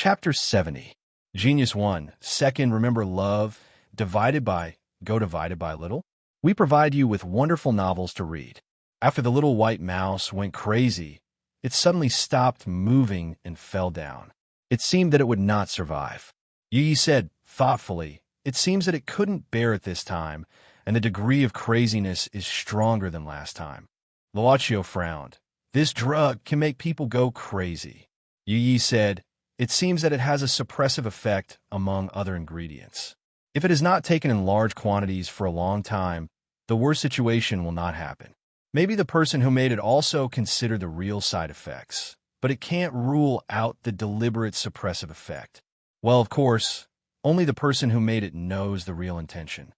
Chapter 70. Genius 1. Second, remember love, go divided by little. We provide you with wonderful novels to read. After the little white mouse went crazy, it suddenly stopped moving and fell down. It seemed that it would not survive. Yi said, thoughtfully, it seems that it couldn't bear it this time, and the degree of craziness is stronger than last time. Luochio frowned. This drug can make people go crazy. Yi said, it seems that it has a suppressive effect among other ingredients. If it is not taken in large quantities for a long time, the worst situation will not happen. Maybe the person who made it also considered the real side effects, but it can't rule out the deliberate suppressive effect. Well, of course, only the person who made it knows the real intention.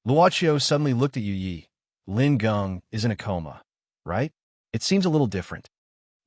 Luochio suddenly looked at Yi. Lin Geng is in a coma, right? It seems a little different.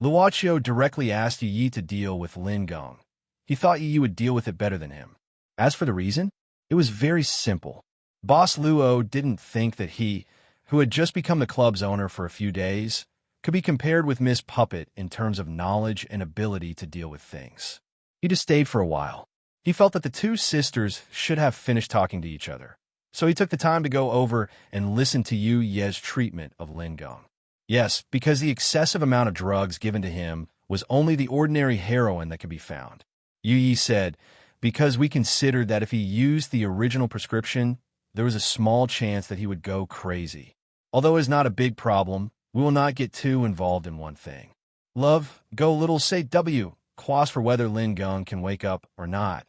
Luochio directly asked Yi to deal with Lin Geng. He thought Yi would deal with it better than him. As for the reason, it was very simple. Boss Luo didn't think that he, who had just become the club's owner for a few days, could be compared with Miss Puppet in terms of knowledge and ability to deal with things. He just stayed for a while. He felt that the two sisters should have finished talking to each other, so he took the time to go over and listen to Yu Ye's treatment of Lin Geng. Yes, because the excessive amount of drugs given to him was only the ordinary heroin that could be found. Yu Yi said, because we considered that if he used the original prescription, there was a small chance that he would go crazy. Although it is not a big problem, we will not get too involved in one thing. Love, go little say W, quas for whether Lin Geng can wake up or not.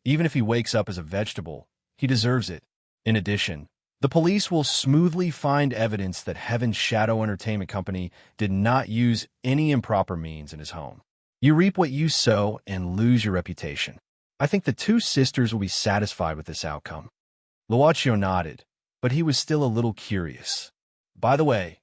Even if he wakes up as a vegetable, he deserves it. In addition, the police will smoothly find evidence that Heaven's Shadow Entertainment Company did not use any improper means in his home. You reap what you sow and lose your reputation. I think the two sisters will be satisfied with this outcome. Luochio nodded, but he was still a little curious. By the way,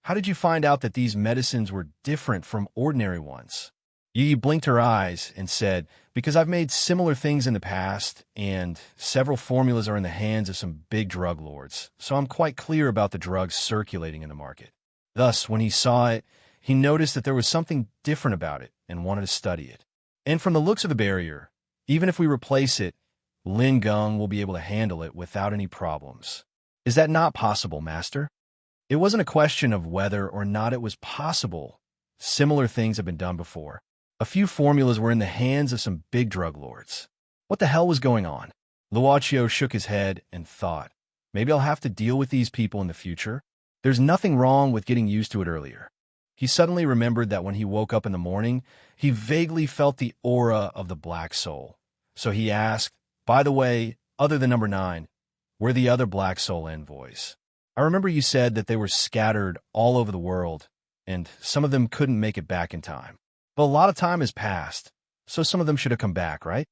how did you find out that these medicines were different from ordinary ones? Yi blinked her eyes and said, because I've made similar things in the past, and several formulas are in the hands of some big drug lords, so I'm quite clear about the drugs circulating in the market. Thus, when he saw it, he noticed that there was something different about it and wanted to study it. And from the looks of the barrier, even if we replace it, Lin Geng will be able to handle it without any problems. Is that not possible, Master? It wasn't a question of whether or not it was possible. Similar things have been done before. A few formulas were in the hands of some big drug lords. What the hell was going on? Luochio shook his head and thought, maybe I'll have to deal with these people in the future. There's nothing wrong with getting used to it earlier. He suddenly remembered that when he woke up in the morning, he vaguely felt the aura of the Black Soul. So he asked, by the way, other than number 9, where the other Black Soul envoys? I remember you said that they were scattered all over the world, and some of them couldn't make it back in time. But a lot of time has passed, so some of them should have come back, right?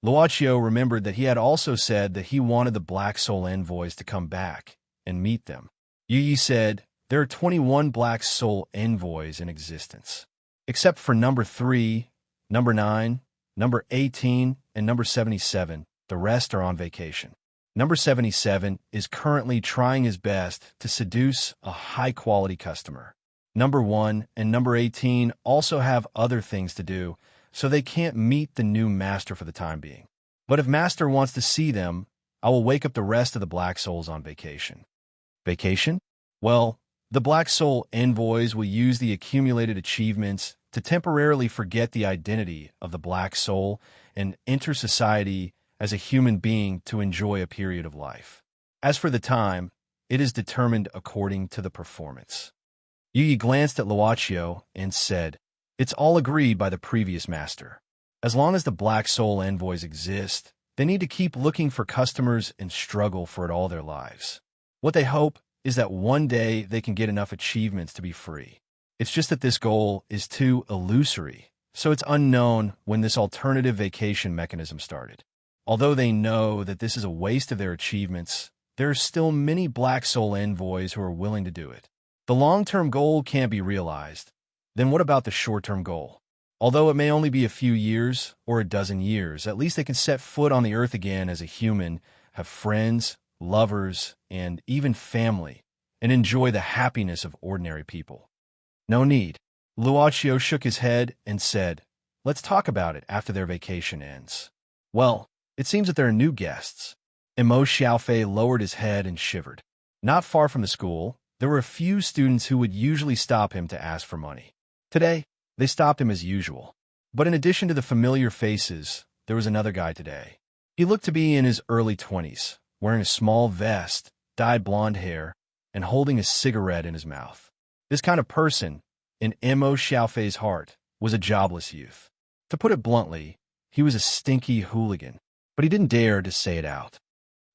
Luochio remembered that he had also said that he wanted the Black Soul envoys to come back and meet them. Yi said, there are 21 Black Soul envoys in existence. Except for number 3, number 9, number 18, and number 77, the rest are on vacation. Number 77 is currently trying his best to seduce a high-quality customer. Number 1 and number 18 also have other things to do, so they can't meet the new Master for the time being. But if Master wants to see them, I will wake up the rest of the Black Souls on vacation. Vacation? Well, the Black Soul envoys will use the accumulated achievements to temporarily forget the identity of the Black Soul and enter society as a human being to enjoy a period of life. As for the time, it is determined according to the performance. Yi glanced at Luochio and said, it's all agreed by the previous Master. As long as the Black Soul envoys exist, they need to keep looking for customers and struggle for it all their lives. What they hope is that one day they can get enough achievements to be free. It's just that this goal is too illusory, so it's unknown when this alternative vacation mechanism started. Although they know that this is a waste of their achievements, there are still many Black Soul envoys who are willing to do it. The long-term goal can't be realized. Then what about the short-term goal? Although it may only be a few years or a dozen years, at least they can set foot on the earth again as a human, have friends, lovers, and even family, and enjoy the happiness of ordinary people. No need. Luochio shook his head and said, Let's talk about it after their vacation ends. Well, it seems that there are new guests. Mo Xiaofei lowered his head and shivered. Not far from the school, there were a few students who would usually stop him to ask for money. Today, they stopped him as usual. But in addition to the familiar faces, there was another guy today. He looked to be in his early 20s, wearing a small vest, dyed blonde hair, and holding a cigarette in his mouth. This kind of person, in Mo Xiaofei's heart, was a jobless youth. To put it bluntly, he was a stinky hooligan, but he didn't dare to say it out.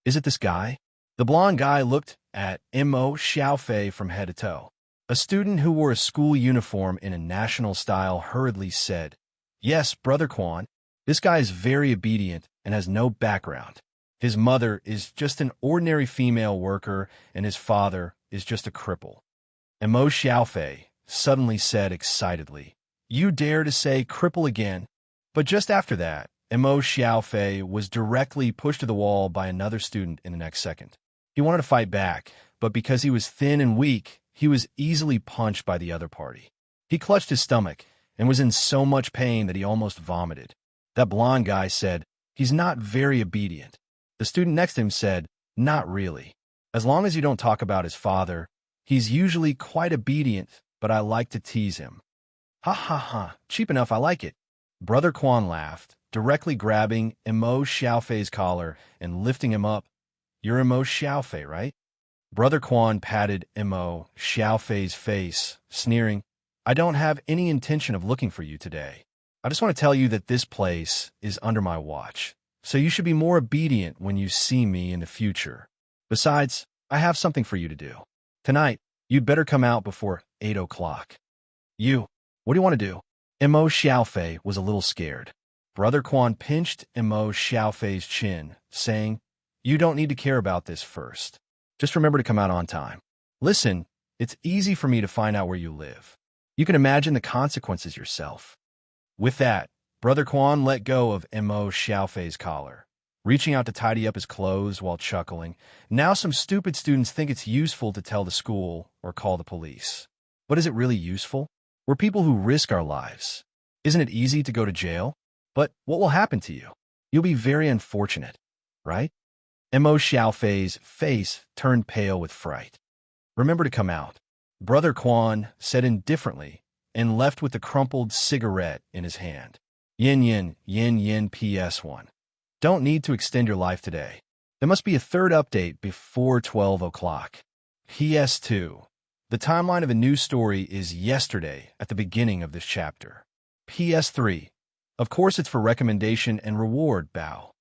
Is it this guy? The blonde guy looked at Mo Xiaofei from head to toe. A student who wore a school uniform in a national style hurriedly said, "Yes, Brother Quan. This guy is very obedient and has no background. His mother is just an ordinary female worker, and his father is just a cripple." And Mo Xiaofei suddenly said excitedly, "You dare to say cripple again?" But just after that, Mo Xiaofei was directly pushed to the wall by another student in the next second. He wanted to fight back, but because he was thin and weak, he was easily punched by the other party. He clutched his stomach and was in so much pain that he almost vomited. That blonde guy said, "He's not very obedient." The student next to him said, "Not really. As long as you don't talk about his father, he's usually quite obedient, but I like to tease him." "Ha ha ha, cheap enough, I like it." Brother Quan laughed, directly grabbing Mo Xiaofei's collar and lifting him up. "You're Mo Xiaofei, right?" Brother Quan patted Mo Xiaofei's face, sneering, "I don't have any intention of looking for you today. I just want to tell you that this place is under my watch, so you should be more obedient when you see me in the future. Besides, I have something for you to do. Tonight, you'd better come out before 8 o'clock. "You, what do you want to do?" Mo Xiaofei was a little scared. Brother Quan pinched Mo Xiaofei's chin, saying, "You don't need to care about this first. Just remember to come out on time. Listen, it's easy for me to find out where you live. You can imagine the consequences yourself." With that, Brother Quan let go of Mo Xiaofei's collar, reaching out to tidy up his clothes while chuckling. Now some stupid students think it's useful to tell the school or call the police. But is it really useful? We're people who risk our lives. Isn't it easy to go to jail? But what will happen to you? You'll be very unfortunate, right? Mo Xiaofei's face turned pale with fright. "Remember to come out," Brother Quan said indifferently, and left with the crumpled cigarette in his hand. Yin yin PS1. Don't need to extend your life today. There must be a third update before 12 o'clock. PS2. The timeline of a new story is yesterday at the beginning of this chapter. PS3. Of course it's for recommendation and reward, bow.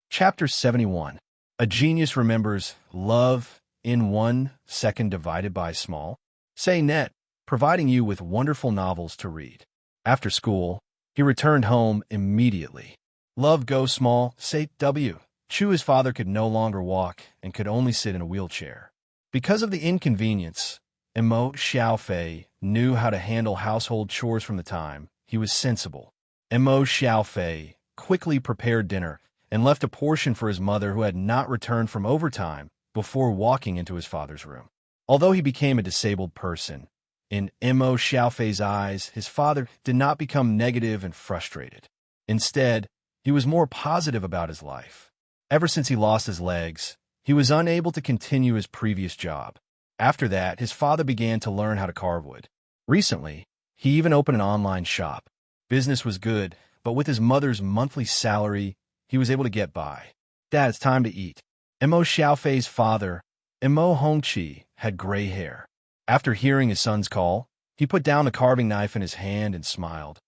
Chapter 71. A genius remembers love in 1 second divided by small. Say net, providing you with wonderful novels to read. After school, he returned home immediately. Love go small, say W. Chu's father could no longer walk and could only sit in a wheelchair. Because of the inconvenience, Mo Xiaofei knew how to handle household chores from the time he was sensible. Mo Xiaofei quickly prepared dinner and left a portion for his mother who had not returned from overtime before walking into his father's room. Although he became a disabled person, in Mo Xiaofei's eyes, his father did not become negative and frustrated. Instead, he was more positive about his life. Ever since he lost his legs, he was unable to continue his previous job. After that, his father began to learn how to carve wood. Recently, he even opened an online shop. Business was good, but with his mother's monthly salary, he was able to get by. "Dad, it's time to eat." Mo Xiaofei's father, Mo Hongqi, had gray hair. After hearing his son's call, he put down the carving knife in his hand and smiled.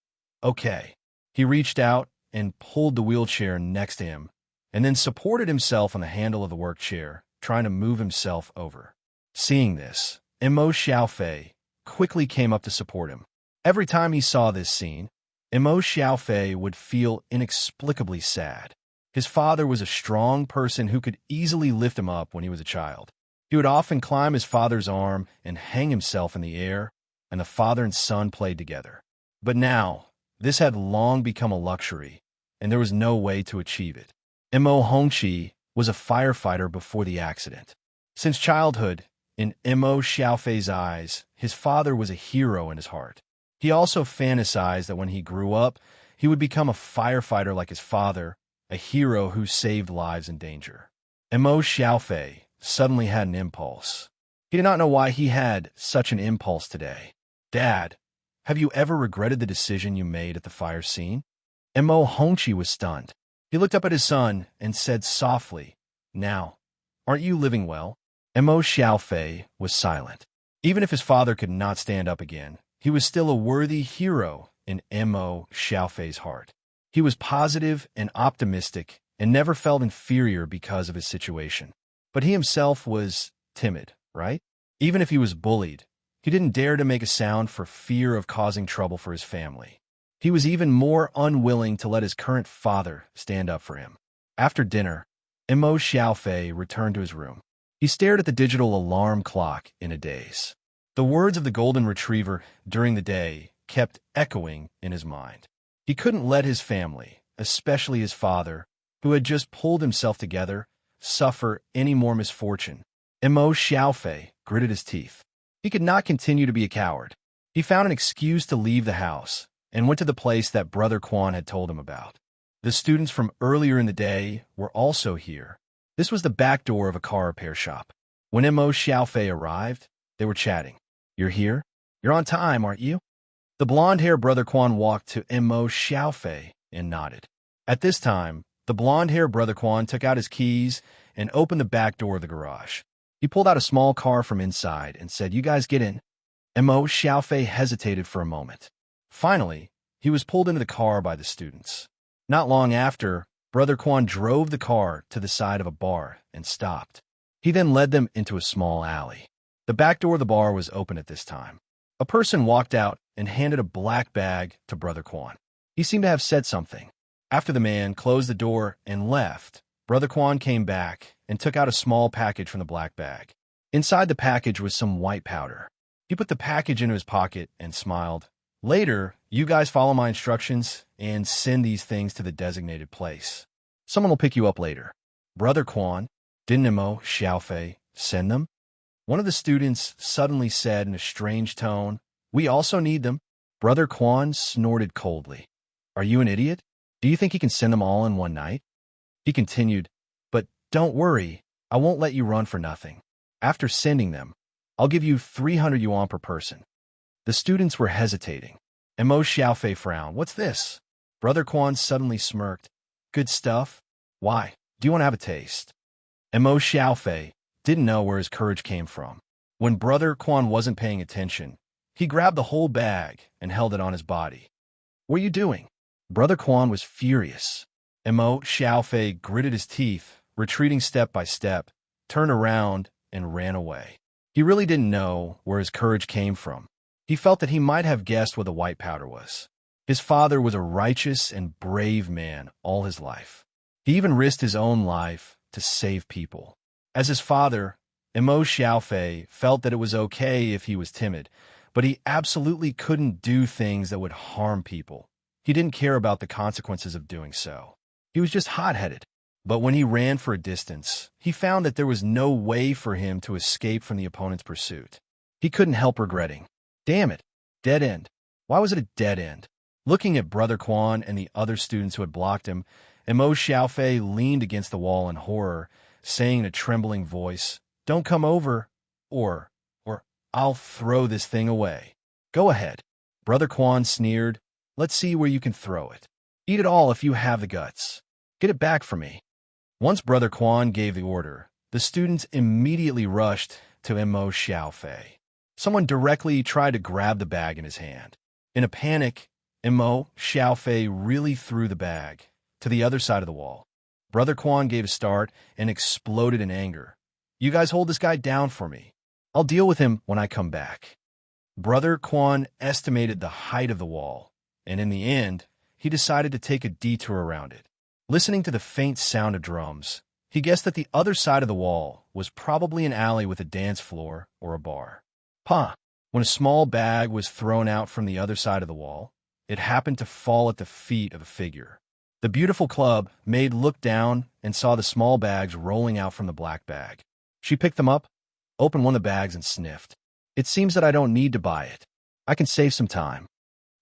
"Okay." He reached out and pulled the wheelchair next to him, and then supported himself on the handle of the work chair, trying to move himself over. Seeing this, Mo Xiaofei quickly came up to support him. Every time he saw this scene, Mo Xiaofei would feel inexplicably sad. His father was a strong person who could easily lift him up when he was a child. He would often climb his father's arm and hang himself in the air, and the father and son played together. But now, this had long become a luxury, and there was no way to achieve it. Mo Hongqi was a firefighter before the accident. Since childhood, in Mo Xiaofei's eyes, his father was a hero in his heart. He also fantasized that when he grew up, He would become a firefighter like his father, a hero who saved lives in danger. Mo Xiaofei suddenly had an impulse. He did not know why he had such an impulse today. Dad, have you ever regretted the decision you made at the fire scene? Mo Hongqi was stunned. He looked up at his son and said softly, "Now, aren't you living well?" Mo Xiaofei was silent. Even if his father could not stand up again, he was still a worthy hero in Mo Xiaofei's heart. He was positive and optimistic and never felt inferior because of his situation. But he himself was timid, right? Even if he was bullied, he didn't dare to make a sound for fear of causing trouble for his family. He was even more unwilling to let his current father stand up for him. After dinner, Mo Xiaofei returned to his room. He stared at the digital alarm clock in a daze. The words of the golden retriever during the day kept echoing in his mind. He couldn't let his family, especially his father, who had just pulled himself together, suffer any more misfortune. Mo Xiaofei gritted his teeth. He could not continue to be a coward. He found an excuse to leave the house and went to the place that Brother Quan had told him about. The students from earlier in the day were also here. This was the back door of a car repair shop. When Mo Xiaofei arrived, they were chatting. "You're here? You're on time, aren't you?" The blonde-haired Brother Quan walked to Mo Xiaofei and nodded. At this time, the blonde-haired Brother Quan took out his keys and opened the back door of the garage. He pulled out a small car from inside and said, "You guys get in." Mo Xiaofei hesitated for a moment. Finally, he was pulled into the car by the students. Not long after, Brother Quan drove the car to the side of a bar and stopped. He then led them into a small alley. The back door of the bar was open at this time. A person walked out and handed a black bag to Brother Quan. He seemed to have said something. After the man closed the door and left, Brother Quan came back and took out a small package from the black bag. Inside the package was some white powder. He put the package into his pocket and smiled. "Later, you guys follow my instructions and send these things to the designated place. Someone will pick you up later." "Brother Quan, didn't Mo Xiaofei send them?" One of the students suddenly said in a strange tone, "We also need them." Brother Quan snorted coldly. "Are you an idiot? Do you think he can send them all in one night?" He continued, "But don't worry, I won't let you run for nothing. After sending them, I'll give you 300 yuan per person." The students were hesitating. And Mo Xiaofei frowned. "What's this?" Brother Quan suddenly smirked. "Good stuff? Why? Do you want to have a taste?" And Mo Xiaofei didn't know where his courage came from. When Brother Quan wasn't paying attention, he grabbed the whole bag and held it on his body. "What are you doing?" Brother Quan was furious. And Mo Xiaofei gritted his teeth, retreating step by step, turned around, and ran away. He really didn't know where his courage came from. He felt that he might have guessed what the white powder was. His father was a righteous and brave man all his life. He even risked his own life to save people. As his father, Mo Xiaofei felt that it was okay if he was timid, but he absolutely couldn't do things that would harm people. He didn't care about the consequences of doing so. He was just hot-headed. But when he ran for a distance, he found that there was no way for him to escape from the opponent's pursuit. He couldn't help regretting. Damn it, dead end. Why was it a dead end? Looking at Brother Quan and the other students who had blocked him, Mo Xiaofei leaned against the wall in horror, saying in a trembling voice, "Don't come over, or I'll throw this thing away." "Go ahead." Brother Quan sneered. "Let's see where you can throw it. Eat it all if you have the guts. Get it back for me." Once Brother Quan gave the order, the students immediately rushed to Mo Xiaofei. Someone directly tried to grab the bag in his hand. In a panic, Mo Xiaofei really threw the bag to the other side of the wall. Brother Quan gave a start and exploded in anger. "You guys hold this guy down for me. I'll deal with him when I come back." Brother Quan estimated the height of the wall, and in the end, he decided to take a detour around it. Listening to the faint sound of drums, he guessed that the other side of the wall was probably an alley with a dance floor or a bar. When a small bag was thrown out from the other side of the wall, it happened to fall at the feet of a figure. The beautiful club maid looked down and saw the small bags rolling out from the black bag. She picked them up, opened one of the bags, and sniffed. "It seems that I don't need to buy it. I can save some time."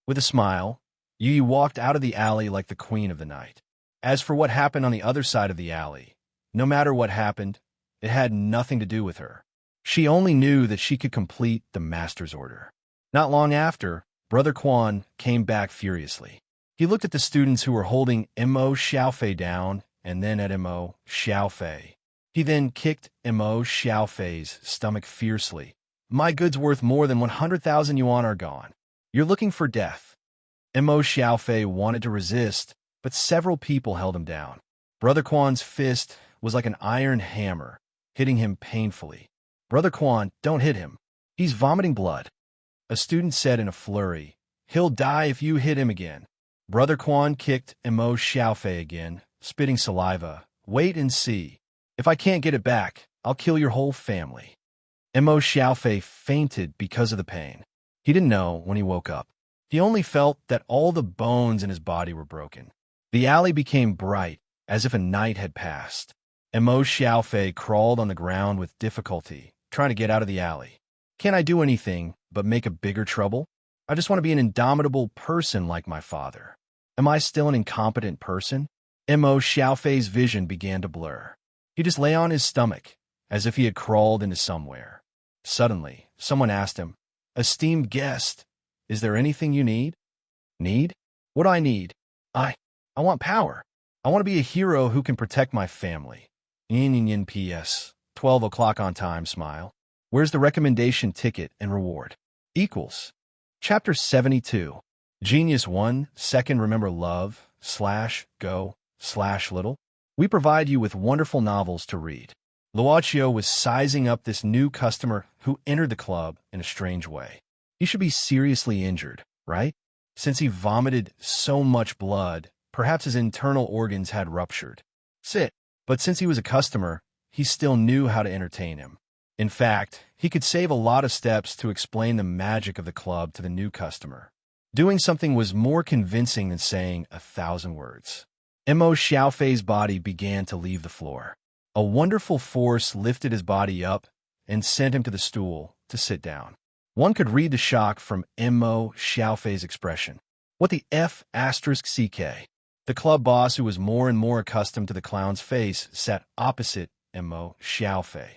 With a smile, Yi walked out of the alley like the queen of the night. As for what happened on the other side of the alley, no matter what happened, it had nothing to do with her. She only knew that she could complete the master's order. Not long after, Brother Quan came back furiously. He looked at the students who were holding Mo Xiaofei down and then at Mo Xiaofei. He then kicked Mo Xiaofei's stomach fiercely. My goods worth more than 100,000 yuan are gone. You're looking for death. Mo Xiaofei wanted to resist, but several people held him down. Brother Quan's fist was like an iron hammer, hitting him painfully. Brother Quan, don't hit him. He's vomiting blood. A student said in a flurry, he'll die if you hit him again. Brother Quan kicked Mo Xiaofei again, spitting saliva. Wait and see. If I can't get it back, I'll kill your whole family. Mo Xiaofei fainted because of the pain. He didn't know when he woke up. He only felt that all the bones in his body were broken. The alley became bright, as if a night had passed. Mo Xiaofei crawled on the ground with difficulty, trying to get out of the alley. Can't I do anything but make a bigger trouble? I just want to be an indomitable person like my father. Am I still an incompetent person? Mo Xiaofei's vision began to blur. He just lay on his stomach, as if he had crawled into somewhere. Suddenly, someone asked him, Esteemed guest, is there anything you need? Need? What do I need? I want power. I want to be a hero who can protect my family. Yin P.S. 12 o'clock on time, smile. Where's the recommendation ticket and reward? Equals. Chapter 72. Genius 1, second remember love, go, little. We provide you with wonderful novels to read. Luochio was sizing up this new customer who entered the club in a strange way. He should be seriously injured, right? Since he vomited so much blood, perhaps his internal organs had ruptured. Sit. But since he was a customer, he still knew how to entertain him. In fact, he could save a lot of steps to explain the magic of the club to the new customer. Doing something was more convincing than saying 1,000 words. Mo Xiaofei's body began to leave the floor. A wonderful force lifted his body up and sent him to the stool to sit down. One could read the shock from Mo Xiaofei's expression. What the F***? The club boss, who was more and more accustomed to the clown's face, sat opposite Mo Xiaofei.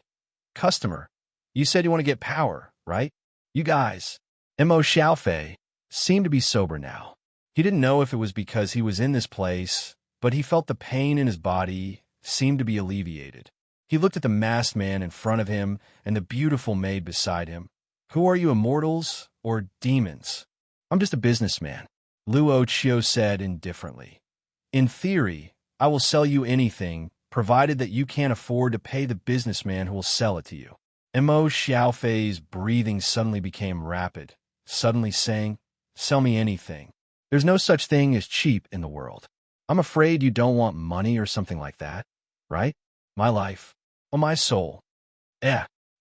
Customer, you said you want to get power, right? You guys. Mo Xiaofei seemed to be sober now. He didn't know if it was because he was in this place, but he felt the pain in his body seemed to be alleviated. He looked at the masked man in front of him and the beautiful maid beside him. Who are you, immortals or demons? I'm just a businessman, Luochio said indifferently. In theory, I will sell you anything, provided that you can't afford to pay the businessman who will sell it to you. Mo Xiaofei's breathing suddenly became rapid, suddenly saying, sell me anything. There's no such thing as cheap in the world. I'm afraid you don't want money or something like that, right? My life, or my soul.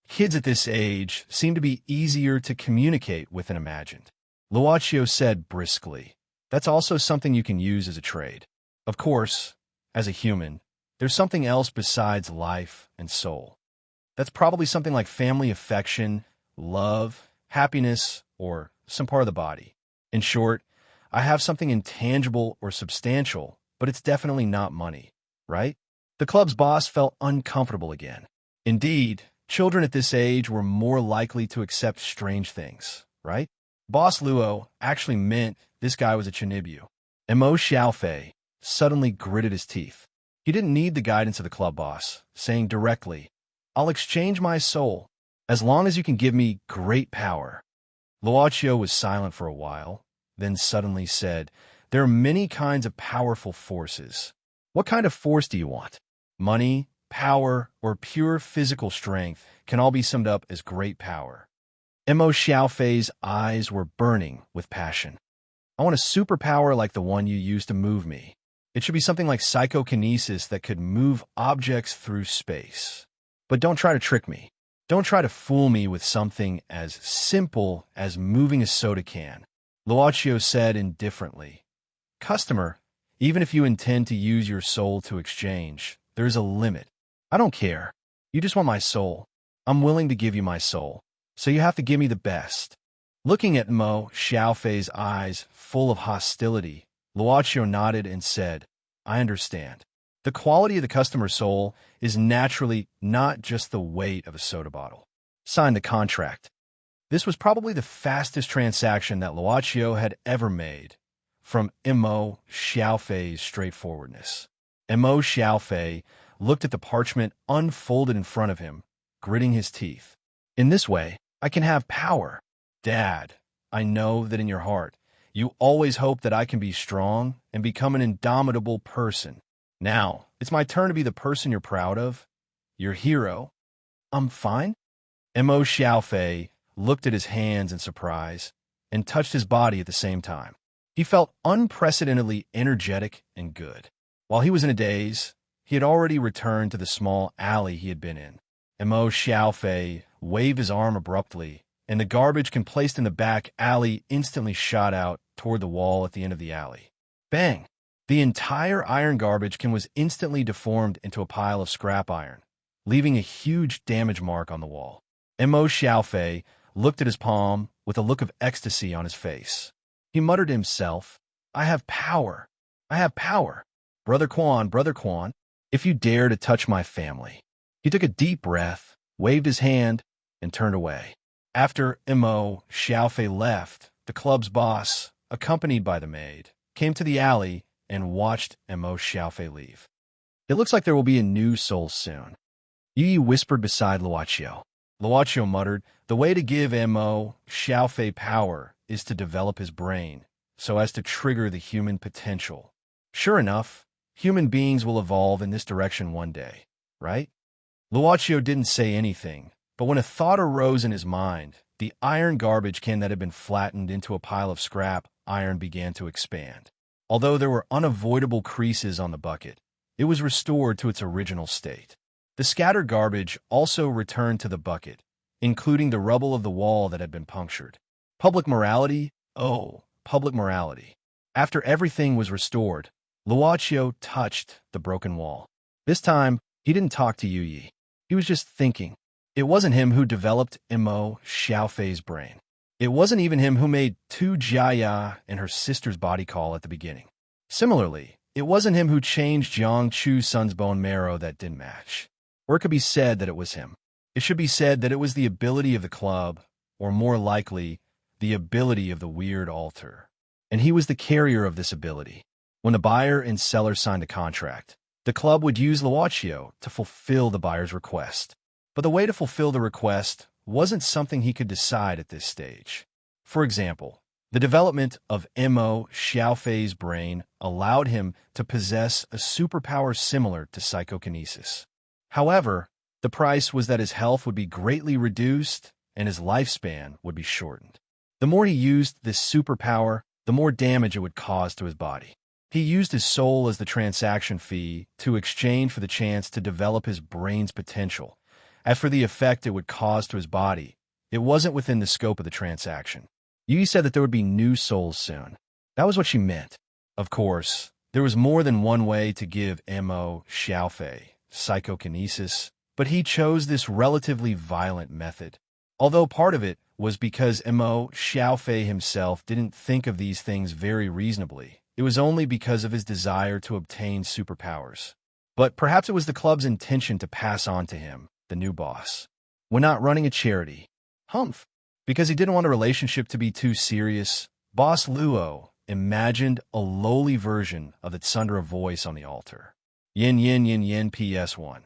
Kids at this age seem to be easier to communicate with than imagined. Luochio said briskly, that's also something you can use as a trade. Of course, as a human, there's something else besides life and soul. That's probably something like family affection, love, happiness, or some part of the body. In short, I have something intangible or substantial, but it's definitely not money, right? The club's boss felt uncomfortable again. Indeed, children at this age were more likely to accept strange things, right? Boss Luo actually meant this guy was a Chinibu. Mo Xiaofei suddenly gritted his teeth. He didn't need the guidance of the club boss, saying directly, I'll exchange my soul, as long as you can give me great power. Luochio was silent for a while, then suddenly said, there are many kinds of powerful forces. What kind of force do you want? Money, power, or pure physical strength can all be summed up as great power. Mo Xiaofei's eyes were burning with passion. I want a superpower like the one you used to move me. It should be something like psychokinesis that could move objects through space. But don't try to trick me. Don't try to fool me with something as simple as moving a soda can. Luochio said indifferently. Customer, even if you intend to use your soul to exchange, there's a limit. I don't care. You just want my soul. I'm willing to give you my soul. So you have to give me the best. Looking at Mo Xiaofei's eyes full of hostility, Luocio nodded and said, I understand. The quality of the customer soul is naturally not just the weight of a soda bottle. Sign the contract. This was probably the fastest transaction that Luocio had ever made, from Mo Xiaofei's straightforwardness. Mo Xiaofei looked at the parchment unfolded in front of him, gritting his teeth. In this way, I can have power. Dad, I know that in your heart, you always hope that I can be strong and become an indomitable person. Now, it's my turn to be the person you're proud of, your hero. I'm fine? Mo Xiaofei looked at his hands in surprise and touched his body at the same time. He felt unprecedentedly energetic and good. While he was in a daze, he had already returned to the small alley he had been in. Mo Xiaofei waved his arm abruptly, and the garbage can placed in the back alley instantly shot out toward the wall at the end of the alley. Bang! The entire iron garbage can was instantly deformed into a pile of scrap iron, leaving a huge damage mark on the wall. Mo Xiaofei looked at his palm with a look of ecstasy on his face. He muttered to himself, I have power. I have power. Brother Quan, if you dare to touch my family. He took a deep breath, waved his hand, and turned away. After Mo Xiaofei left, the club's boss, accompanied by the maid, came to the alley and watched Mo Xiaofei leave. It looks like there will be a new soul soon. Yi whispered beside Luocio. Luocio muttered, the way to give Mo Xiaofei power is to develop his brain, so as to trigger the human potential. Sure enough, human beings will evolve in this direction one day, right? Luocio didn't say anything, but when a thought arose in his mind, the iron garbage can that had been flattened into a pile of scrap iron began to expand. Although there were unavoidable creases on the bucket, it was restored to its original state. The scattered garbage also returned to the bucket, including the rubble of the wall that had been punctured. Public morality? Oh, public morality. After everything was restored, Luocio touched the broken wall. This time, he didn't talk to Yi. He was just thinking. It wasn't him who developed Mo Xiaofei's brain. It wasn't even him who made Tu Jiaya and her sister's body call at the beginning. Similarly, it wasn't him who changed Jiang Chu's son's bone marrow that didn't match. Or it could be said that it was him. It should be said that it was the ability of the club, or more likely, the ability of the weird altar. And he was the carrier of this ability. When the buyer and seller signed a contract, the club would use Luocio to fulfill the buyer's request. But the way to fulfill the request wasn't something he could decide at this stage. For example, the development of Mo Xiaofei's brain allowed him to possess a superpower similar to psychokinesis. However, the price was that his health would be greatly reduced and his lifespan would be shortened. The more he used this superpower, the more damage it would cause to his body. He used his soul as the transaction fee to exchange for the chance to develop his brain's potential. As for the effect it would cause to his body, it wasn't within the scope of the transaction. Yi said that there would be new souls soon. That was what she meant. Of course, there was more than one way to give Mo Xiaofei psychokinesis, but he chose this relatively violent method. Although part of it was because Mo Xiaofei himself didn't think of these things very reasonably. It was only because of his desire to obtain superpowers. But perhaps it was the club's intention to pass on to him, the new boss. When not running a charity, humph. Because he didn't want a relationship to be too serious, Boss Luo imagined a lowly version of the Tsundere voice on the altar. Yin yin yin yin PS1.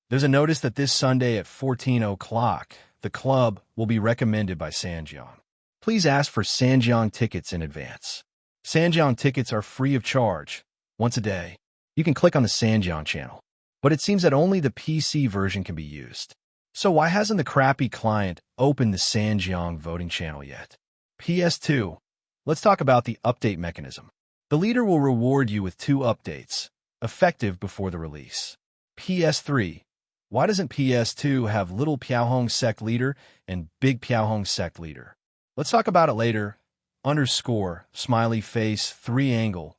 There's a notice that this Sunday at 14 o'clock, the club will be recommended by Sanjiang. Please ask for Sanjiang tickets in advance. Sanjiang tickets are free of charge, once a day. You can click on the Sanjiang channel. But it seems that only the PC version can be used. So why hasn't the crappy client opened the Sanjiang voting channel yet? PS2. Let's talk about the update mechanism. The leader will reward you with 2 updates, effective before the release. PS3. Why doesn't PS2 have Little Piaohong Sect Leader and Big Piaohong Sect Leader? Let's talk about it later. Underscore, smiley face, 3 angle,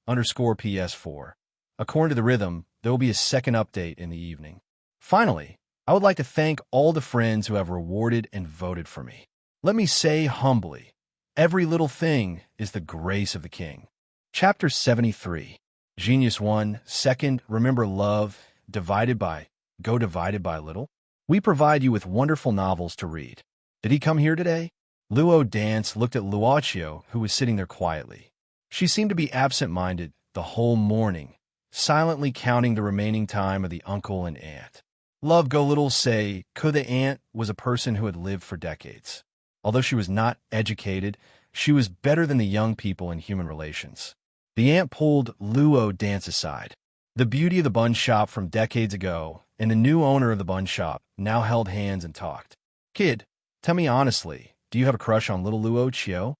underscore PS4. According to the rhythm, there will be a second update in the evening. Finally, I would like to thank all the friends who have rewarded and voted for me. Let me say humbly, every little thing is the grace of the king. Chapter 73. Genius 1. Second, remember love, divided by, go divided by little. We provide you with wonderful novels to read. Did he come here today? Luo Dance looked at Luocio, who was sitting there quietly. She seemed to be absent-minded the whole morning, silently counting the remaining time of the uncle and aunt. Love go little say, the aunt was a person who had lived for decades. Although she was not educated, she was better than the young people in human relations. The aunt pulled Luo Dance aside. The beauty of the bun shop from decades ago and the new owner of the bun shop now held hands and talked. Kid, tell me honestly, do you have a crush on little Luocio?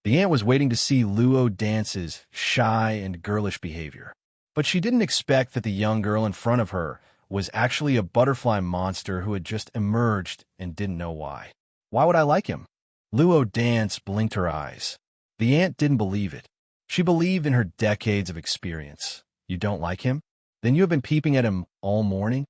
The aunt was waiting to see Luo Dance's shy and girlish behavior. But she didn't expect that the young girl in front of her was actually a butterfly monster who had just emerged and didn't know why. Why would I like him? Luo Dance blinked her eyes. The aunt didn't believe it. She believed in her decades of experience. You don't like him? Then you have been peeping at him all morning?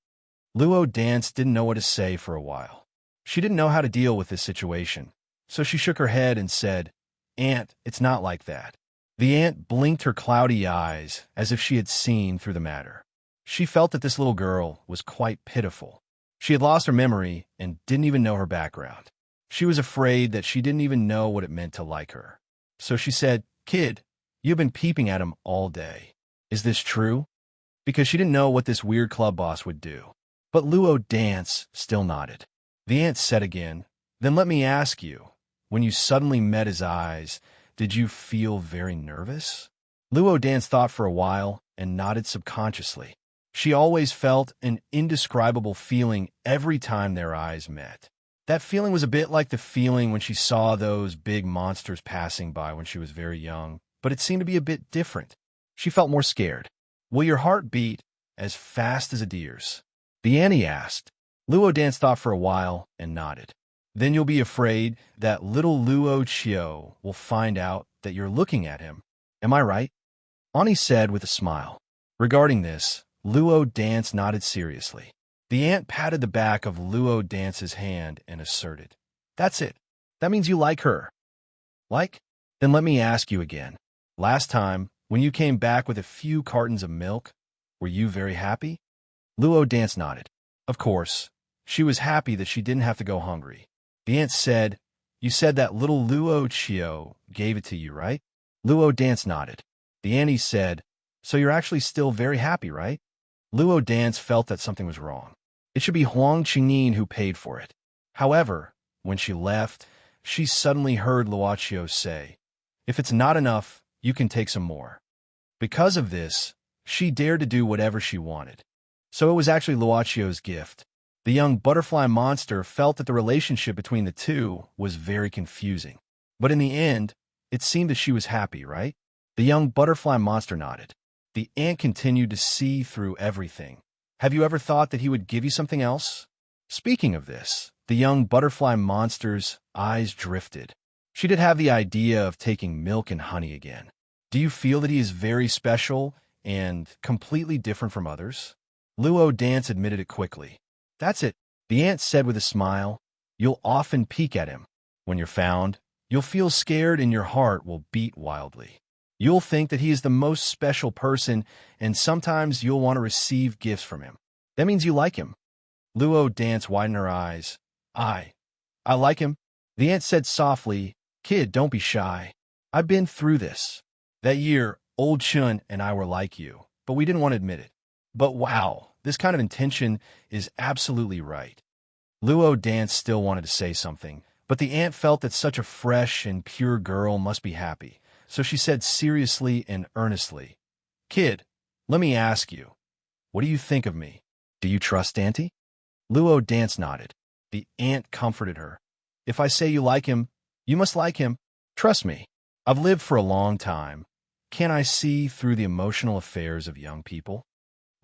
Luo Dance didn't know what to say for a while. She didn't know how to deal with this situation, so she shook her head and said, Aunt, it's not like that. The aunt blinked her cloudy eyes as if she had seen through the matter. She felt that this little girl was quite pitiful. She had lost her memory and didn't even know her background. She was afraid that she didn't even know what it meant to like her. So she said, Kid, you've been peeping at him all day. Is this true? Because she didn't know what this weird club boss would do. But Luo Dance still nodded. The aunt said again, Then let me ask you, when you suddenly met his eyes, did you feel very nervous? Luo Dance thought for a while and nodded subconsciously. She always felt an indescribable feeling every time their eyes met. That feeling was a bit like the feeling when she saw those big monsters passing by when she was very young, but it seemed to be a bit different. She felt more scared. Will your heart beat as fast as a deer's? The Annie asked. Luo Dance thought for a while and nodded. Then you'll be afraid that little Luocio will find out that you're looking at him. Am I right? Ani said with a smile. Regarding this, Luo Dance nodded seriously. The aunt patted the back of Luo Dance's hand and asserted, That's it. That means you like her. Like? Then let me ask you again. Last time, when you came back with a few cartons of milk, were you very happy? Luo Dance nodded. Of course, she was happy that she didn't have to go hungry. The aunt said, You said that little Luocio gave it to you, right? Luo Dance nodded. The auntie said, So you're actually still very happy, right? Luo Dance felt that something was wrong. It should be Huang Qingyin who paid for it. However, when she left, she suddenly heard Luocio say, If it's not enough, you can take some more. Because of this, she dared to do whatever she wanted. So it was actually Luocio's gift. The young butterfly monster felt that the relationship between the two was very confusing. But in the end, it seemed that she was happy, right? The young butterfly monster nodded. The ant continued to see through everything. Have you ever thought that he would give you something else? Speaking of this, the young butterfly monster's eyes drifted. She did have the idea of taking milk and honey again. Do you feel that he is very special and completely different from others? Luo Dance admitted it quickly. That's it, the ant said with a smile. You'll often peek at him. When you're found, you'll feel scared and your heart will beat wildly. You'll think that he is the most special person, and sometimes you'll want to receive gifts from him. That means you like him. Luo Dance widened her eyes. I like him. The ant said softly, Kid, don't be shy. I've been through this. That year, old Chun and I were like you, but we didn't want to admit it. But wow, this kind of intention is absolutely right. Luo Dance still wanted to say something, but the ant felt that such a fresh and pure girl must be happy. So she said seriously and earnestly, Kid, let me ask you, what do you think of me? Do you trust Auntie? Luo Dance nodded. The ant comforted her. If I say you like him, you must like him. Trust me, I've lived for a long time. Can I see through the emotional affairs of young people?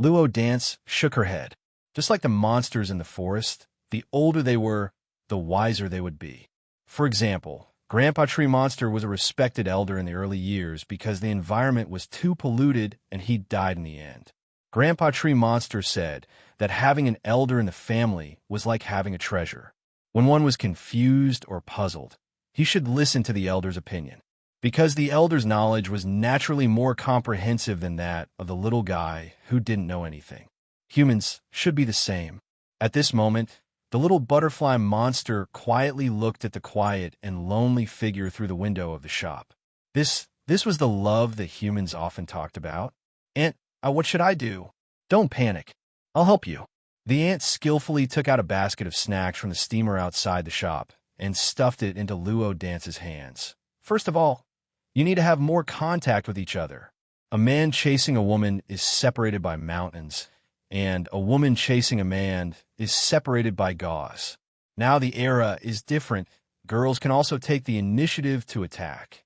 Luo Dance shook her head. Just like the monsters in the forest, the older they were, the wiser they would be. For example, Grandpa Tree Monster was a respected elder in the early years because the environment was too polluted and he died in the end. Grandpa Tree Monster said that having an elder in the family was like having a treasure. When one was confused or puzzled, he should listen to the elder's opinion, because the elder's knowledge was naturally more comprehensive than that of the little guy who didn't know anything. Humans should be the same. At this moment, the little butterfly monster quietly looked at the quiet and lonely figure through the window of the shop. This was the love that humans often talked about. "Aunt, what should I do?" "Don't panic. I'll help you." The aunt skillfully took out a basket of snacks from the steamer outside the shop and stuffed it into Luo Dance's hands. "First of all, you need to have more contact with each other. A man chasing a woman is separated by mountains, and a woman chasing a man is separated by gauze. Now the era is different. Girls can also take the initiative to attack."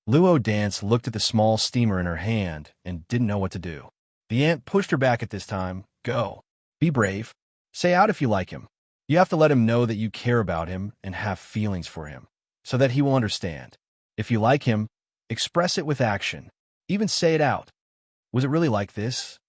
Luo Dance looked at the small steamer in her hand and didn't know what to do. The aunt pushed her back at this time. "Go. Be brave. Say out if you like him. You have to let him know that you care about him and have feelings for him, so that he will understand. If you like him, express it with action. Even say it out." Was it really like this?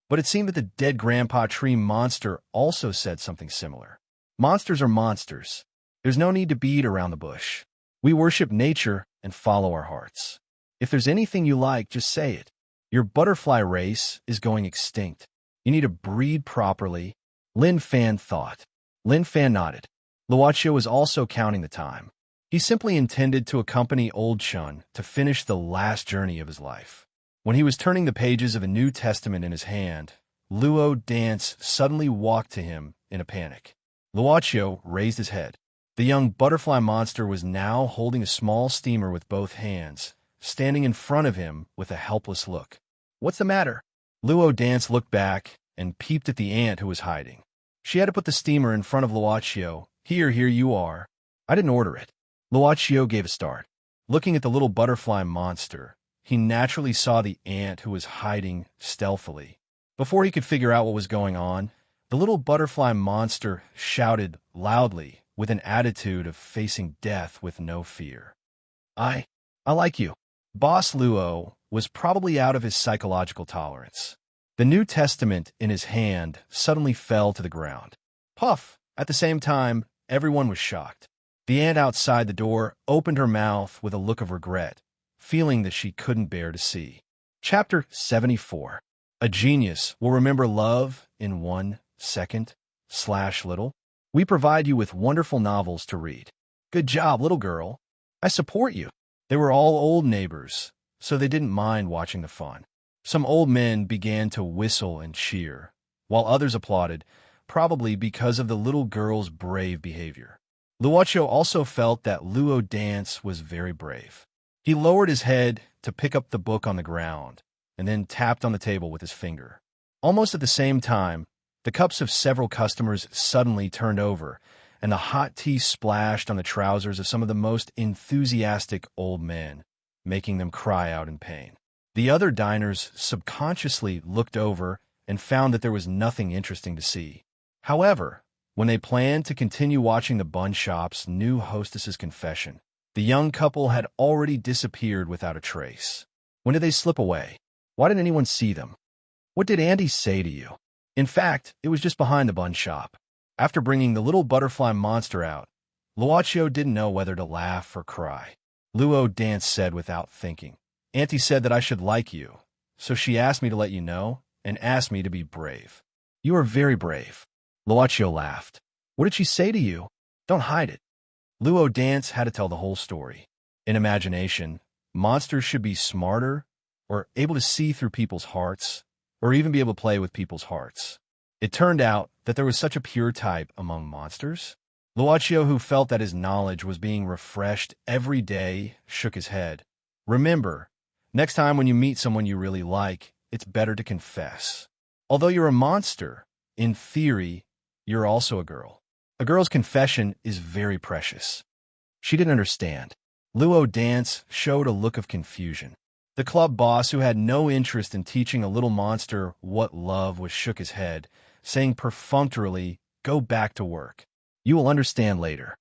But it seemed that the dead grandpa tree monster also said something similar. Monsters are monsters. There's no need to beat around the bush. We worship nature and follow our hearts. If there's anything you like, just say it. Your butterfly race is going extinct. You need to breed properly. Lin Fan thought. Lin Fan nodded. Luochio was also counting the time. He simply intended to accompany Old Chun to finish the last journey of his life. When he was turning the pages of a New Testament in his hand, Luo Dance suddenly walked to him in a panic. Luochio raised his head. The young butterfly monster was now holding a small steamer with both hands, standing in front of him with a helpless look. "What's the matter?" Luo Dance looked back and peeped at the ant who was hiding. She had to put the steamer in front of Luochio. Here you are." "I didn't order it." Luochio gave a start. Looking at the little butterfly monster, he naturally saw the ant who was hiding stealthily. Before he could figure out what was going on, the little butterfly monster shouted loudly with an attitude of facing death with no fear. I like you." Boss Luo was probably out of his psychological tolerance. The New Testament in his hand suddenly fell to the ground. Puff! At the same time, everyone was shocked. The ant outside the door opened her mouth with a look of regret, feeling that she couldn't bear to see. Chapter 74. A genius will remember love in 1 second / little. We provide you with wonderful novels to read. Good job, little girl. I support you. They were all old neighbors, so they didn't mind watching the fun. Some old men began to whistle and cheer, while others applauded, probably because of the little girl's brave behavior. Luochio also felt that Luo Dance was very brave. He lowered his head to pick up the book on the ground, and then tapped on the table with his finger. Almost at the same time, the cups of several customers suddenly turned over, and the hot tea splashed on the trousers of some of the most enthusiastic old men, making them cry out in pain. The other diners subconsciously looked over and found that there was nothing interesting to see. However, when they planned to continue watching the bun shop's new hostess's confession, the young couple had already disappeared without a trace. When did they slip away? Why didn't anyone see them? What did Andy say to you? In fact, it was just behind the bun shop. After bringing the little butterfly monster out, Luochio didn't know whether to laugh or cry. Luo Dance said without thinking, "Auntie said that I should like you, so she asked me to let you know and asked me to be brave." "You are very brave." Luochio laughed. "What did she say to you? Don't hide it." Luo Dance had to tell the whole story. In imagination, monsters should be smarter, or able to see through people's hearts, or even be able to play with people's hearts. It turned out that there was such a pure type among monsters. Luochio, who felt that his knowledge was being refreshed every day, shook his head. Remember, next time when you meet someone you really like, it's better to confess. Although you're a monster, in theory, you're also a girl. A girl's confession is very precious. She didn't understand. Luo Dance showed a look of confusion. The club boss, who had no interest in teaching a little monster what love was, shook his head, saying perfunctorily, "Go back to work. You will understand later."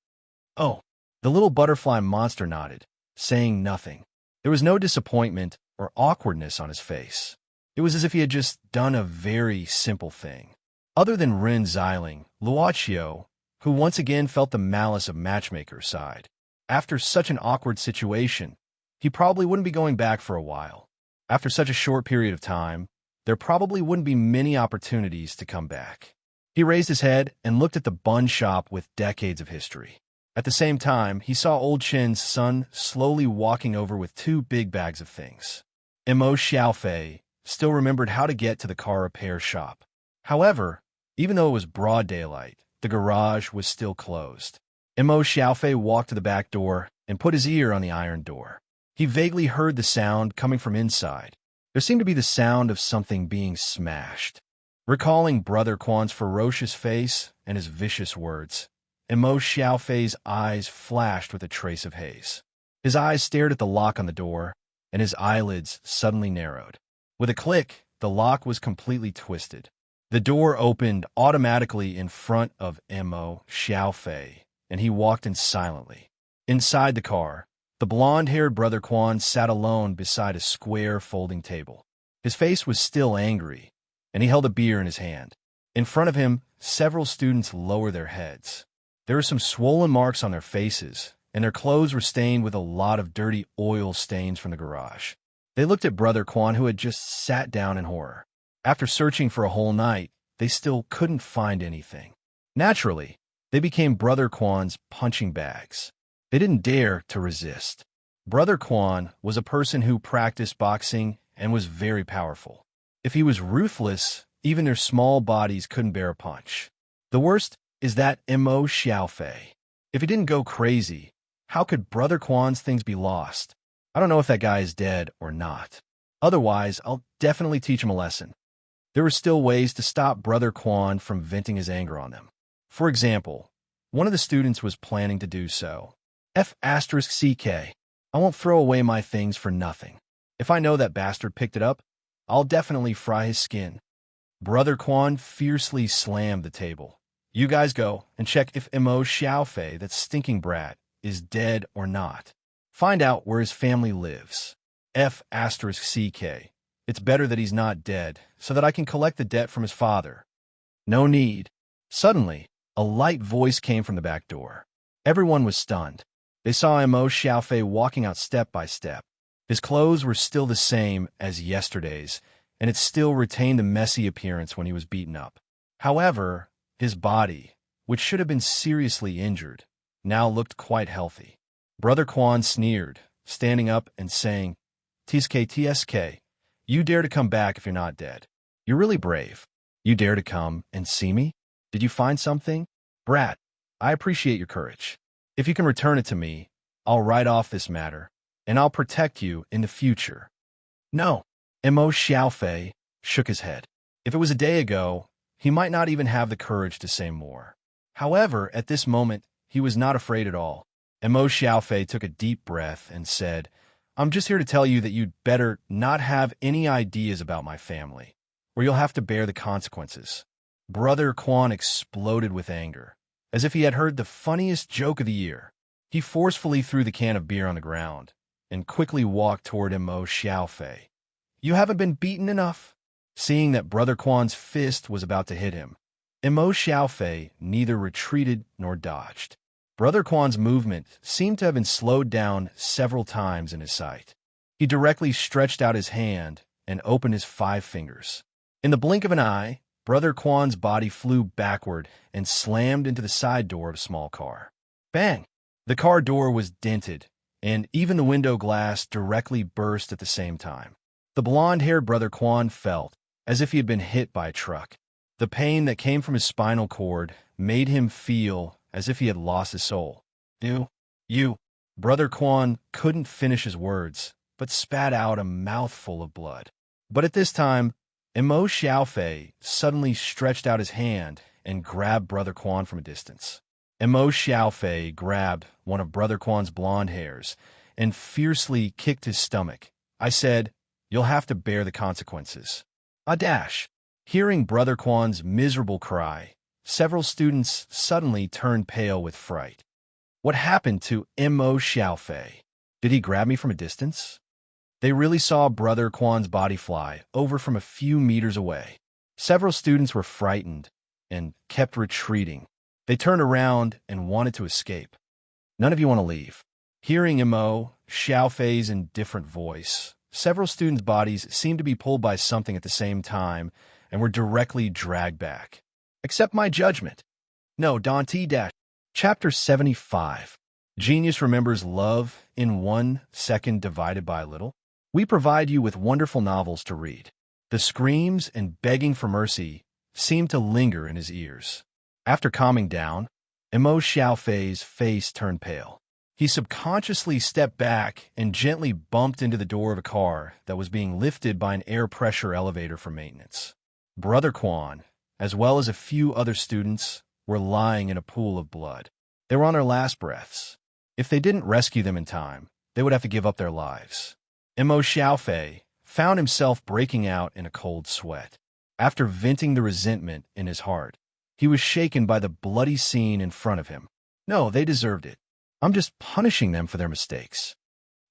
"Oh." The little butterfly monster nodded, saying nothing. There was no disappointment or awkwardness on his face. It was as if he had just done a very simple thing. Other than Rin Xiling, Luochio, who once again felt the malice of matchmaker, sighed. After such an awkward situation, he probably wouldn't be going back for a while. After such a short period of time, there probably wouldn't be many opportunities to come back. He raised his head and looked at the bun shop with decades of history. At the same time, he saw old Chen's son slowly walking over with 2 big bags of things. Mo Xiaofei still remembered how to get to the car repair shop. However, even though it was broad daylight, the garage was still closed. Mo Xiaofei walked to the back door and put his ear on the iron door. He vaguely heard the sound coming from inside. There seemed to be the sound of something being smashed. Recalling Brother Quan's ferocious face and his vicious words, Mo Xiaofei's eyes flashed with a trace of haze. His eyes stared at the lock on the door, and his eyelids suddenly narrowed. With a click, the lock was completely twisted. The door opened automatically in front of Mo Xiaofei, and he walked in silently. Inside the car, the blonde-haired Brother Quan sat alone beside a square folding table. His face was still angry, and he held a beer in his hand. In front of him, several students lowered their heads. There were some swollen marks on their faces, and their clothes were stained with a lot of dirty oil stains from the garage. They looked at Brother Quan, who had just sat down in horror. After searching for a whole night, they still couldn't find anything. Naturally, they became Brother Quan's punching bags. They didn't dare to resist. Brother Quan was a person who practiced boxing and was very powerful. If he was ruthless, even their small bodies couldn't bear a punch. The worst is that Mo Xiaofei. If he didn't go crazy, how could Brother Quan's things be lost? I don't know if that guy is dead or not. Otherwise, I'll definitely teach him a lesson. There were still ways to stop Brother Quan from venting his anger on them. For example, one of the students was planning to do so. F***ck. I won't throw away my things for nothing. If I know that bastard picked it up, I'll definitely fry his skin. Brother Quan fiercely slammed the table. You guys go and check if Mo Xiaofei, that stinking brat, is dead or not. Find out where his family lives. F***ck. It's better that he's not dead, so that I can collect the debt from his father. No need. Suddenly, a light voice came from the back door. Everyone was stunned. They saw Mo Xiaofei walking out step by step. His clothes were still the same as yesterday's, and it still retained the messy appearance when he was beaten up. However, his body, which should have been seriously injured, now looked quite healthy. Brother Quan sneered, standing up and saying, "Tsk, you dare to come back if you're not dead. You're really brave. You dare to come and see me? Did you find something? Brat, I appreciate your courage. If you can return it to me, I'll write off this matter, and I'll protect you in the future." No. Mo Xiaofei shook his head. If it was a day ago, he might not even have the courage to say more. However, at this moment, he was not afraid at all. Mo Xiaofei took a deep breath and said, "I'm just here to tell you that you'd better not have any ideas about my family, or you'll have to bear the consequences." Brother Quan exploded with anger, as if he had heard the funniest joke of the year. He forcefully threw the can of beer on the ground and quickly walked toward Mo Xiaofei. "You haven't been beaten enough?" Seeing that Brother Quan's fist was about to hit him, Mo Xiaofei neither retreated nor dodged. Brother Quan's movement seemed to have been slowed down several times in his sight. He directly stretched out his hand and opened his 5 fingers. In the blink of an eye, Brother Quan's body flew backward and slammed into the side door of a small car. Bang! The car door was dented, and even the window glass directly burst at the same time. The blonde-haired Brother Quan felt as if he had been hit by a truck. The pain that came from his spinal cord made him feel as if he had lost his soul. You. Brother Quan couldn't finish his words, but spat out a mouthful of blood. But at this time, Mo Xiaofei suddenly stretched out his hand and grabbed Brother Quan from a distance. Mo Xiaofei grabbed one of Brother Quan's blonde hairs and fiercely kicked his stomach. I said, "You'll have to bear the consequences." A dash. Hearing Brother Quan's miserable cry, several students suddenly turned pale with fright. What happened to Mo Xiaofei? Did he grab me from a distance? They really saw Brother Quan's body fly over from a few meters away. Several students were frightened and kept retreating. They turned around and wanted to escape. None of you want to leave. Hearing Mo, Xiaofei's indifferent voice, several students' bodies seemed to be pulled by something at the same time and were directly dragged back. Accept my judgment. No, Dante Dash. Chapter 75. Genius remembers love in 1 second divided by a little. We provide you with wonderful novels to read. The screams and begging for mercy seemed to linger in his ears. After calming down, Mo Xiaofei's face turned pale. He subconsciously stepped back and gently bumped into the door of a car that was being lifted by an air pressure elevator for maintenance. Brother Quan, as well as a few other students, were lying in a pool of blood. They were on their last breaths. If they didn't rescue them in time, they would have to give up their lives. Mo Xiaofei found himself breaking out in a cold sweat. After venting the resentment in his heart, he was shaken by the bloody scene in front of him. No, they deserved it. I'm just punishing them for their mistakes.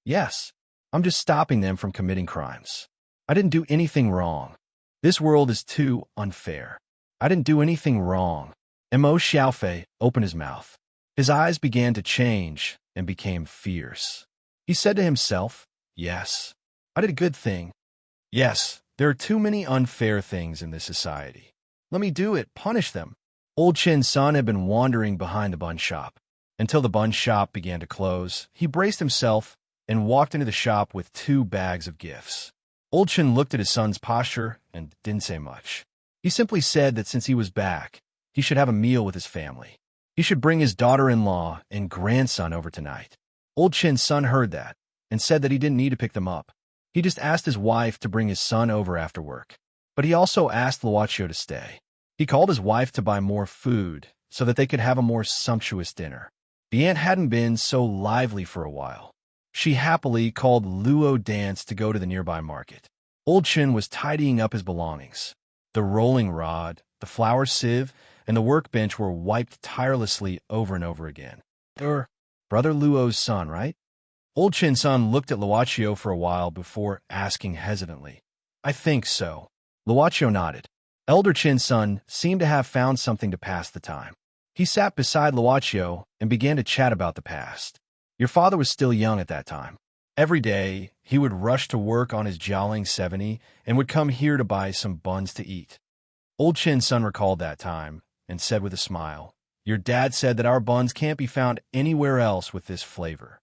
Yes, I'm just stopping them from committing crimes. I didn't do anything wrong. This world is too unfair. I didn't do anything wrong. Mo Xiaofei opened his mouth. His eyes began to change and became fierce. He said to himself, yes, I did a good thing. Yes, there are too many unfair things in this society. Let me do it, punish them. Old Chen's son had been wandering behind the bun shop. Until the bun shop began to close, he braced himself and walked into the shop with 2 bags of gifts. Old Chen looked at his son's posture and didn't say much. He simply said that since he was back, he should have a meal with his family. He should bring his daughter-in-law and grandson over tonight. Old Chen's son heard that and said that he didn't need to pick them up. He just asked his wife to bring his son over after work. But he also asked Luochio to stay. He called his wife to buy more food so that they could have a more sumptuous dinner. The aunt hadn't been so lively for a while. She happily called Luo Dance to go to the nearby market. Old Chen was tidying up his belongings. The rolling rod, the flour sieve, and the workbench were wiped tirelessly over and over again. You're Brother Luo's son, right? Old Chen's son looked at Luochio for a while before asking hesitantly. I think so. Luochio nodded. Elder Chen's son seemed to have found something to pass the time. He sat beside Luochio and began to chat about the past. Your father was still young at that time. Every day, he would rush to work on his Jiaoling 70 and would come here to buy some buns to eat. Old Chen's son recalled that time and said with a smile, Your dad said that our buns can't be found anywhere else with this flavor.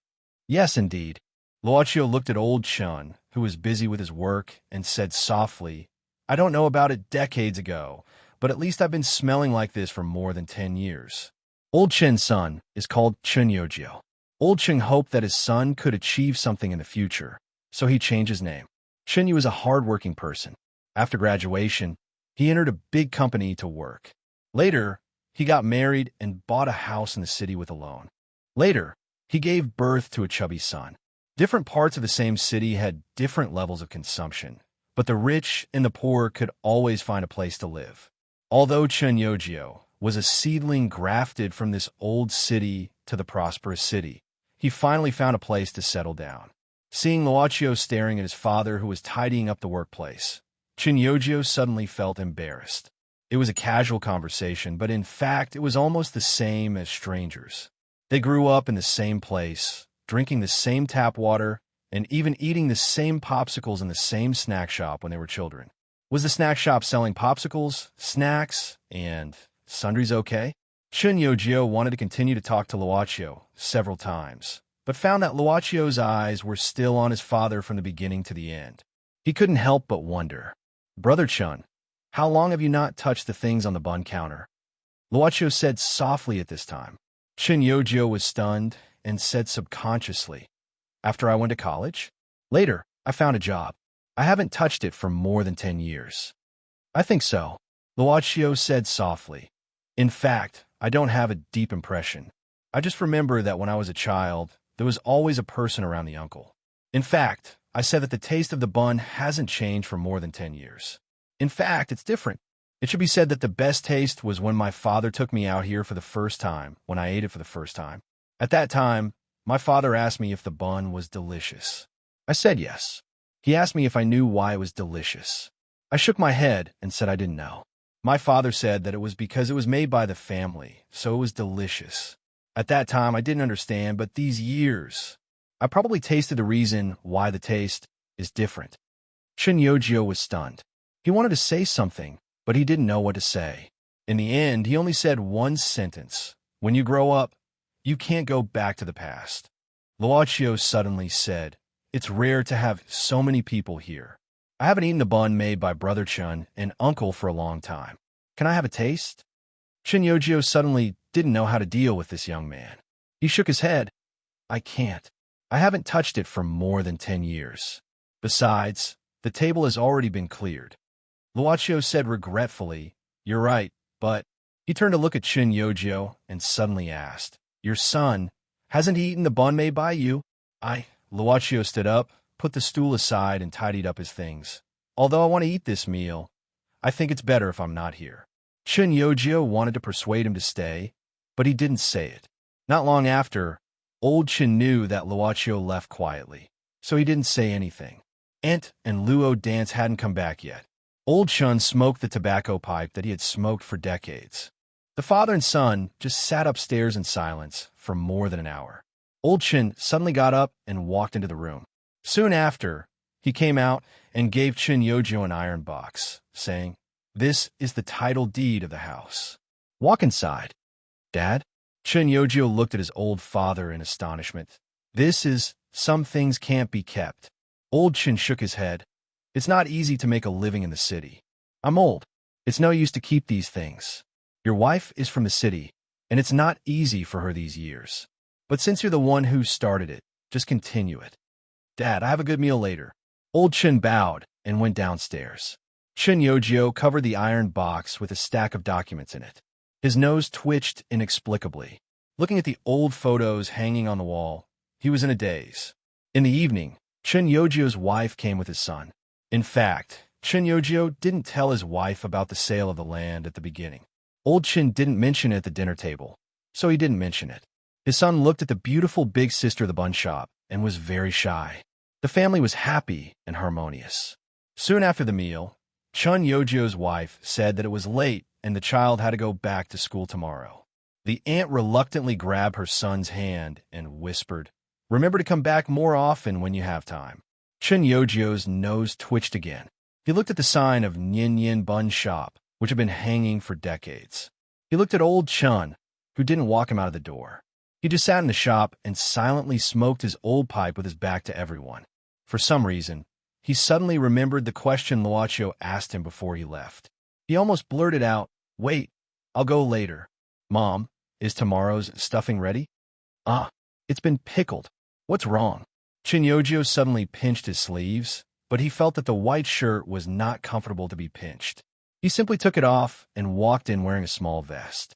Yes, indeed. Luochio looked at Old Chen, who was busy with his work, and said softly, I don't know about it decades ago, but at least I've been smelling like this for more than 10 years. Old Chen's son is called Chen Yojio. Old Chen hoped that his son could achieve something in the future, so he changed his name. Chen Yu was a hard-working person. After graduation, he entered a big company to work. Later, he got married and bought a house in the city with a loan. Later, he gave birth to a chubby son. Different parts of the same city had different levels of consumption, but the rich and the poor could always find a place to live. Although Chen Yojio was a seedling grafted from this old city to the prosperous city, he finally found a place to settle down. Seeing Luochio staring at his father who was tidying up the workplace, Chen Yojio suddenly felt embarrassed. It was a casual conversation, but in fact, it was almost the same as strangers. They grew up in the same place, drinking the same tap water, and even eating the same popsicles in the same snack shop when they were children. Was the snack shop selling popsicles, snacks, and sundries okay? Chen Yojio wanted to continue to talk to Luochio several times, but found that Luochio's eyes were still on his father from the beginning to the end. He couldn't help but wonder, Brother Chen, how long have you not touched the things on the bun counter? Luochio said softly at this time. Chen Yojio was stunned and said subconsciously, After I went to college? Later, I found a job. I haven't touched it for more than 10 years. I think so, Luochio said softly. In fact, I don't have a deep impression. I just remember that when I was a child, there was always a person around the uncle. In fact, I said that the taste of the bun hasn't changed for more than 10 years. In fact, it's different. It should be said that the best taste was when my father took me out here for the first time, when I ate it for the first time. At that time, my father asked me if the bun was delicious. I said yes. He asked me if I knew why it was delicious. I shook my head and said I didn't know. My father said that it was because it was made by the family, so it was delicious. At that time, I didn't understand, but these years, I probably tasted the reason why the taste is different. Shinyojo was stunned. He wanted to say something, but he didn't know what to say. In the end, he only said one sentence. When you grow up, you can't go back to the past. Luochio suddenly said, "It's rare to have so many people here. I haven't eaten the bun made by Brother Chun and Uncle for a long time. Can I have a taste?" Shinyojo suddenly didn't know how to deal with this young man. He shook his head. "I can't. I haven't touched it for more than 10 years. Besides, the table has already been cleared." Luochio said regretfully, "You're right, but..." He turned to look at Shinyojo and suddenly asked, "Your son, hasn't he eaten the bun made by you?" Luochio stood up, put the stool aside, and tidied up his things. "Although I want to eat this meal, I think it's better if I'm not here." Shinyojo wanted to persuade him to stay, but he didn't say it. Not long after, Old Chin knew that Luochio left quietly, so he didn't say anything. Ant and Luo Dance hadn't come back yet. Old Chun smoked the tobacco pipe that he had smoked for decades. The father and son just sat upstairs in silence for more than an hour. Old Chin suddenly got up and walked into the room. Soon after, he came out and gave Shinyojo an iron box, saying, "This is the title deed of the house. Walk inside." "Dad?" Shinyojo looked at his old father in astonishment. Some things can't be kept." Old Chin shook his head. "It's not easy to make a living in the city. I'm old. It's no use to keep these things. Your wife is from the city, and it's not easy for her these years. But since you're the one who started it, just continue it." "Dad, I have a good meal later." Old Chin bowed and went downstairs. Shinyojo covered the iron box with a stack of documents in it. His nose twitched inexplicably. Looking at the old photos hanging on the wall, he was in a daze. In the evening, Shinyojo's wife came with his son. In fact, Shinyojo didn't tell his wife about the sale of the land at the beginning. Old Chin didn't mention it at the dinner table, so he didn't mention it. His son looked at the beautiful big sister of the bun shop and was very shy. The family was happy and harmonious. Soon after the meal, Chun Yojo's wife said that it was late and the child had to go back to school tomorrow. The aunt reluctantly grabbed her son's hand and whispered, "Remember to come back more often when you have time." Chun Yojo's nose twitched again. He looked at the sign of Nyin Yin Bun Shop, which had been hanging for decades. He looked at old Chun, who didn't walk him out of the door. He just sat in the shop and silently smoked his old pipe with his back to everyone. For some reason, he suddenly remembered the question Luochio asked him before he left. He almost blurted out, "Wait, I'll go later. Mom, is tomorrow's stuffing ready?" "Ah, it's been pickled. What's wrong?" Shinyojo suddenly pinched his sleeves, but he felt that the white shirt was not comfortable to be pinched. He simply took it off and walked in wearing a small vest.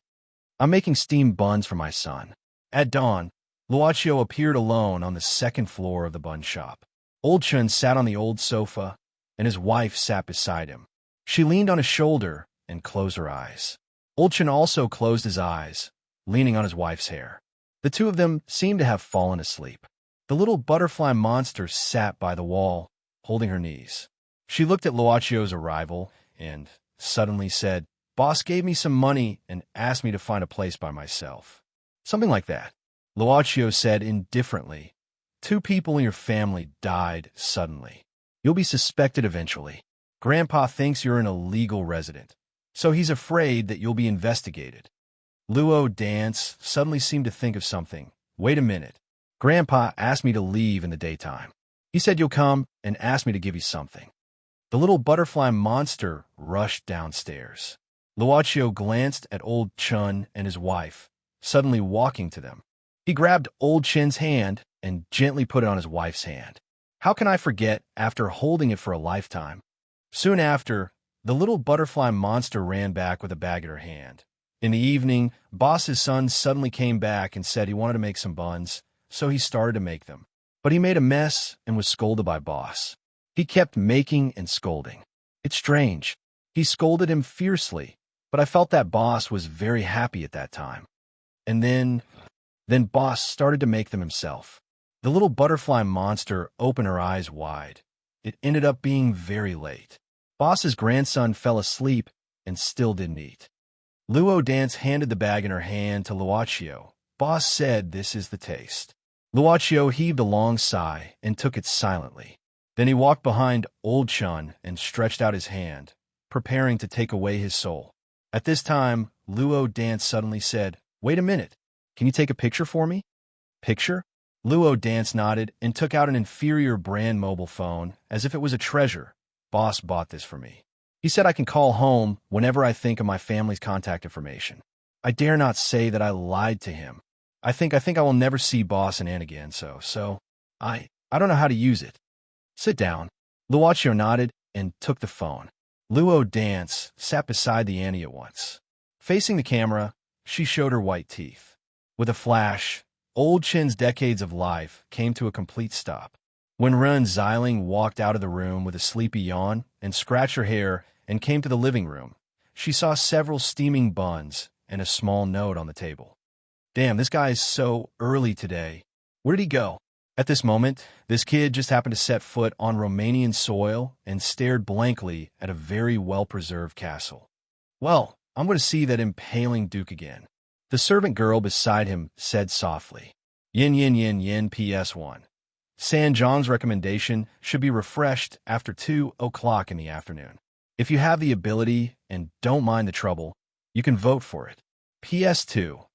"I'm making steamed buns for my son." At dawn, Luochio appeared alone on the second floor of the bun shop. Old Chun sat on the old sofa, and his wife sat beside him. She leaned on his shoulder and closed her eyes. Old Chun also closed his eyes, leaning on his wife's hair. The two of them seemed to have fallen asleep. The little butterfly monster sat by the wall, holding her knees. She looked at Luochio's arrival and suddenly said, "Boss gave me some money and asked me to find a place by myself." Something like that. Luochio said indifferently, "2 people in your family died suddenly. You'll be suspected eventually. Grandpa thinks you're an illegal resident, so he's afraid that you'll be investigated." Luo Dance suddenly seemed to think of something. "Wait a minute. Grandpa asked me to leave in the daytime. He said you'll come and asked me to give you something." The little butterfly monster rushed downstairs. Luochio glanced at old Chun and his wife, suddenly walking to them. He grabbed old Chin's hand and gently put it on his wife's hand. How can I forget after holding it for a lifetime? Soon after, the little butterfly monster ran back with a bag in her hand. In the evening, Boss's son suddenly came back and said he wanted to make some buns, so he started to make them. But he made a mess and was scolded by Boss. He kept making and scolding. It's strange. He scolded him fiercely, but I felt that Boss was very happy at that time. And then Boss started to make them himself. The little butterfly monster opened her eyes wide. It ended up being very late. Boss's grandson fell asleep and still didn't eat. Luo Dance handed the bag in her hand to Luocio. Boss said, "This is the taste." Luocio heaved a long sigh and took it silently. Then he walked behind Old Chun and stretched out his hand, preparing to take away his soul. At this time, Luo Dance suddenly said, "Wait a minute. Can you take a picture for me?" "Picture?" Luo Dance nodded and took out an inferior brand mobile phone as if it was a treasure. "Boss bought this for me. He said I can call home whenever I think of my family's contact information." I dare not say that I lied to him. I think I will never see Boss and Ann again, so I don't know how to use it. "Sit down." Luocio nodded and took the phone. Luo Dance sat beside the Annie at once. Facing the camera, she showed her white teeth. With a flash, Old Chin's decades of life came to a complete stop. When Run Xiling walked out of the room with a sleepy yawn and scratched her hair and came to the living room, she saw several steaming buns and a small note on the table. "Damn, this guy is so early today. Where did he go?" At this moment, this kid just happened to set foot on Romanian soil and stared blankly at a very well-preserved castle. "Well, I'm going to see that impaling duke again." The servant girl beside him said softly, "Yin yin yin yin PS1. San John's recommendation should be refreshed after 2 o'clock in the afternoon. If you have the ability and don't mind the trouble, you can vote for it. PS2.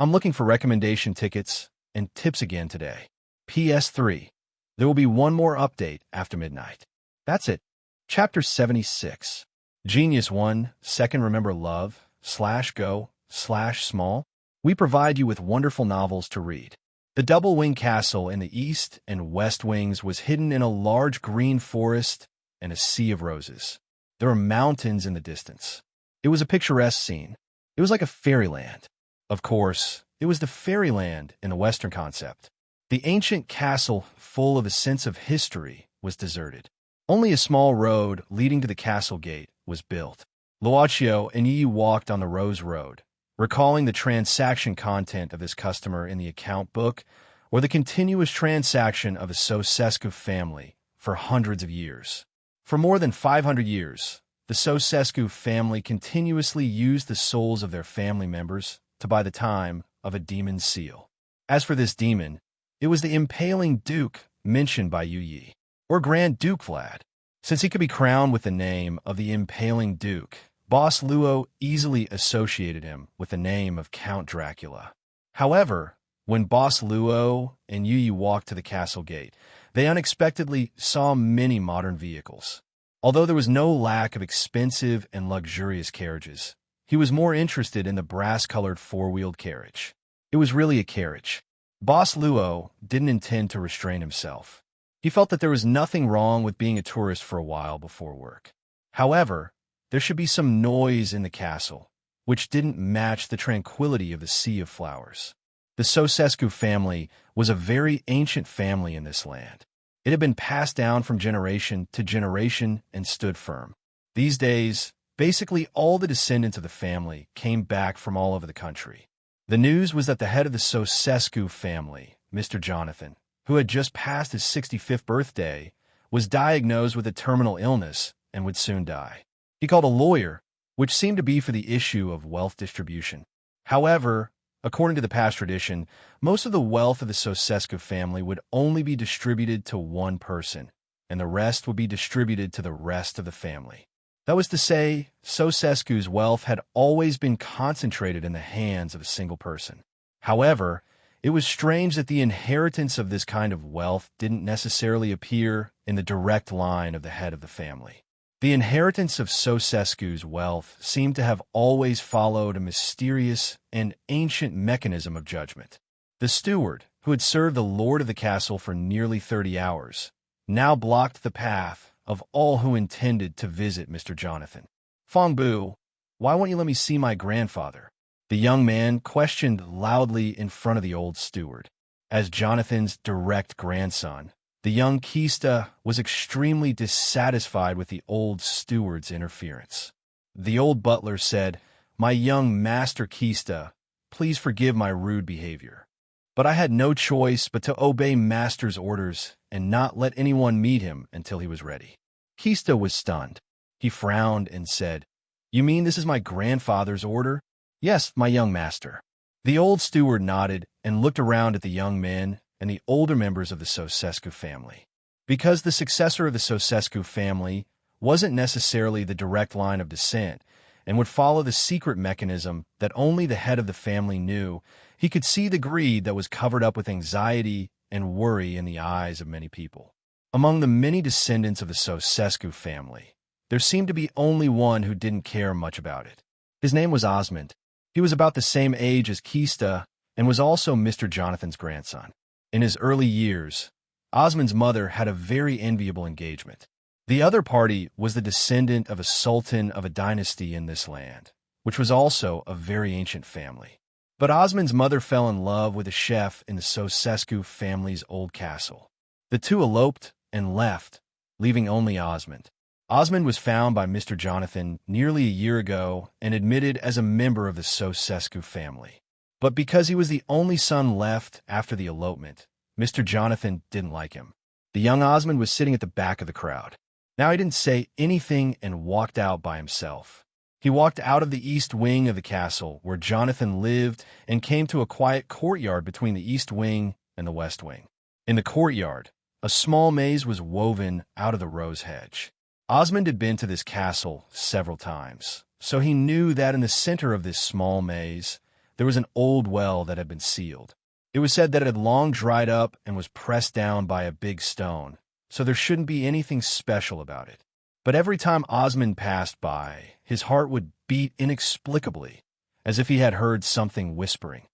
I'm looking for recommendation tickets and tips again today. PS3. There will be one more update after midnight." That's it. Chapter 76. Genius 1, Second Remember Love, /go/small. We provide you with wonderful novels to read. The double-wing castle in the east and west wings was hidden in a large green forest and a sea of roses. There were mountains in the distance. It was a picturesque scene. It was like a fairyland. Of course, it was the fairyland in the Western concept. The ancient castle, full of a sense of history, was deserted. Only a small road leading to the castle gate was built. Luocio and Yi walked on the Rose Road, recalling the transaction content of his customer in the account book or the continuous transaction of a Sosescu family for hundreds of years. For more than 500 years, the Sosescu family continuously used the souls of their family members to buy the time of a demon's seal. As for this demon, it was the impaling duke mentioned by Yu Yi, or Grand Duke Vlad. Since he could be crowned with the name of the impaling duke, Boss Luo easily associated him with the name of Count Dracula. However, when Boss Luo and Yu Yi walked to the castle gate, they unexpectedly saw many modern vehicles. Although there was no lack of expensive and luxurious carriages, he was more interested in the brass-colored four-wheeled carriage. It was really a carriage. Boss Luo didn't intend to restrain himself. He felt that there was nothing wrong with being a tourist for a while before work. However, there should be some noise in the castle, which didn't match the tranquility of the sea of flowers. The Sosescu family was a very ancient family in this land. It had been passed down from generation to generation and stood firm. These days, basically all the descendants of the family came back from all over the country. The news was that the head of the Sosescu family, Mr. Jonathan, who had just passed his 65th birthday, was diagnosed with a terminal illness and would soon die. He called a lawyer, which seemed to be for the issue of wealth distribution. However, according to the past tradition, most of the wealth of the Sosescu family would only be distributed to one person, and the rest would be distributed to the rest of the family. That was to say, Sosescu's wealth had always been concentrated in the hands of a single person. However, it was strange that the inheritance of this kind of wealth didn't necessarily appear in the direct line of the head of the family. The inheritance of Sosescu's wealth seemed to have always followed a mysterious and ancient mechanism of judgment. The steward, who had served the lord of the castle for nearly 30 hours, now blocked the path of all who intended to visit Mr. Jonathan. "Fong Bu, why won't you let me see my grandfather?" The young man questioned loudly in front of the old steward. As Jonathan's direct grandson, the young Kista was extremely dissatisfied with the old steward's interference. The old butler said, "My young master Kista, please forgive my rude behavior. But I had no choice but to obey master's orders and not let anyone meet him until he was ready." Kista was stunned. He frowned and said, You mean this is my grandfather's order? Yes, my young master. The old steward nodded and looked around at the young men and the older members of the Sosescu family. Because the successor of the Sosescu family wasn't necessarily the direct line of descent and would follow the secret mechanism that only the head of the family knew, he could see the greed that was covered up with anxiety and worry in the eyes of many people. Among the many descendants of the Sosescu family, there seemed to be only one who didn't care much about it. His name was Osmond. He was about the same age as Kista and was also Mr. Jonathan's grandson. In his early years, Osmond's mother had a very enviable engagement. The other party was the descendant of a sultan of a dynasty in this land, which was also a very ancient family. But Osmond's mother fell in love with a chef in the Sosescu family's old castle. The two eloped and left, leaving only Osmond. Osmond was found by Mr. Jonathan nearly a year ago and admitted as a member of the Sosescu family. But because he was the only son left after the elopement, Mr. Jonathan didn't like him. The young Osmond was sitting at the back of the crowd. Now he didn't say anything and walked out by himself. He walked out of the east wing of the castle where Jonathan lived and came to a quiet courtyard between the east wing and the west wing. In the courtyard, a small maze was woven out of the rose hedge. Osmond had been to this castle several times, so he knew that in the center of this small maze, there was an old well that had been sealed. It was said that it had long dried up and was pressed down by a big stone, so there shouldn't be anything special about it. But every time Osmond passed by, his heart would beat inexplicably, as if he had heard something whispering.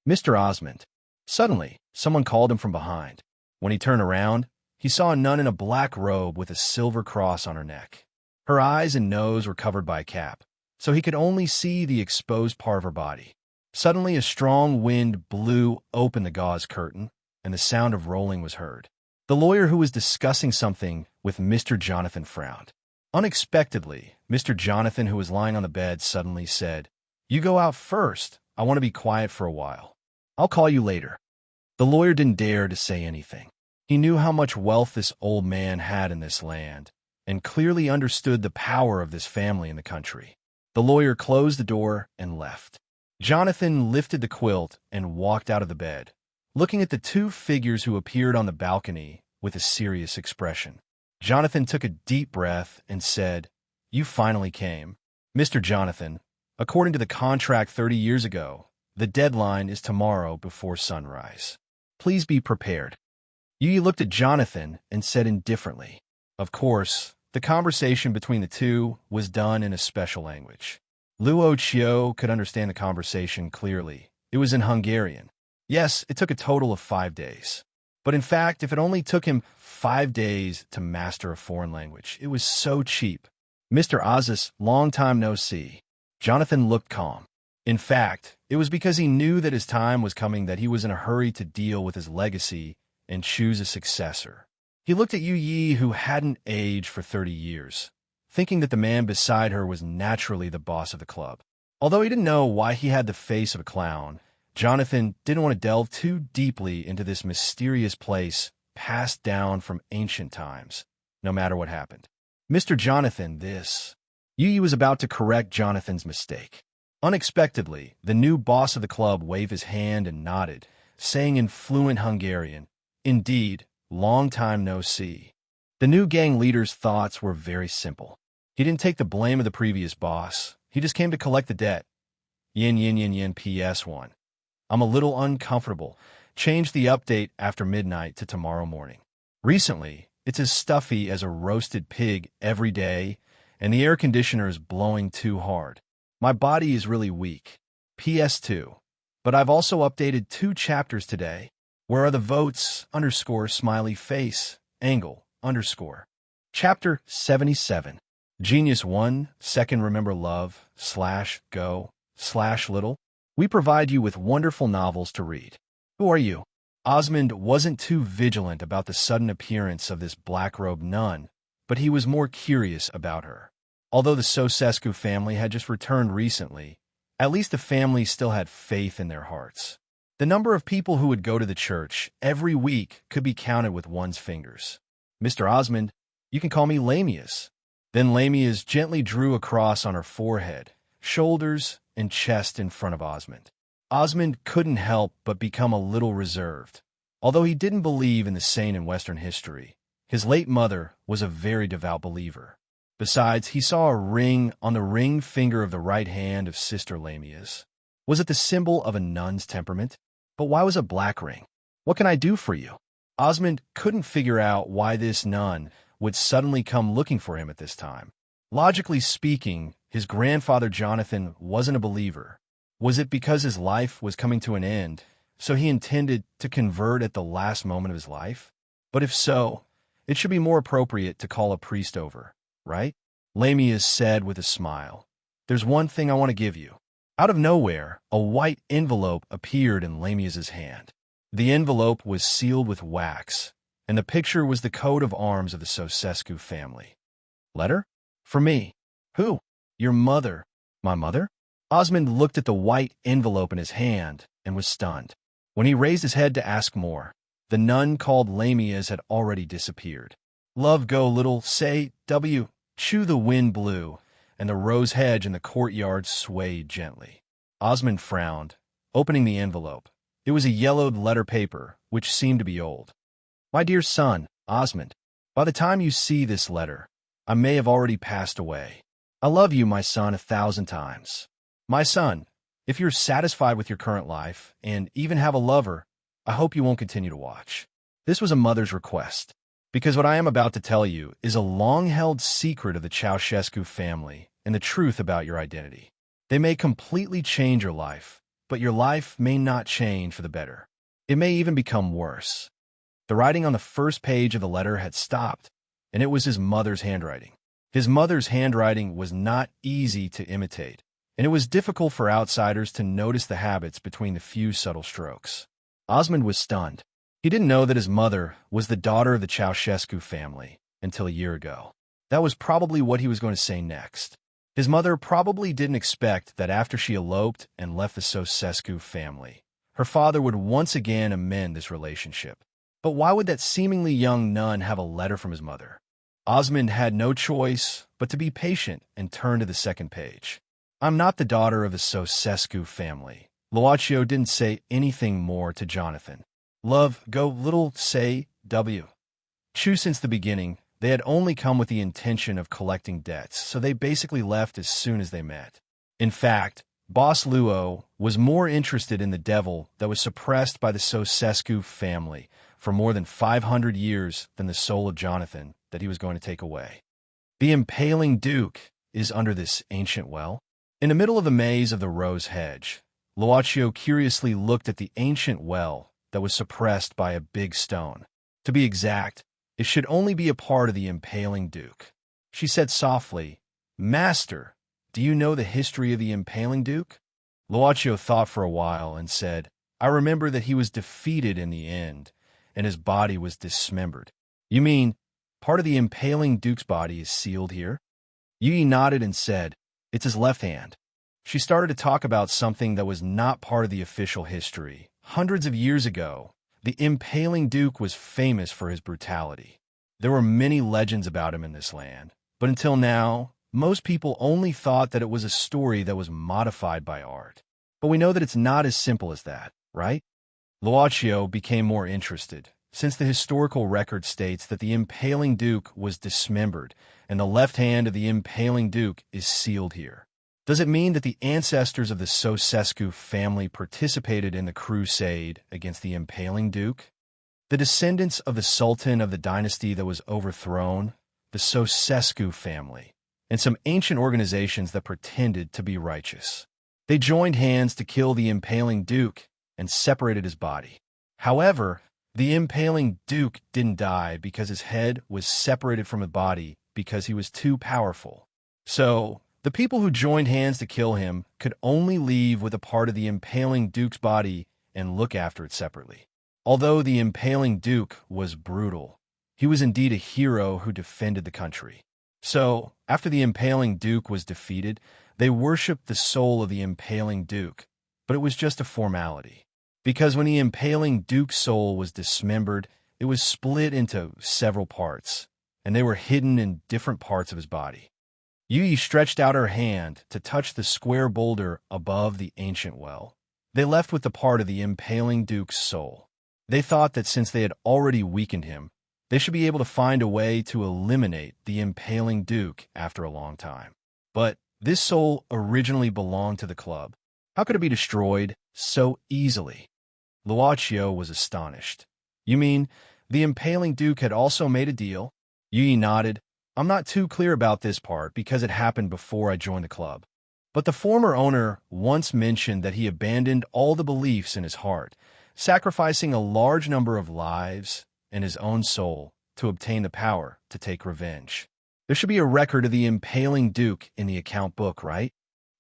"Mr. Osmond." Suddenly, someone called him from behind. When he turned around, he saw a nun in a black robe with a silver cross on her neck. Her eyes and nose were covered by a cap, so he could only see the exposed part of her body. Suddenly, a strong wind blew open the gauze curtain, and the sound of rolling was heard. The lawyer who was discussing something with Mr. Jonathan frowned. Unexpectedly, Mr. Jonathan, who was lying on the bed, suddenly said, "You go out first. I want to be quiet for a while. I'll call you later." The lawyer didn't dare to say anything. He knew how much wealth this old man had in this land, and clearly understood the power of this family in the country. The lawyer closed the door and left. Jonathan lifted the quilt and walked out of the bed, looking at the two figures who appeared on the balcony with a serious expression. Jonathan took a deep breath and said, "You finally came. Mr. Jonathan, according to the contract 30 years ago, the deadline is tomorrow before sunrise. Please be prepared." Yi looked at Jonathan and said indifferently, "Of course, the conversation between the two was done in a special language." Luo Chio could understand the conversation clearly. It was in Hungarian. Yes, it took a total of 5 days. But in fact, if it only took him 5 days to master a foreign language, it was so cheap. "Mr. Aziz, long time no see." Jonathan looked calm. In fact, it was because he knew that his time was coming that he was in a hurry to deal with his legacy and choose a successor. He looked at Yu Yi, who hadn't aged for 30 years, thinking that the man beside her was naturally the boss of the club. Although he didn't know why he had the face of a clown, Jonathan didn't want to delve too deeply into this mysterious place passed down from ancient times, no matter what happened. "Mr. Jonathan, this..." Yu Yi was about to correct Jonathan's mistake. Unexpectedly, the new boss of the club waved his hand and nodded, saying in fluent Hungarian, "Indeed, long time no see." The new gang leader's thoughts were very simple. He didn't take the blame of the previous boss. He just came to collect the debt. Yin yin yin yin PS1. I'm a little uncomfortable. Change the update after midnight to tomorrow morning. Recently, it's as stuffy as a roasted pig every day, and the air conditioner is blowing too hard. My body is really weak. PS2. But I've also updated 2 chapters today. Where are the votes? Smiley face. Angle. Chapter 77. Genius 1. Second remember love. /go. /little. We provide you with wonderful novels to read. Who are you? Osmond wasn't too vigilant about the sudden appearance of this black-robed nun, but he was more curious about her. Although the Sosescu family had just returned recently, at least the family still had faith in their hearts. The number of people who would go to the church every week could be counted with one's fingers. "Mr. Osmond, you can call me Lamius." Then Lamias gently drew a cross on her forehead, shoulders, and chest in front of Osmond. Osmond couldn't help but become a little reserved. Although he didn't believe in the saint in Western history, his late mother was a very devout believer. Besides, he saw a ring on the ring finger of the right hand of Sister Lamias. Was it the symbol of a nun's temperament? But why was a black ring? What can I do for you? Osmond couldn't figure out why this nun would suddenly come looking for him at this time. Logically speaking, his grandfather Jonathan wasn't a believer. Was it because his life was coming to an end, so he intended to convert at the last moment of his life? But if so, it should be more appropriate to call a priest over, right? Lamias said with a smile, "There's one thing I want to give you." Out of nowhere, a white envelope appeared in Lamias's hand. The envelope was sealed with wax, and the picture was the coat of arms of the Ceausescu family. Letter? For me. Who? Your mother. My mother? Osmond looked at the white envelope in his hand and was stunned. When he raised his head to ask more, the nun called Lamias had already disappeared. Love go little, say, W. Chew the wind blew, and the rose hedge in the courtyard swayed gently. Osmond frowned, opening the envelope. It was a yellowed letter paper, which seemed to be old. My dear son, Osmond, by the time you see this letter, I may have already passed away. I love you, my son, 1,000 times. My son, if you're satisfied with your current life, and even have a lover, I hope you won't continue to watch. This was a mother's request, because what I am about to tell you is a long-held secret of the Ceausescu family and the truth about your identity. They may completely change your life, but your life may not change for the better. It may even become worse. The writing on the first page of the letter had stopped, and it was his mother's handwriting. His mother's handwriting was not easy to imitate, and it was difficult for outsiders to notice the habits between the few subtle strokes. Osmond was stunned. He didn't know that his mother was the daughter of the Ceausescu family until a year ago. That was probably what he was going to say next. His mother probably didn't expect that after she eloped and left the Ceausescu family, her father would once again amend this relationship. But why would that seemingly young nun have a letter from his mother? Osmond had no choice but to be patient and turn to the second page. I'm not the daughter of the Ceausescu family. Luaccio didn't say anything more to Jonathan. Love, go little, say, W. Chew since the beginning, they had only come with the intention of collecting debts, so they basically left as soon as they met. In fact, Boss Luo was more interested in the devil that was suppressed by the Ceausescu family for more than 500 years than the soul of Jonathan that he was going to take away. The impaling Duke is under this ancient well. In the middle of the maze of the rose hedge, Luaccio curiously looked at the ancient well that was suppressed by a big stone. To be exact, it should only be a part of the impaling Duke. She said softly, Master, do you know the history of the impaling Duke? Luaccio thought for a while and said, I remember that he was defeated in the end, and his body was dismembered. You mean, part of the impaling Duke's body is sealed here? Yi nodded and said, it's his left hand. She started to talk about something that was not part of the official history. Hundreds of years ago, the impaling Duke was famous for his brutality. There were many legends about him in this land, but until now, most people only thought that it was a story that was modified by art. But we know that it's not as simple as that, right? Luaccio became more interested, since the historical record states that the impaling Duke was dismembered, and the left hand of the impaling Duke is sealed here. Does it mean that the ancestors of the Ceausescu family participated in the crusade against the impaling Duke? The descendants of the Sultan of the dynasty that was overthrown, the Ceausescu family, and some ancient organizations that pretended to be righteous. They joined hands to kill the impaling Duke and separated his body. However, the impaling Duke didn't die because his head was separated from his body because he was too powerful. So, the people who joined hands to kill him could only leave with a part of the impaling Duke's body and look after it separately. Although the impaling Duke was brutal, he was indeed a hero who defended the country. So, after the impaling Duke was defeated, they worshipped the soul of the impaling Duke, but it was just a formality. Because when the impaling Duke's soul was dismembered, it was split into several parts, and they were hidden in different parts of his body. Yi stretched out her hand to touch the square boulder above the ancient well. They left with the part of the impaling duke's soul. They thought that since they had already weakened him, they should be able to find a way to eliminate the impaling duke after a long time. But this soul originally belonged to the club. How could it be destroyed so easily? Luochio was astonished. You mean the impaling duke had also made a deal? Yi nodded. I'm not too clear about this part because it happened before I joined the club. But the former owner once mentioned that he abandoned all the beliefs in his heart, sacrificing a large number of lives and his own soul to obtain the power to take revenge. There should be a record of the impaling duke in the account book, right?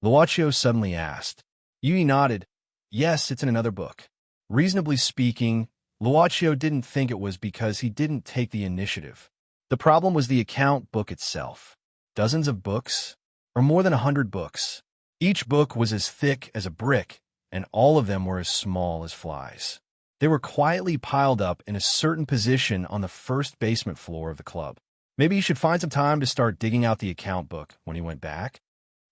Luochio suddenly asked. Yi nodded. Yes, it's in another book. Reasonably speaking, Luochio didn't think it was because he didn't take the initiative. The problem was the account book itself. Dozens of books, or more than 100 books. Each book was as thick as a brick, and all of them were as small as flies. They were quietly piled up in a certain position on the first basement floor of the club. Maybe he should find some time to start digging out the account book when he went back.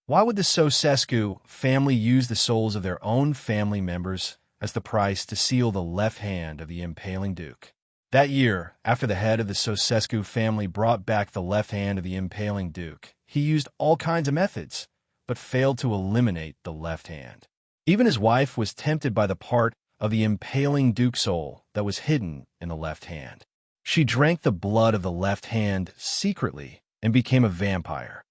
Why would the Sosescu family use the souls of their own family members as the price to seal the left hand of the impaling duke? That year, after the head of the Sosescu family brought back the left hand of the impaling duke, he used all kinds of methods, but failed to eliminate the left hand. Even his wife was tempted by the part of the impaling duke soul that was hidden in the left hand. She drank the blood of the left hand secretly and became a vampire.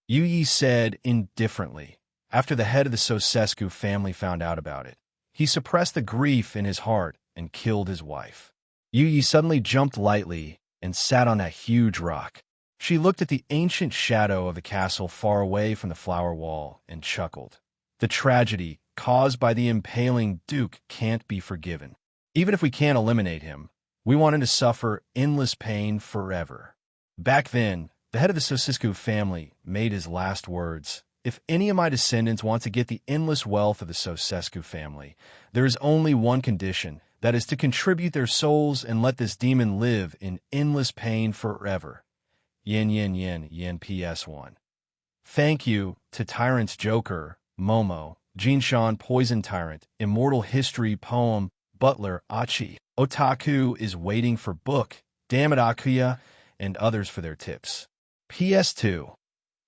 Yi said indifferently, after the head of the Sosescu family found out about it. He suppressed the grief in his heart and killed his wife. Yi suddenly jumped lightly and sat on that huge rock. She looked at the ancient shadow of the castle far away from the flower wall and chuckled. The tragedy caused by the impaling duke can't be forgiven. Even if we can't eliminate him, we want him to suffer endless pain forever. Back then, the head of the Sosescu family made his last words. If any of my descendants want to get the endless wealth of the Sosescu family, there is only one condition, that is to contribute their souls and let this demon live in endless pain forever. Yin yin yin yin PS1. Thank you to Tyrant's Joker, Momo, Jinshan Poison Tyrant, Immortal History Poem, Butler, Achi, Otaku is waiting for book, Damn it Akuya, and others for their tips. PS2.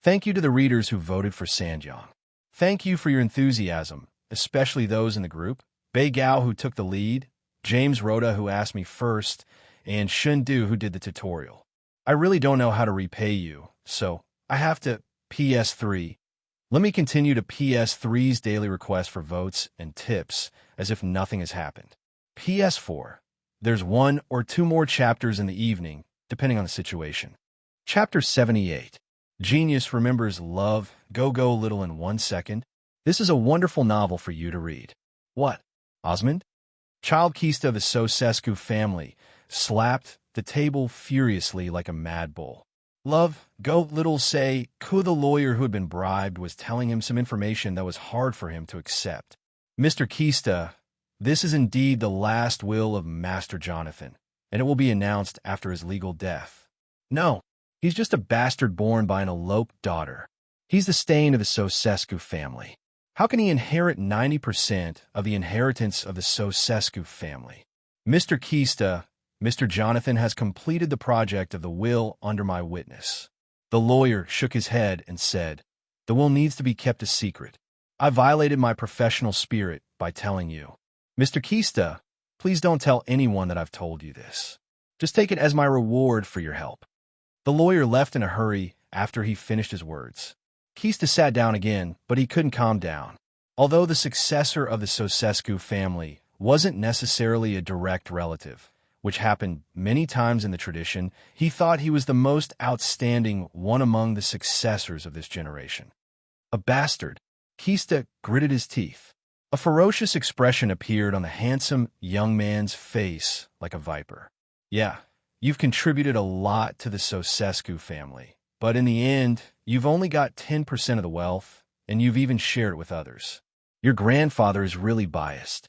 Thank you to the readers who voted for Sanjong. Thank you for your enthusiasm, especially those in the group. Bei Gao who took the lead, James Rhoda who asked me first, and Shun Du who did the tutorial. I really don't know how to repay you, so I have to PS3. Let me continue to PS3's daily request for votes and tips as if nothing has happened. PS4. There's 1 or 2 more chapters in the evening, depending on the situation. Chapter 78. Genius remembers love, go little in 1 second. This is a wonderful novel for you to read. What? Osmond? Child Kista of the Sosescu family slapped the table furiously like a mad bull. Love, go little say, Ku the lawyer who had been bribed was telling him some information that was hard for him to accept. Mr. Kista, this is indeed the last will of Master Jonathan, and it will be announced after his legal death. No, he's just a bastard born by an eloped daughter. He's the stain of the Sosescu family. How can he inherit 90% of the inheritance of the Sosescu family? Mr. Kista, Mr. Jonathan has completed the project of the will under my witness. The lawyer shook his head and said, the will needs to be kept a secret. I violated my professional spirit by telling you. Mr. Kista, please don't tell anyone that I've told you this. Just take it as my reward for your help. The lawyer left in a hurry after he finished his words. Kista sat down again, but he couldn't calm down. Although the successor of the Sosescu family wasn't necessarily a direct relative, which happened many times in the tradition, he thought he was the most outstanding one among the successors of this generation. A bastard. Kista gritted his teeth. A ferocious expression appeared on the handsome young man's face like a viper. Yeah, you've contributed a lot to the Sosescu family, but in the end, you've only got 10% of the wealth, and you've even shared it with others. Your grandfather is really biased.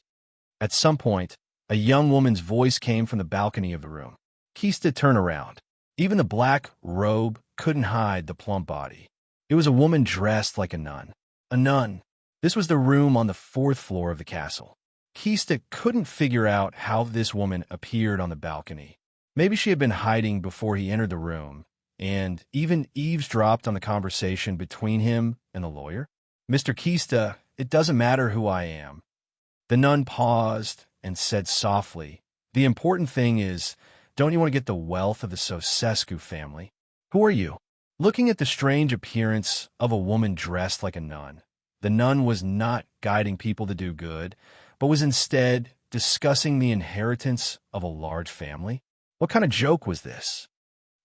At some point, a young woman's voice came from the balcony of the room. Kista turned around. Even the black robe couldn't hide the plump body. It was a woman dressed like a nun. A nun. This was the room on the fourth floor of the castle. Kista couldn't figure out how this woman appeared on the balcony. Maybe she had been hiding before he entered the room, and even eavesdropped on the conversation between him and the lawyer. Mr. Kista, it doesn't matter who I am. The nun paused and said softly, the important thing is, don't you want to get the wealth of the Sosescu family? Who are you? Looking at the strange appearance of a woman dressed like a nun, the nun was not guiding people to do good, but was instead discussing the inheritance of a large family. What kind of joke was this?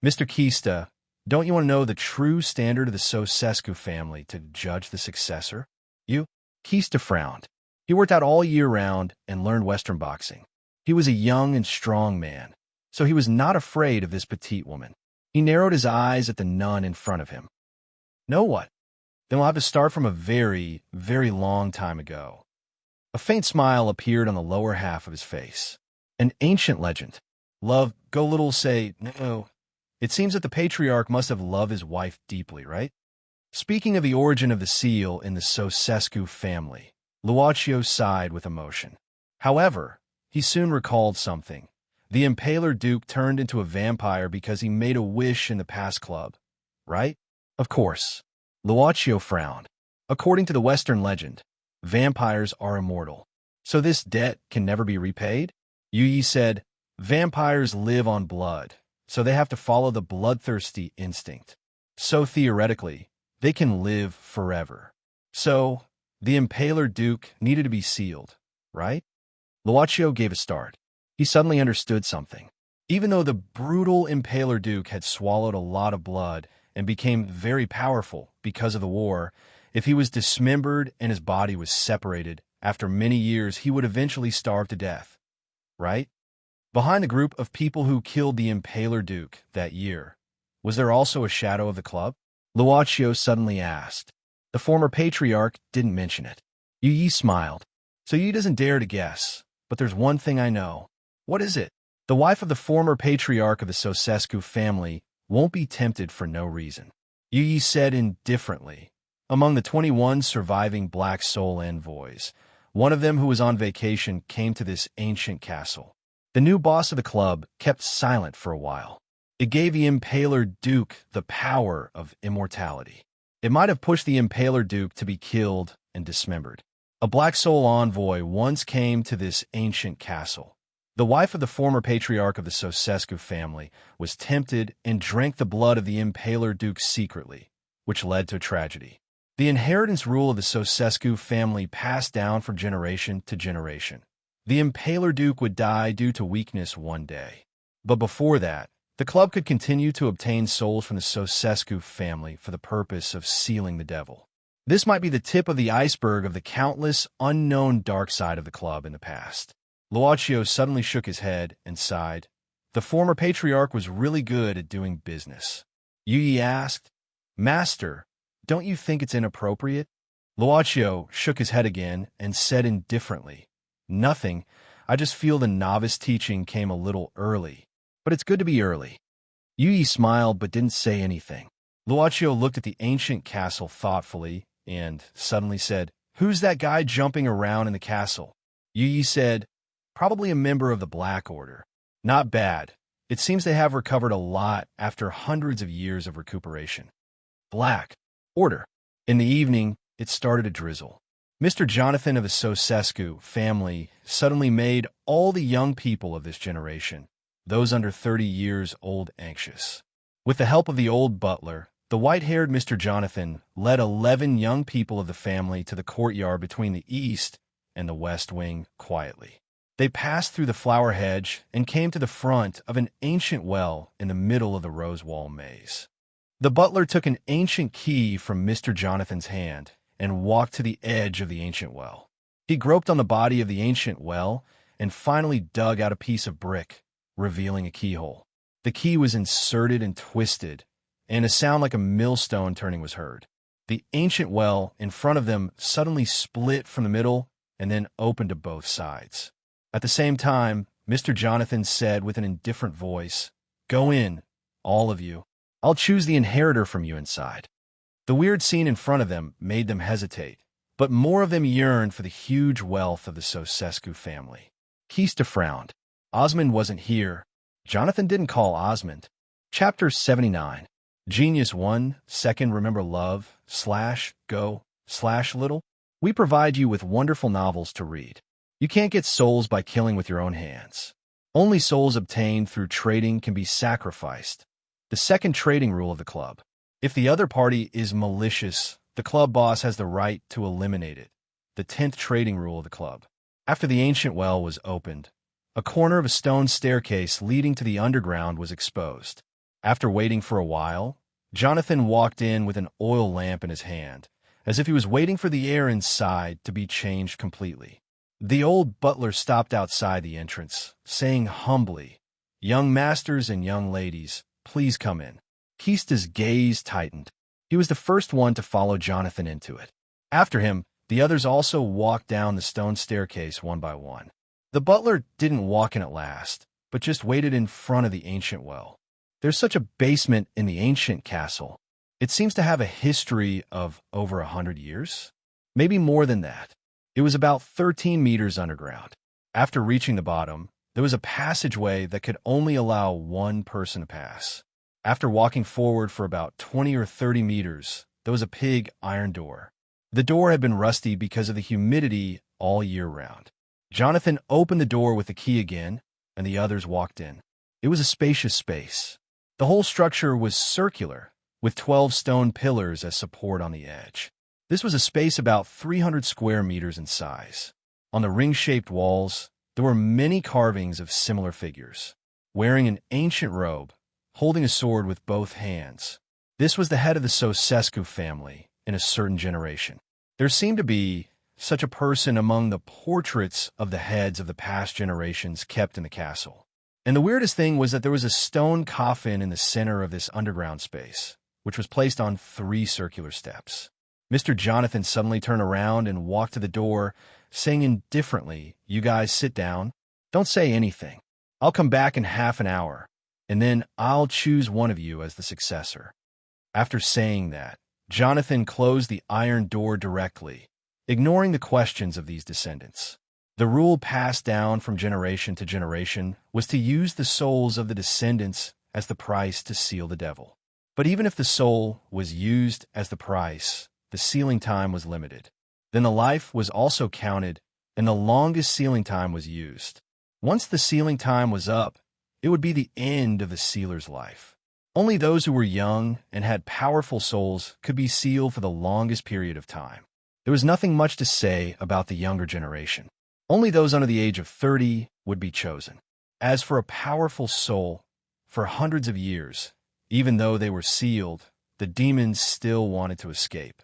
Mr. Kista, don't you want to know the true standard of the Sosescu family to judge the successor? You? Kista frowned. He worked out all year round and learned Western boxing. He was a young and strong man, so he was not afraid of this petite woman. He narrowed his eyes at the nun in front of him. Know what? Then we'll have to start from a very, very long time ago. A faint smile appeared on the lower half of his face. An ancient legend. Love, go little say, no. It seems that the patriarch must have loved his wife deeply, right? Speaking of the origin of the seal in the Sosescu family, Luaccio sighed with emotion. However, he soon recalled something. The Impaler Duke turned into a vampire because he made a wish in the past club, right? Of course. Luaccio frowned. According to the Western legend, vampires are immortal. So this debt can never be repaid? Yu said, vampires live on blood, so they have to follow the bloodthirsty instinct. So theoretically, they can live forever. So, the Impaler Duke needed to be sealed, right? Luaccio gave a start. He suddenly understood something. Even though the brutal Impaler Duke had swallowed a lot of blood and became very powerful because of the war, if he was dismembered and his body was separated, after many years he would eventually starve to death, right? Behind the group of people who killed the Impaler Duke that year, was there also a shadow of the club? Luaccio suddenly asked. The former patriarch didn't mention it. Yu smiled. So Yu doesn't dare to guess, but there's one thing I know. What is it? The wife of the former patriarch of the Sosescu family won't be tempted for no reason. Yu said indifferently. Among the 21 surviving Black Soul envoys, one of them who was on vacation came to this ancient castle. The new boss of the club kept silent for a while. It gave the Impaler Duke the power of immortality. It might have pushed the Impaler Duke to be killed and dismembered. A Black Soul envoy once came to this ancient castle. The wife of the former patriarch of the Sosescu family was tempted and drank the blood of the Impaler Duke secretly, which led to tragedy. The inheritance rule of the Sosescu family passed down from generation to generation. The Impaler Duke would die due to weakness one day. But before that, the club could continue to obtain souls from the Sosescu family for the purpose of sealing the devil. This might be the tip of the iceberg of the countless unknown dark side of the club in the past. Luaccio suddenly shook his head and sighed. The former patriarch was really good at doing business. Yu asked, Master, don't you think it's inappropriate? Luaccio shook his head again and said indifferently, Nothing, I just feel the novice teaching came a little early. But it's good to be early. Yu smiled but didn't say anything. Luaccio looked at the ancient castle thoughtfully and suddenly said, Who's that guy jumping around in the castle? Yu said, Probably a member of the Black Order. Not bad. It seems they have recovered a lot after hundreds of years of recuperation. Black Order. In the evening, it started to drizzle. Mr. Jonathan of the Sosescu family suddenly made all the young people of this generation, those under 30 years old, anxious. With the help of the old butler, the white-haired Mr. Jonathan led 11 young people of the family to the courtyard between the east and the west wing quietly. They passed through the flower hedge and came to the front of an ancient well in the middle of the rose wall maze. The butler took an ancient key from Mr. Jonathan's hand and walked to the edge of the ancient well. He groped on the body of the ancient well and finally dug out a piece of brick, revealing a keyhole. The key was inserted and twisted, and a sound like a millstone turning was heard. The ancient well in front of them suddenly split from the middle and then opened to both sides. At the same time, Mr. Jonathan said with an indifferent voice, Go in, all of you. I'll choose the inheritor from you inside." The weird scene in front of them made them hesitate, but more of them yearned for the huge wealth of the Sosescu family. Kista frowned. Osmond wasn't here. Jonathan didn't call Osmond. Chapter 79. Genius 1, Second Remember Love, /go, /little. We provide you with wonderful novels to read. You can't get souls by killing with your own hands. Only souls obtained through trading can be sacrificed. The second trading rule of the club. If the other party is malicious, the club boss has the right to eliminate it. The 10th trading rule of the club. After the ancient well was opened, a corner of a stone staircase leading to the underground was exposed. After waiting for a while, Jonathan walked in with an oil lamp in his hand, as if he was waiting for the air inside to be changed completely. The old butler stopped outside the entrance, saying humbly, "Young masters and young ladies, please come in." Kista's gaze tightened. He was the first one to follow Jonathan into it. After him, the others also walked down the stone staircase one by one. The butler didn't walk in at last, but just waited in front of the ancient well. There's such a basement in the ancient castle. It seems to have a history of over 100 years. Maybe more than that. It was about 13 meters underground. After reaching the bottom, there was a passageway that could only allow one person to pass. After walking forward for about 20 or 30 meters, there was a big iron door. The door had been rusty because of the humidity all year round. Jonathan opened the door with the key again, and the others walked in. It was a spacious space. The whole structure was circular, with 12 stone pillars as support on the edge. This was a space about 300 square meters in size. On the ring-shaped walls, there were many carvings of similar figures. Wearing an ancient robe, holding a sword with both hands. This was the head of the Sosescu family in a certain generation. There seemed to be such a person among the portraits of the heads of the past generations kept in the castle. And the weirdest thing was that there was a stone coffin in the center of this underground space, which was placed on 3 circular steps. Mr. Jonathan suddenly turned around and walked to the door, saying indifferently, "You guys sit down. Don't say anything. I'll come back in half an hour, and then I'll choose one of you as the successor." After saying that, Jonathan closed the iron door directly, ignoring the questions of these descendants. The rule passed down from generation to generation was to use the souls of the descendants as the price to seal the devil. But even if the soul was used as the price, the sealing time was limited. Then the life was also counted, and the longest sealing time was used. Once the sealing time was up, it would be the end of the sealer's life. Only those who were young and had powerful souls could be sealed for the longest period of time. There was nothing much to say about the younger generation. Only those under the age of 30 would be chosen. As for a powerful soul, for hundreds of years, even though they were sealed, the demons still wanted to escape.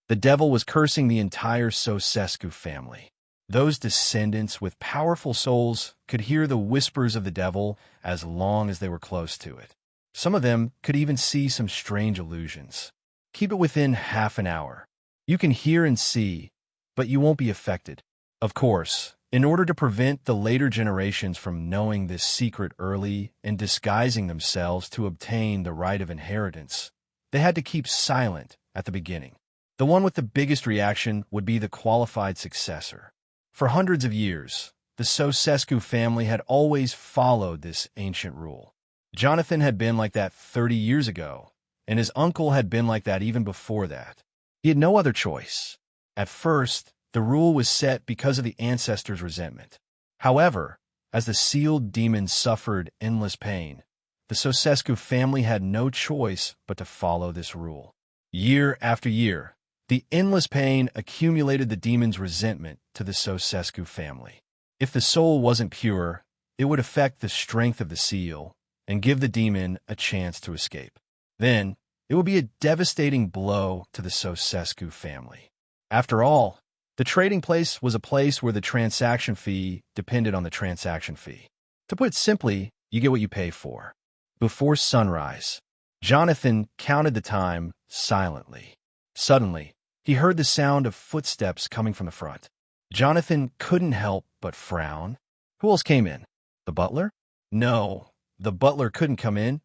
The devil was cursing the entire Sosescu family. Those descendants with powerful souls could hear the whispers of the devil as long as they were close to it. Some of them could even see some strange illusions. Keep it within half an hour. You can hear and see, but you won't be affected. Of course, in order to prevent the later generations from knowing this secret early and disguising themselves to obtain the right of inheritance, they had to keep silent at the beginning. The one with the biggest reaction would be the qualified successor. For hundreds of years, the Sosescu family had always followed this ancient rule. Jonathan had been like that 30 years ago, and his uncle had been like that even before that. He had no other choice. At first, the rule was set because of the ancestors' resentment. However, as the sealed demons suffered endless pain, the Sosescu family had no choice but to follow this rule. Year after year, the endless pain accumulated the demon's resentment to the Sosescu family. If the soul wasn't pure, it would affect the strength of the seal and give the demon a chance to escape. Then, it would be a devastating blow to the Sosescu family. After all, the trading place was a place where the transaction fee depended on the transaction fee. To put it simply, you get what you pay for. Before sunrise, Jonathan counted the time silently. Suddenly, he heard the sound of footsteps coming from the front. Jonathan couldn't help but frown. Who else came in? The butler? No, the butler couldn't come in.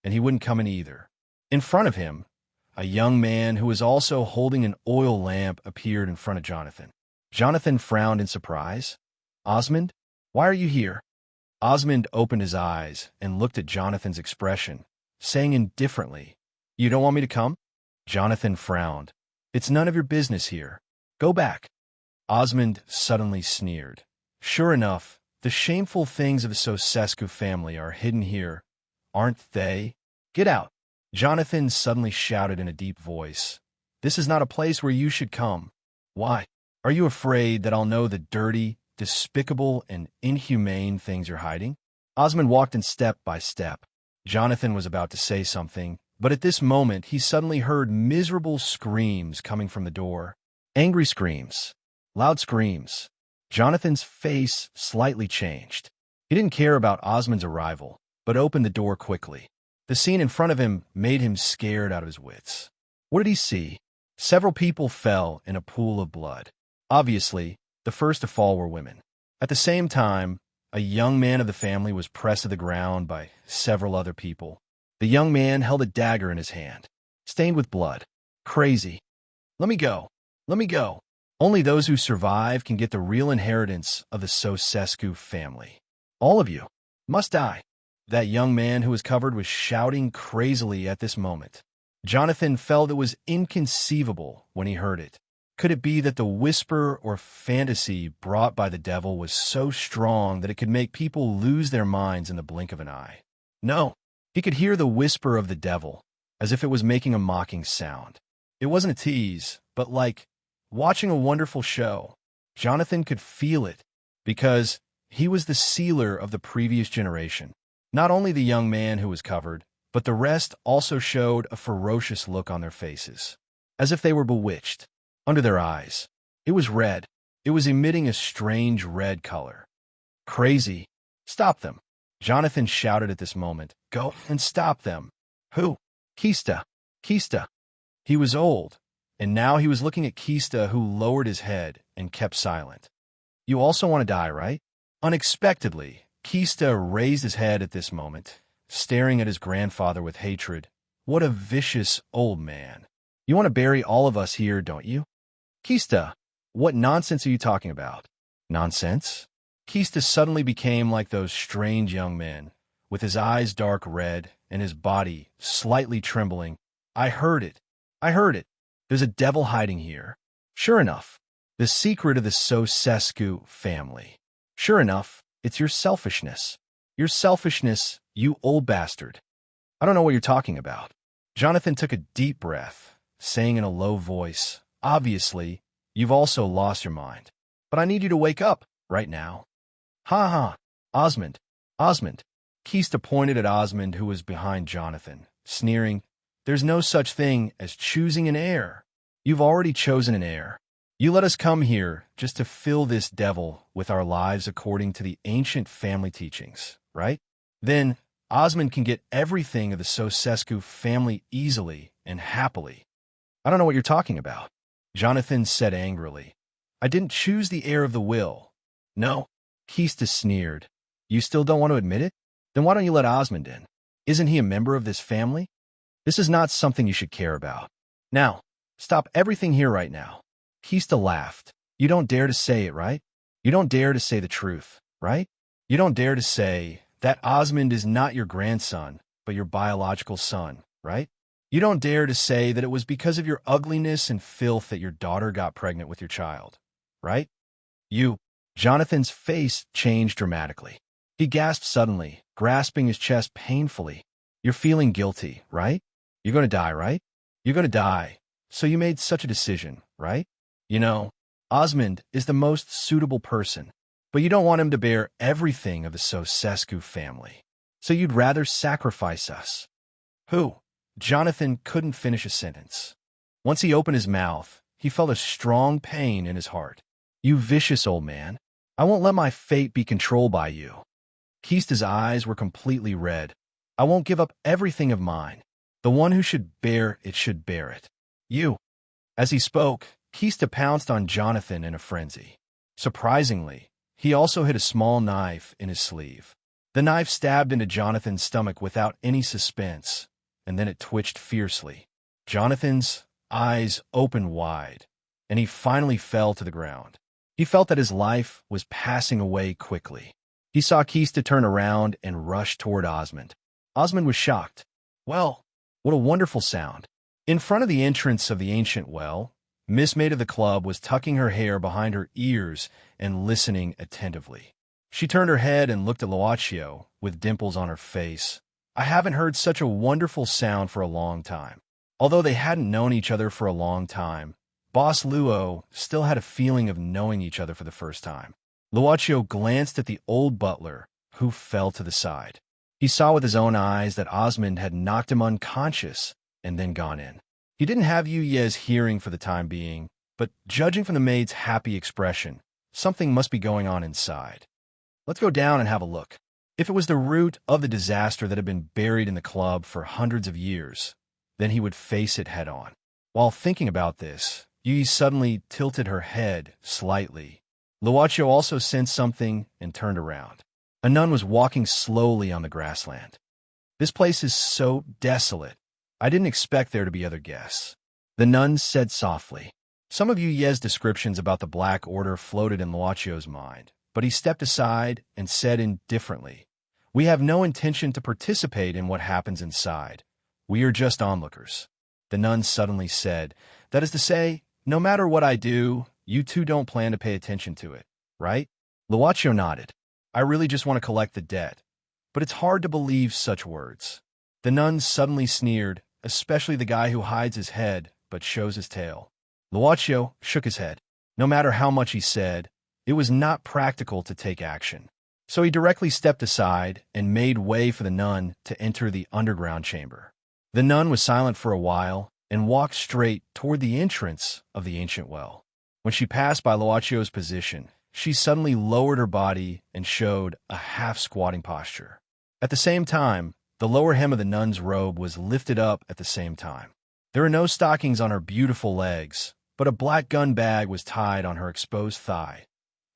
and he wouldn't come in either. In front of him, a young man who was also holding an oil lamp appeared in front of Jonathan. Jonathan frowned in surprise. "Osmond, why are you here?" Osmond opened his eyes and looked at Jonathan's expression, saying indifferently, "You don't want me to come?" Jonathan frowned. "It's none of your business here. Go back." Osmond suddenly sneered. "Sure enough, the shameful things of the Sosescu family are hidden here, aren't they? Get out!" Jonathan suddenly shouted in a deep voice. "This is not a place where you should come. Why? Are you afraid that I'll know the dirty, despicable, and inhumane things you're hiding?" Osmond walked in step by step. Jonathan was about to say something, but at this moment he suddenly heard miserable screams coming from the door. Angry screams. Loud screams. Jonathan's face slightly changed. He didn't care about Osmond's arrival, but opened the door quickly. The scene in front of him made him scared out of his wits. What did he see? Several people fell in a pool of blood. Obviously, the first to fall were women. At the same time, a young man of the family was pressed to the ground by several other people. The young man held a dagger in his hand, stained with blood. Crazy. "Let me go. Let me go. Only those who survive can get the real inheritance of the Sosescu family. All of you must die." That young man who was covered was shouting crazily at this moment. Jonathan felt it was inconceivable when he heard it. Could it be that the whisper or fantasy brought by the devil was so strong that it could make people lose their minds in the blink of an eye? No, he could hear the whisper of the devil, as if it was making a mocking sound. It wasn't a tease, but like watching a wonderful show. Jonathan could feel it, because he was the sealer of the previous generation. Not only the young man who was covered, but the rest also showed a ferocious look on their faces, as if they were bewitched. Under their eyes, it was red. It was emitting a strange red color. Crazy. "Stop them!" Jonathan shouted at this moment. "Go and stop them." Who? Kista. Kista. He was old, and now he was looking at Kista, who lowered his head and kept silent. "You also want to die, right?" Unexpectedly, Kista raised his head at this moment, staring at his grandfather with hatred. What a vicious old man. "You want to bury all of us here, don't you?" "Kista, what nonsense are you talking about?" "Nonsense?" Kista suddenly became like those strange young men, with his eyes dark red and his body slightly trembling. I heard it. There's a devil hiding here. Sure enough, the secret of the Sosescu family. Sure enough, it's your selfishness. Your selfishness, you old bastard. I don't know what you're talking about." Jonathan took a deep breath, saying in a low voice, "Obviously, you've also lost your mind. But I need you to wake up, right now." "Ha ha, Osmond, Osmond." Kista pointed at Osmond, who was behind Jonathan, sneering, "There's no such thing as choosing an heir. You've already chosen an heir. You let us come here just to fill this devil with our lives according to the ancient family teachings, right? Then Osmond can get everything of the Sosescu family easily and happily." "I don't know what you're talking about," Jonathan said angrily. "I didn't choose the heir of the will." "No," Kista sneered. "You still don't want to admit it? Then why don't you let Osmond in? Isn't he a member of this family? This is not something you should care about. Now, stop everything here right now." Kista laughed. "You don't dare to say it, right? You don't dare to say the truth, right? You don't dare to say that Osmond is not your grandson, but your biological son, right? You don't dare to say that it was because of your ugliness and filth that your daughter got pregnant with your child, right? You." Jonathan's face changed dramatically. He gasped suddenly, grasping his chest painfully. "You're feeling guilty, right? You're going to die, right? You're going to die. So you made such a decision, right? You know, Osmond is the most suitable person, but you don't want him to bear everything of the Sosescu family. So you'd rather sacrifice us." "Who?" Jonathan couldn't finish a sentence. Once he opened his mouth, he felt a strong pain in his heart. "You vicious old man. I won't let my fate be controlled by you." Kista's eyes were completely red. "I won't give up everything of mine. The one who should bear it should bear it. You." As he spoke, Kista pounced on Jonathan in a frenzy. Surprisingly, he also hid a small knife in his sleeve. The knife stabbed into Jonathan's stomach without any suspense, and then it twitched fiercely. Jonathan's eyes opened wide, and he finally fell to the ground. He felt that his life was passing away quickly. He saw Kista turn around and rush toward Osmond. Osmond was shocked. Well, what a wonderful sound. In front of the entrance of the ancient well, Miss Maid of the club was tucking her hair behind her ears and listening attentively. She turned her head and looked at Luaccio with dimples on her face. I haven't heard such a wonderful sound for a long time. Although they hadn't known each other for a long time, Boss Luo still had a feeling of knowing each other for the first time. Luaccio glanced at the old butler, who fell to the side. He saw with his own eyes that Osmond had knocked him unconscious and then gone in. He didn't have Yu Ye's hearing for the time being, but judging from the maid's happy expression, something must be going on inside. Let's go down and have a look. If it was the root of the disaster that had been buried in the club for hundreds of years, then he would face it head on. While thinking about this, Yu suddenly tilted her head slightly. Luaccio also sensed something and turned around. A nun was walking slowly on the grassland. This place is so desolate. I didn't expect there to be other guests. The nun said softly. Some of Yu Ye's descriptions about the Black Order floated in Luaccio's mind, but he stepped aside and said indifferently, "We have no intention to participate in what happens inside. We are just onlookers." The nun suddenly said, "That is to say, no matter what I do, you two don't plan to pay attention to it, right?" Luaccio nodded. "I really just want to collect the debt. But it's hard to believe such words." The nun suddenly sneered, "Especially the guy who hides his head but shows his tail." Luaccio shook his head. No matter how much he said, it was not practical to take action. So he directly stepped aside and made way for the nun to enter the underground chamber. The nun was silent for a while and walked straight toward the entrance of the ancient well. When she passed by Luaccio's position, she suddenly lowered her body and showed a half-squatting posture. At the same time, the lower hem of the nun's robe was lifted up at the same time. There were no stockings on her beautiful legs, but a black gun bag was tied on her exposed thigh,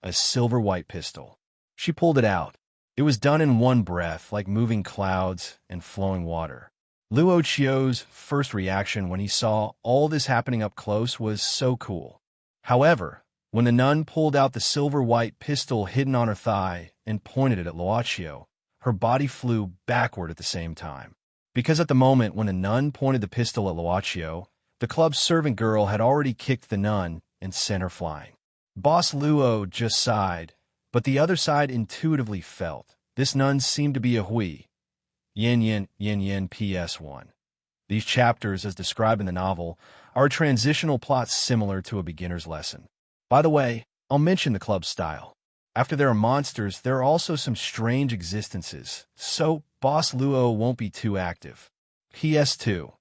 a silver-white pistol. She pulled it out. It was done in one breath, like moving clouds and flowing water. Luoccio's first reaction when he saw all this happening up close was so cool. However, when the nun pulled out the silver-white pistol hidden on her thigh and pointed it at Luaccio, her body flew backward at the same time. Because at the moment when the nun pointed the pistol at Luaccio, the club's servant girl had already kicked the nun and sent her flying. Boss Luo just sighed, but the other side intuitively felt. This nun seemed to be a hui. Yin yin yin yin PS1. These chapters, as described in the novel, are a transitional plot similar to a beginner's lesson. By the way, I'll mention the club's style. After there are monsters, there are also some strange existences, so Boss Luo won't be too active. PS2.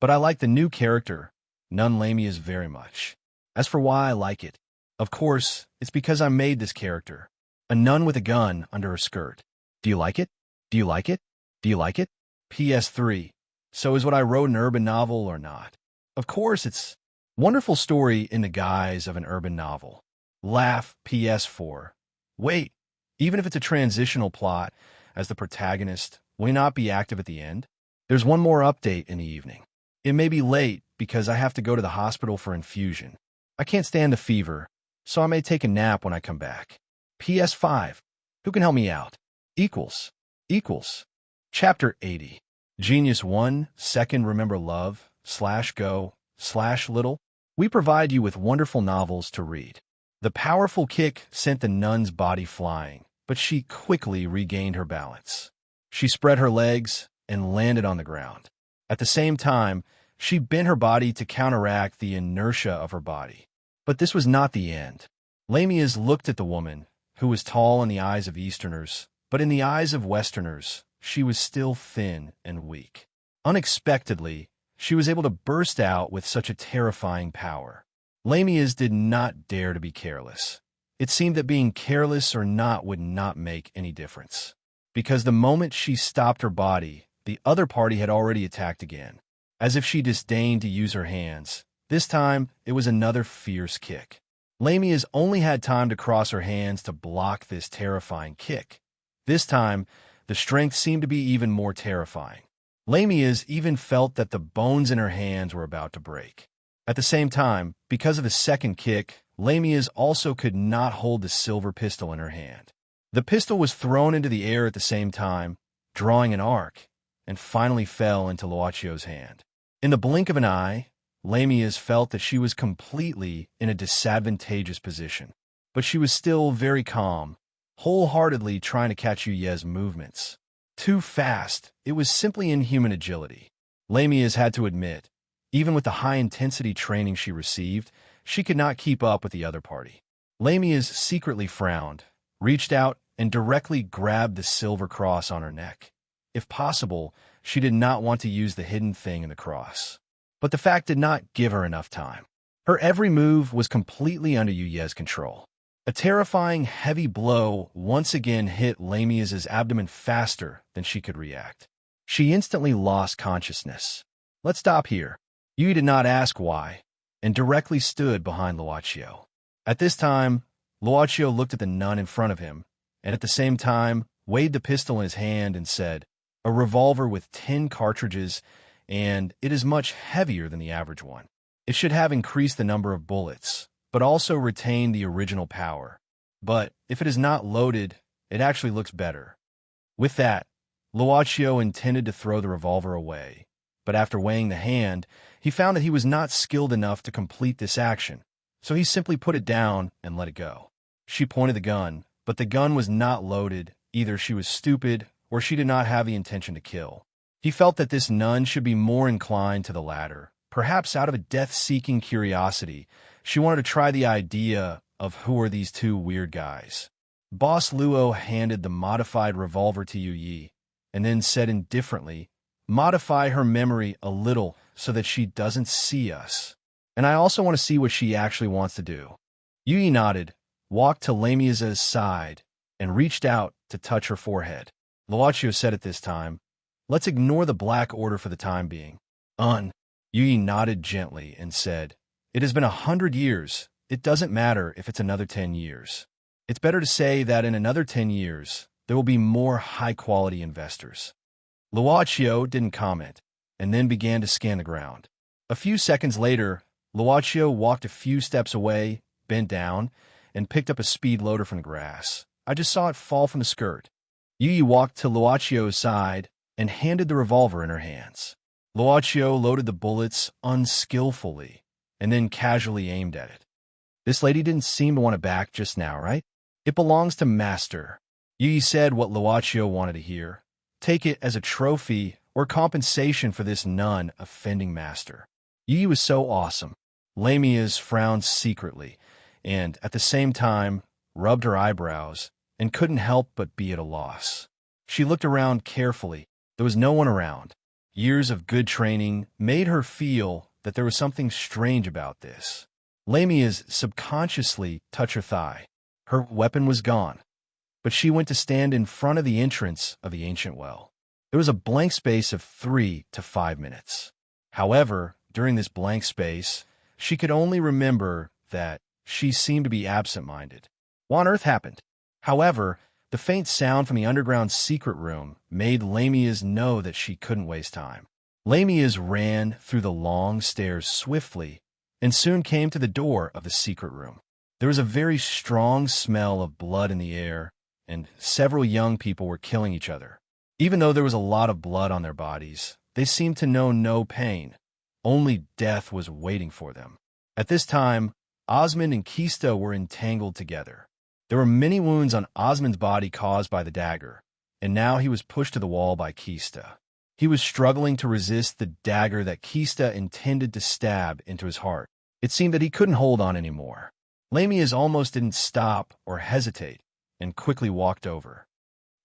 But I like the new character, Nun Lamia's, very much. As for why I like it, of course, it's because I made this character. A nun with a gun under her skirt. Do you like it? Do you like it? Do you like it? PS3. So is what I wrote an urban novel or not? Of course, it's wonderful story in the guise of an urban novel. Laugh. PS4. Wait, even if it's a transitional plot, as the protagonist, will he not be active at the end? There's one more update in the evening. It may be late because I have to go to the hospital for infusion. I can't stand the fever, so I may take a nap when I come back. PS5. Who can help me out? Equals. Chapter 80. Genius 1, Second Remember Love, /go/little. We provide you with wonderful novels to read. The powerful kick sent the nun's body flying, but she quickly regained her balance. She spread her legs and landed on the ground. At the same time, she bent her body to counteract the inertia of her body. But this was not the end. Lamias looked at the woman, who was tall in the eyes of Easterners, but in the eyes of Westerners, she was still thin and weak. Unexpectedly, she was able to burst out with such a terrifying power. Lamias did not dare to be careless. It seemed that being careless or not would not make any difference. Because the moment she stopped her body, the other party had already attacked again. As if she disdained to use her hands, this time it was another fierce kick. Lamias only had time to cross her hands to block this terrifying kick. This time, The strength seemed to be even more terrifying. Lamia's even felt that the bones in her hands were about to break. At the same time, because of the second kick, Lamia's also could not hold the silver pistol in her hand. The pistol was thrown into the air at the same time, drawing an arc, and finally fell into Luacio's hand. In the blink of an eye, Lamia's felt that she was completely in a disadvantageous position. But she was still very calm, wholeheartedly trying to catch Yuye's movements. Too fast, it was simply inhuman agility. Lamia's had to admit, even with the high-intensity training she received, she could not keep up with the other party. Lamia's secretly frowned, reached out, and directly grabbed the silver cross on her neck. If possible, she did not want to use the hidden thing in the cross. But the fact did not give her enough time. Her every move was completely under Yuye's control. A terrifying, heavy blow once again hit Lamia's abdomen faster than she could react. She instantly lost consciousness. Let's stop here. Yuye did not ask why, and directly stood behind Luocio. At this time, Luocio looked at the nun in front of him, and at the same time weighed the pistol in his hand and said, "A revolver with 10 cartridges, and it is much heavier than the average one. It should have increased the number of bullets, but also retained the original power. But if it is not loaded, it actually looks better." With that, Luocio intended to throw the revolver away, but after weighing the hand, he found that he was not skilled enough to complete this action, so he simply put it down and let it go. She pointed the gun, but the gun was not loaded. Either she was stupid, or she did not have the intention to kill. He felt that this nun should be more inclined to the latter. Perhaps out of a death-seeking curiosity, she wanted to try the idea of who are these two weird guys. Boss Luo handed the modified revolver to Yuyi, and then said indifferently, "Modify her memory a little so that she doesn't see us. And I also want to see what she actually wants to do." Yuyi nodded, walked to Lamia's side, and reached out to touch her forehead. Luocio said at this time, "Let's ignore the Black Order for the time being." Yuyi nodded gently and said, "It has been 100 years. It doesn't matter if it's another 10 years. It's better to say that in another 10 years, there will be more high-quality investors." Luocio didn't comment, and then began to scan the ground. A few seconds later, Luocio walked a few steps away, bent down, and picked up a speed loader from the grass. I just saw it fall from the skirt. Yuyi walked to Luocio's side and handed the revolver in her hands. Luocio loaded the bullets unskillfully and then casually aimed at it. "This lady didn't seem to want it back just now, right? It belongs to Master." Yuyi said what Luocio wanted to hear. Take it as a trophy or compensation for this nun offending Master. Yuyi was so awesome. Lamia's frowned secretly and, at the same time, rubbed her eyebrows and couldn't help but be at a loss. She looked around carefully. There was no one around. Years of good training made her feel that there was something strange about this. Lamia's subconsciously touched her thigh. Her weapon was gone, but she went to stand in front of the entrance of the ancient well. There was a blank space of 3 to 5 minutes. However, during this blank space, she could only remember that she seemed to be absent-minded. What on earth happened? However, the faint sound from the underground secret room made Lamia's know that she couldn't waste time. Lamia's ran through the long stairs swiftly and soon came to the door of the secret room. There was a very strong smell of blood in the air, and several young people were killing each other. Even though there was a lot of blood on their bodies, they seemed to know no pain. Only death was waiting for them. At this time, Osmond and Kista were entangled together. There were many wounds on Osmond's body caused by the dagger, and now he was pushed to the wall by Kista. He was struggling to resist the dagger that Kista intended to stab into his heart. It seemed that he couldn't hold on anymore. Lamia's almost didn't stop or hesitate, and quickly walked over.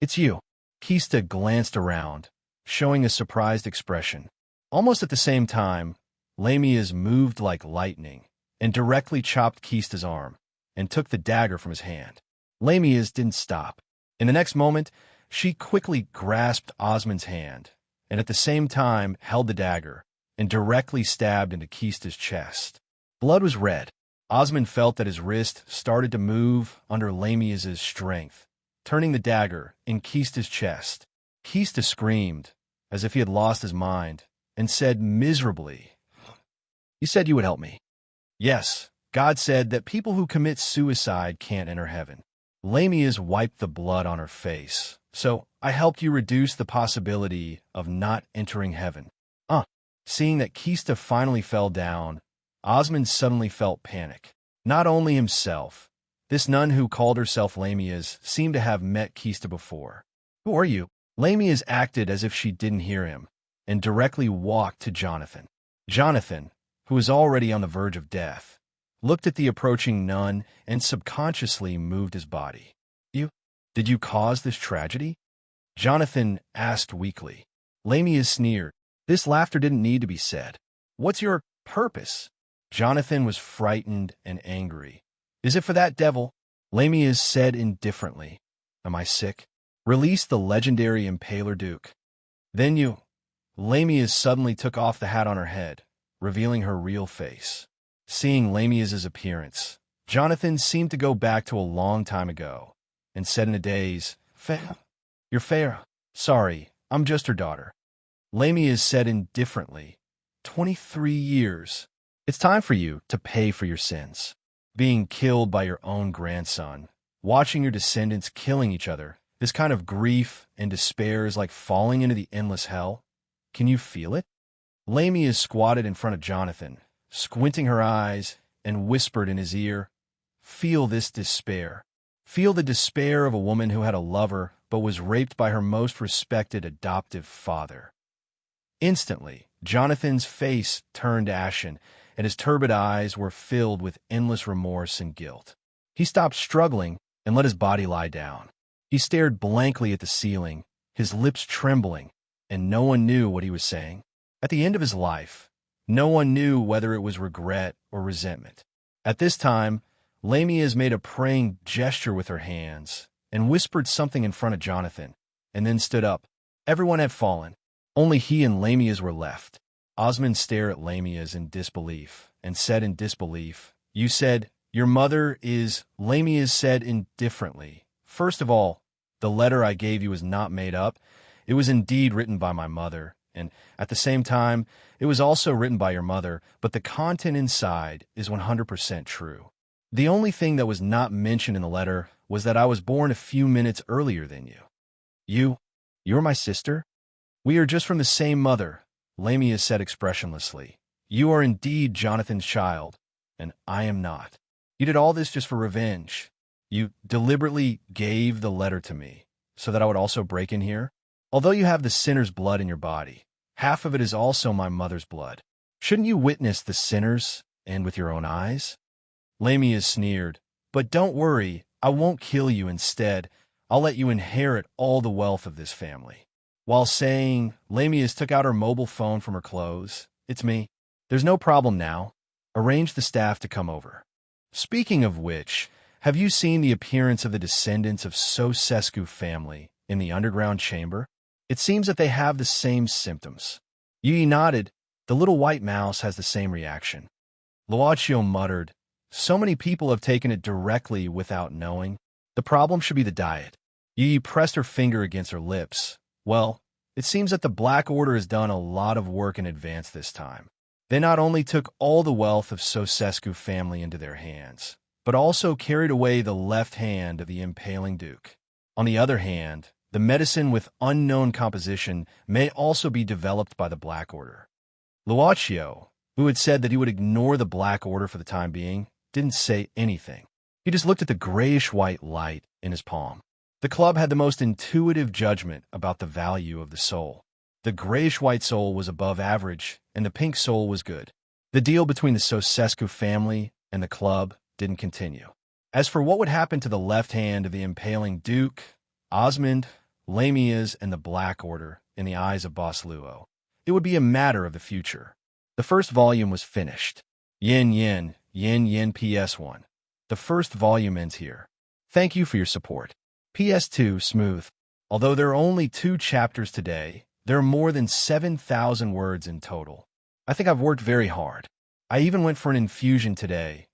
"It's you." Kista glanced around, showing a surprised expression. Almost at the same time, Lamia's moved like lightning, and directly chopped Kista's arm, and took the dagger from his hand. Lamia's didn't stop. In the next moment, she quickly grasped Osmond's hand, and at the same time held the dagger, and directly stabbed into Kista's chest. Blood was red. Osmond felt that his wrist started to move under Lamia's strength, turning the dagger in Kista's chest, Kista screamed, as if he had lost his mind, and said miserably, "You said you would help me." "Yes, God said that people who commit suicide can't enter heaven." Lamia's wiped the blood on her face, "So I helped you reduce the possibility of not entering heaven." Seeing that Kista finally fell down, Osmond suddenly felt panic. Not only himself, this nun who called herself Lamia's seemed to have met Kista before. "Who are you?" Lamia's acted as if she didn't hear him, and directly walked to Jonathan. Jonathan, who was already on the verge of death, looked at the approaching nun and subconsciously moved his body. Did you cause this tragedy?" Jonathan asked weakly. Lamia sneered. This laughter didn't need to be said. "What's your purpose?" Jonathan was frightened and angry. "Is it for that devil?" Lamia said indifferently. "Am I sick?" "Release the legendary Impaler Duke." "Then you—" Lamia suddenly took off the hat on her head, revealing her real face. Seeing Lamia's appearance, Jonathan seemed to go back to a long time ago, and said in a daze, "You're fair. Sorry, I'm just her daughter." Lamia said indifferently, 23 years. It's time for you to pay for your sins. Being killed by your own grandson, watching your descendants killing each other, this kind of grief and despair is like falling into the endless hell. Can you feel it?" Lamia squatted in front of Jonathan, squinting her eyes, and whispered in his ear, "Feel this despair. Feel the despair of a woman who had a lover but was raped by her most respected adoptive father." Instantly, Jonathan's face turned ashen, and his turbid eyes were filled with endless remorse and guilt. He stopped struggling and let his body lie down. He stared blankly at the ceiling, his lips trembling, and no one knew what he was saying. At the end of his life, no one knew whether it was regret or resentment. At this time, Lamia made a praying gesture with her hands and whispered something in front of Jonathan, and then stood up. Everyone had fallen. Only he and Lamia's were left. Osmond stared at Lamia's in disbelief, and said in disbelief, "You said, your mother is—" Lamia's said indifferently, "First of all, the letter I gave you was not made up. It was indeed written by my mother, and at the same time, it was also written by your mother, but the content inside is 100% true. The only thing that was not mentioned in the letter was that I was born a few minutes earlier than you. You're my sister? We are just from the same mother," Lamia said expressionlessly. "You are indeed Jonathan's child, and I am not. You did all this just for revenge. You deliberately gave the letter to me, so that I would also break in here. Although you have the sinner's blood in your body, half of it is also my mother's blood. Shouldn't you witness the sinners, and with your own eyes?" Lamia sneered, "But don't worry, I won't kill you. Instead, I'll let you inherit all the wealth of this family." While saying, Lamia took out her mobile phone from her clothes. "It's me. There's no problem now. Arrange the staff to come over. Speaking of which, have you seen the appearance of the descendants of Sosescu family in the underground chamber? It seems that they have the same symptoms." Yi nodded. "The little white mouse has the same reaction." Luocio muttered, "So many people have taken it directly without knowing. The problem should be the diet." Yi pressed her finger against her lips. "Well, it seems that the Black Order has done a lot of work in advance this time. They not only took all the wealth of Sosescu family into their hands, but also carried away the left hand of the Impaling Duke. On the other hand, the medicine with unknown composition may also be developed by the Black Order." Luocio, who had said that he would ignore the Black Order for the time being, didn't say anything. He just looked at the grayish-white light in his palm. The club had the most intuitive judgment about the value of the soul. The grayish-white soul was above average, and the pink soul was good. The deal between the Sosescu family and the club didn't continue. As for what would happen to the left hand of the Impaling Duke, Osmond, Lamia's, and the Black Order in the eyes of Boss Luo, it would be a matter of the future. The first volume was finished. Yin Yin, Yin Yin PS1. The first volume ends here. Thank you for your support. PS2 Smooth. Although there are only 2 chapters today, there are more than 7,000 words in total. I think I've worked very hard. I even went for an infusion today.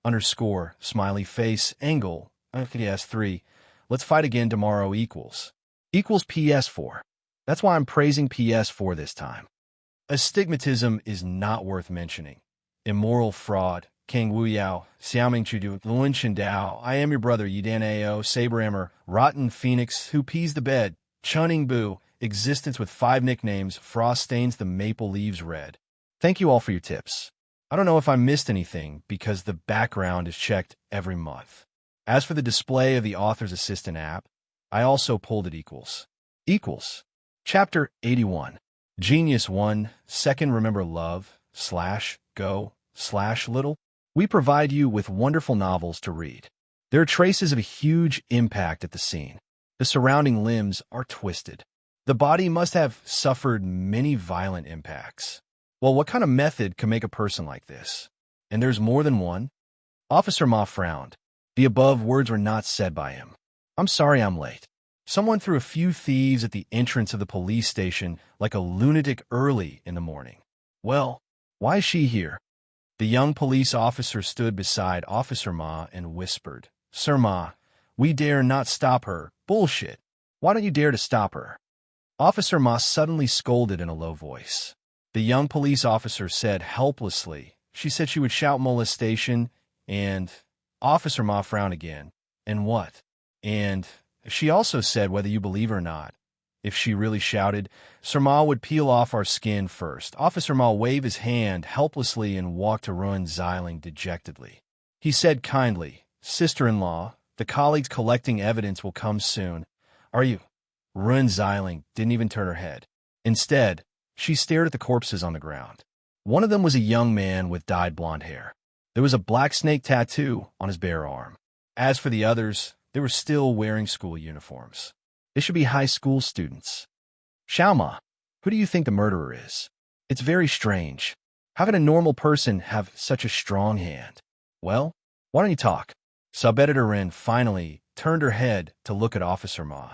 Underscore, smiley face, angle, PS3. Let's fight again tomorrow equals PS4. That's why I'm praising PS4 this time. Astigmatism is not worth mentioning. Immoral fraud, Kang Wu Yao, Xiaoming Chudu, Luan Dao, I am your brother, Yidan Ao, Saberhammer, Rotten Phoenix, Who Pees the Bed, Chunning Boo, Existence with 5 nicknames, Frost Stains the Maple Leaves Red. Thank you all for your tips. I don't know if I missed anything because the background is checked every month. As for the display of the author's assistant app, I also pulled it equals. Chapter 81. Genius 1, Second Remember Love, /go, /little. We provide you with wonderful novels to read. There are traces of a huge impact at the scene. The surrounding limbs are twisted. The body must have suffered many violent impacts. Well, what kind of method can make a person like this? And there's more than one? Officer Ma frowned. The above words were not said by him. I'm sorry I'm late. Someone threw a few thieves at the entrance of the police station like a lunatic early in the morning. Well, why is she here? The young police officer stood beside Officer Ma and whispered, Sir Ma, we dare not stop her. Bullshit. Why don't you dare to stop her? Officer Ma suddenly scolded in a low voice. The young police officer said helplessly, she said she would shout molestation and... Officer Ma frowned again. And what? And... She also said, whether you believe or not, if she really shouted, Sir Ma would peel off our skin first. Officer Ma waved his hand helplessly and walked to Ruin Xiling dejectedly. He said kindly, Sister-in-law, the colleagues collecting evidence will come soon. Are you? Ruin Xiling didn't even turn her head. Instead, she stared at the corpses on the ground. One of them was a young man with dyed blonde hair. There was a black snake tattoo on his bare arm. As for the others, they were still wearing school uniforms. They should be high school students. Xiaoma, who do you think the murderer is? It's very strange. How can a normal person have such a strong hand? Well, why don't you talk? Sub-editor Ren finally turned her head to look at Officer Ma.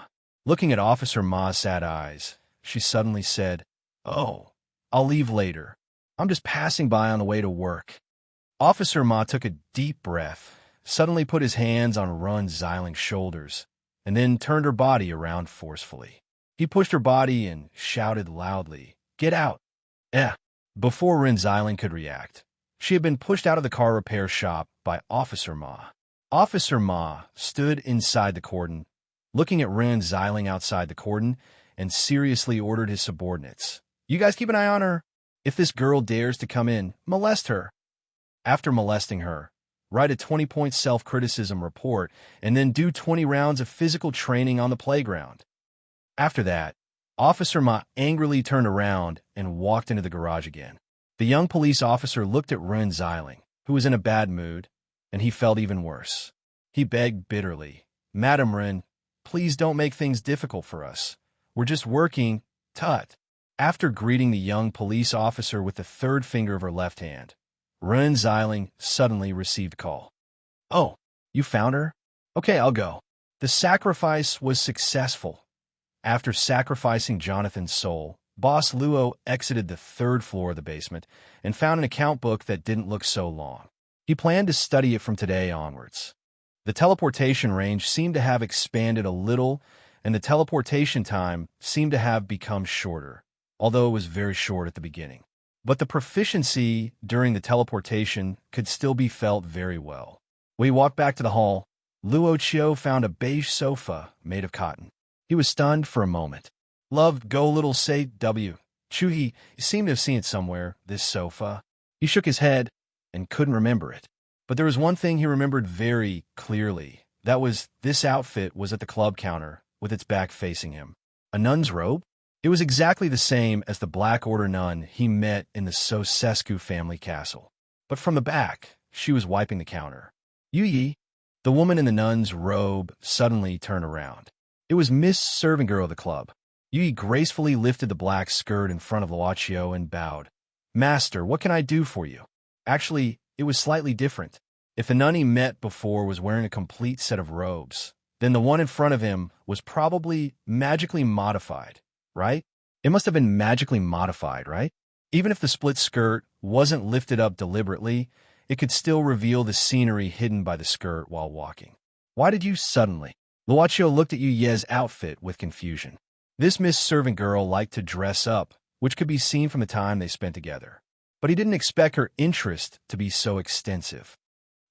Looking at Officer Ma's sad eyes, she suddenly said, Oh, I'll leave later. I'm just passing by on the way to work. Officer Ma took a deep breath, suddenly put his hands on Run Xiling's shoulders, and then turned her body around forcefully. He pushed her body and shouted loudly, Get out! Before Ren Xiling could react, she had been pushed out of the car repair shop by Officer Ma. Officer Ma stood inside the cordon, looking at Ren Xiling outside the cordon, and seriously ordered his subordinates. You guys keep an eye on her. If this girl dares to come in, molest her. After molesting her, write a 20-point self-criticism report, and then do 20 rounds of physical training on the playground. After that, Officer Ma angrily turned around and walked into the garage again. The young police officer looked at Ren Xiling, who was in a bad mood, and he felt even worse. He begged bitterly, Madam Ren, please don't make things difficult for us. We're just working, tut. After greeting the young police officer with the third finger of her left hand, Ren Xiling suddenly received a call. Oh, you found her? Okay, I'll go. The sacrifice was successful. After sacrificing Jonathan's soul, Boss Luo exited the 3rd floor of the basement and found an account book that didn't look so long. He planned to study it from today onwards. The teleportation range seemed to have expanded a little, and the teleportation time seemed to have become shorter, although it was very short at the beginning. But the proficiency during the teleportation could still be felt very well. When he walked back to the hall, Luo Chio found a beige sofa made of cotton. He was stunned for a moment. Love, go little say W. Chuhi seemed to have seen it somewhere, this sofa. He shook his head and couldn't remember it. But there was one thing he remembered very clearly. That was, this outfit was at the club counter, with its back facing him. A nun's robe? It was exactly the same as the Black Order nun he met in the Sosescu family castle. But from the back, she was wiping the counter. Yi, the woman in the nun's robe, suddenly turned around. It was Miss Serving Girl of the club. Yi gracefully lifted the black skirt in front of Luochio and bowed. Master, what can I do for you? Actually, it was slightly different. If the nun he met before was wearing a complete set of robes, then the one in front of him was probably magically modified, right? It must have been magically modified, right? Even if the split skirt wasn't lifted up deliberately, it could still reveal the scenery hidden by the skirt while walking. Why did you suddenly? Luochio looked at Yu Ye's outfit with confusion. This Miss Servant Girl liked to dress up, which could be seen from the time they spent together. But he didn't expect her interest to be so extensive.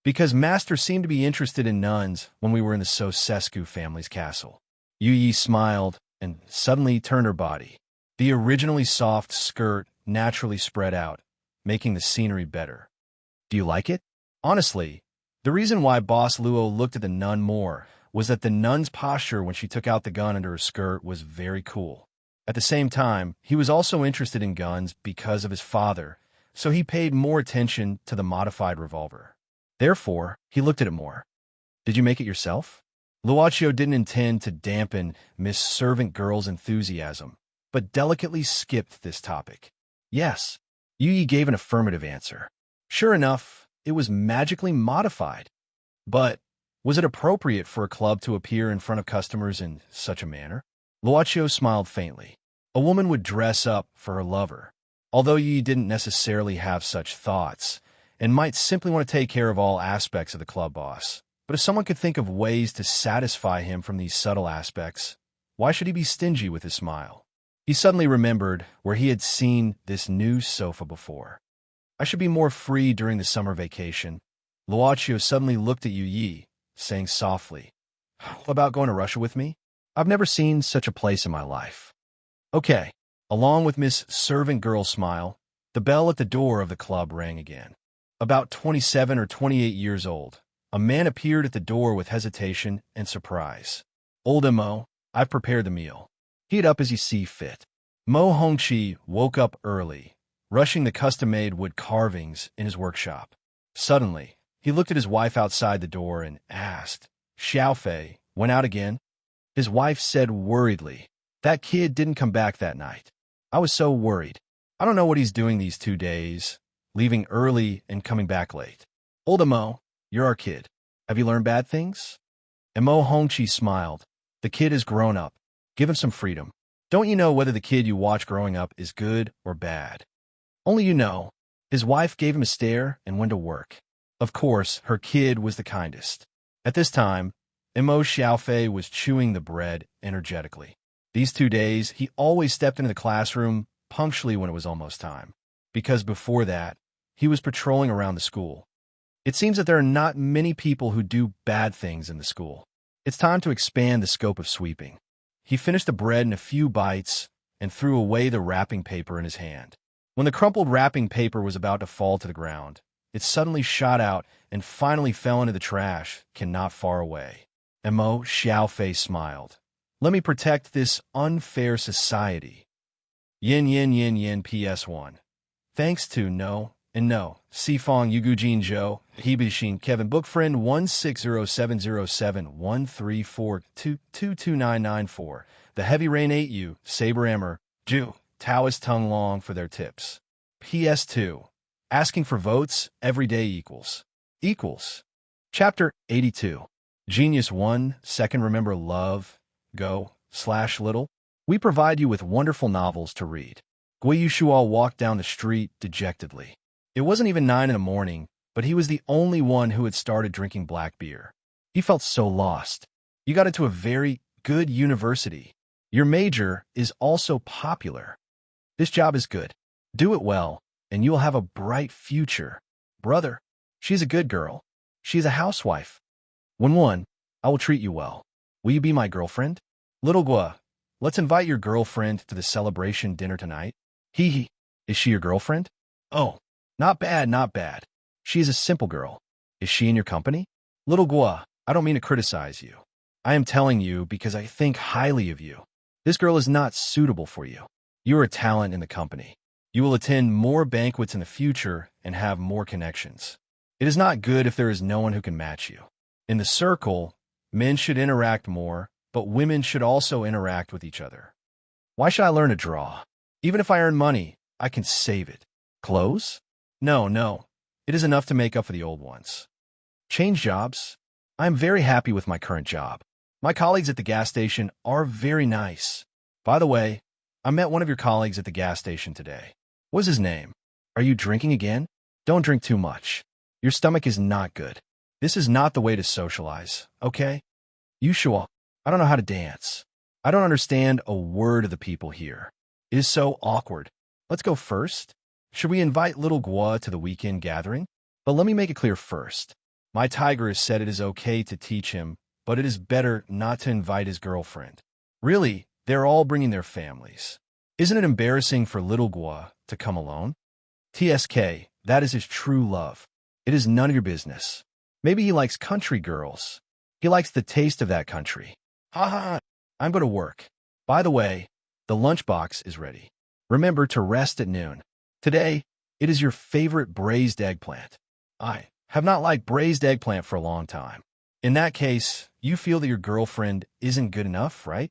Because Master seemed to be interested in nuns when we were in the Sosescu family's castle. Yu Yi smiled and suddenly turned her body. The originally soft skirt naturally spread out, making the scenery better. Do you like it? Honestly, the reason why Boss Luo looked at the nun more was that the nun's posture when she took out the gun under her skirt was very cool. At the same time, he was also interested in guns because of his father, so he paid more attention to the modified revolver. Therefore, he looked at it more. Did you make it yourself? Luocio didn't intend to dampen Miss Servant Girl's enthusiasm, but delicately skipped this topic. Yes, Yu Yi gave an affirmative answer. Sure enough, it was magically modified. But was it appropriate for a club to appear in front of customers in such a manner? Luocio smiled faintly. A woman would dress up for her lover. Although Yi didn't necessarily have such thoughts, and might simply want to take care of all aspects of the club boss. But if someone could think of ways to satisfy him from these subtle aspects, why should he be stingy with his smile? He suddenly remembered where he had seen this new sofa before. I should be more free during the summer vacation. Luocio suddenly looked at Yu Yi, saying softly, "What about going to Russia with me? I've never seen such a place in my life." Okay. Along with Miss Servant Girl's smile, the bell at the door of the club rang again. About 27 or 28 years old, a man appeared at the door with hesitation and surprise. "Old Mo, I've prepared the meal. Heat up as you see fit." Mo Hongqi woke up early, rushing the custom-made wood carvings in his workshop. Suddenly, he looked at his wife outside the door and asked, "Xiaofei went out again?" His wife said worriedly, "That kid didn't come back that night. I was so worried. I don't know what he's doing these 2 days, leaving early and coming back late." "Old Mo, you're our kid. Have you learned bad things?" And Mo Hongqi smiled. "The kid is grown up. Give him some freedom. Don't you know whether the kid you watch growing up is good or bad? Only you know." His wife gave him a stare and went to work. Of course, her kid was the kindest. At this time, Mo Xiaofei was chewing the bread energetically. These 2 days, he always stepped into the classroom punctually when it was almost time, because before that, he was patrolling around the school. It seems that there are not many people who do bad things in the school. It's time to expand the scope of sweeping. He finished the bread in a few bites and threw away the wrapping paper in his hand. When the crumpled wrapping paper was about to fall to the ground, it suddenly shot out and finally fell into the trash can not far away. Mo Xiaofei smiled. "Let me protect this unfair society." Yin yin yin yin PS1. Thanks to No and No, Sifong Yugujin Zhou, Hibishin Kevin Bookfriend 160707134222994. The Heavy Rain 8U, Saber Emmer, Ju, Taoist Tung Long for their tips. PS2. Asking for votes every day equals. Chapter 82. Genius 1, Second Remember Love, Go/Little. We provide you with wonderful novels to read. Gui Yushuo walked down the street dejectedly. It wasn't even 9 in the morning, but he was the only one who had started drinking black beer. He felt so lost. You got into a very good university. Your major is also popular. This job is good. Do it well, and you will have a bright future. Brother, she's a good girl. She's a housewife. Wen, I will treat you well. Will you be my girlfriend? Little Gua, let's invite your girlfriend to the celebration dinner tonight. Hee. Is she your girlfriend? Oh, not bad, not bad. She is a simple girl. Is she in your company? Little Gua, I don't mean to criticize you. I am telling you because I think highly of you. This girl is not suitable for you. You are a talent in the company. You will attend more banquets in the future and have more connections. It is not good if there is no one who can match you. In the circle, men should interact more, but women should also interact with each other. Why should I learn to draw? Even if I earn money, I can save it. Clothes? No. It is enough to make up for the old ones. Change jobs? I am very happy with my current job. My colleagues at the gas station are very nice. By the way, I met one of your colleagues at the gas station today. What's his name? Are you drinking again? Don't drink too much. Your stomach is not good. This is not the way to socialize, okay? Yushuo, I don't know how to dance. I don't understand a word of the people here. It is so awkward. Let's go first. Should we invite little Gua to the weekend gathering? But let me make it clear first. My tiger has said it is okay to teach him, but it is better not to invite his girlfriend. Really, they're all bringing their families. Isn't it embarrassing for little Gua to come alone? TSK, that is his true love. It is none of your business. Maybe he likes country girls. He likes the taste of that country. Ha ha, I'm going to work. By the way, the lunchbox is ready. Remember to rest at noon. Today, it is your favorite braised eggplant. I have not liked braised eggplant for a long time. In that case, you feel that your girlfriend isn't good enough, right?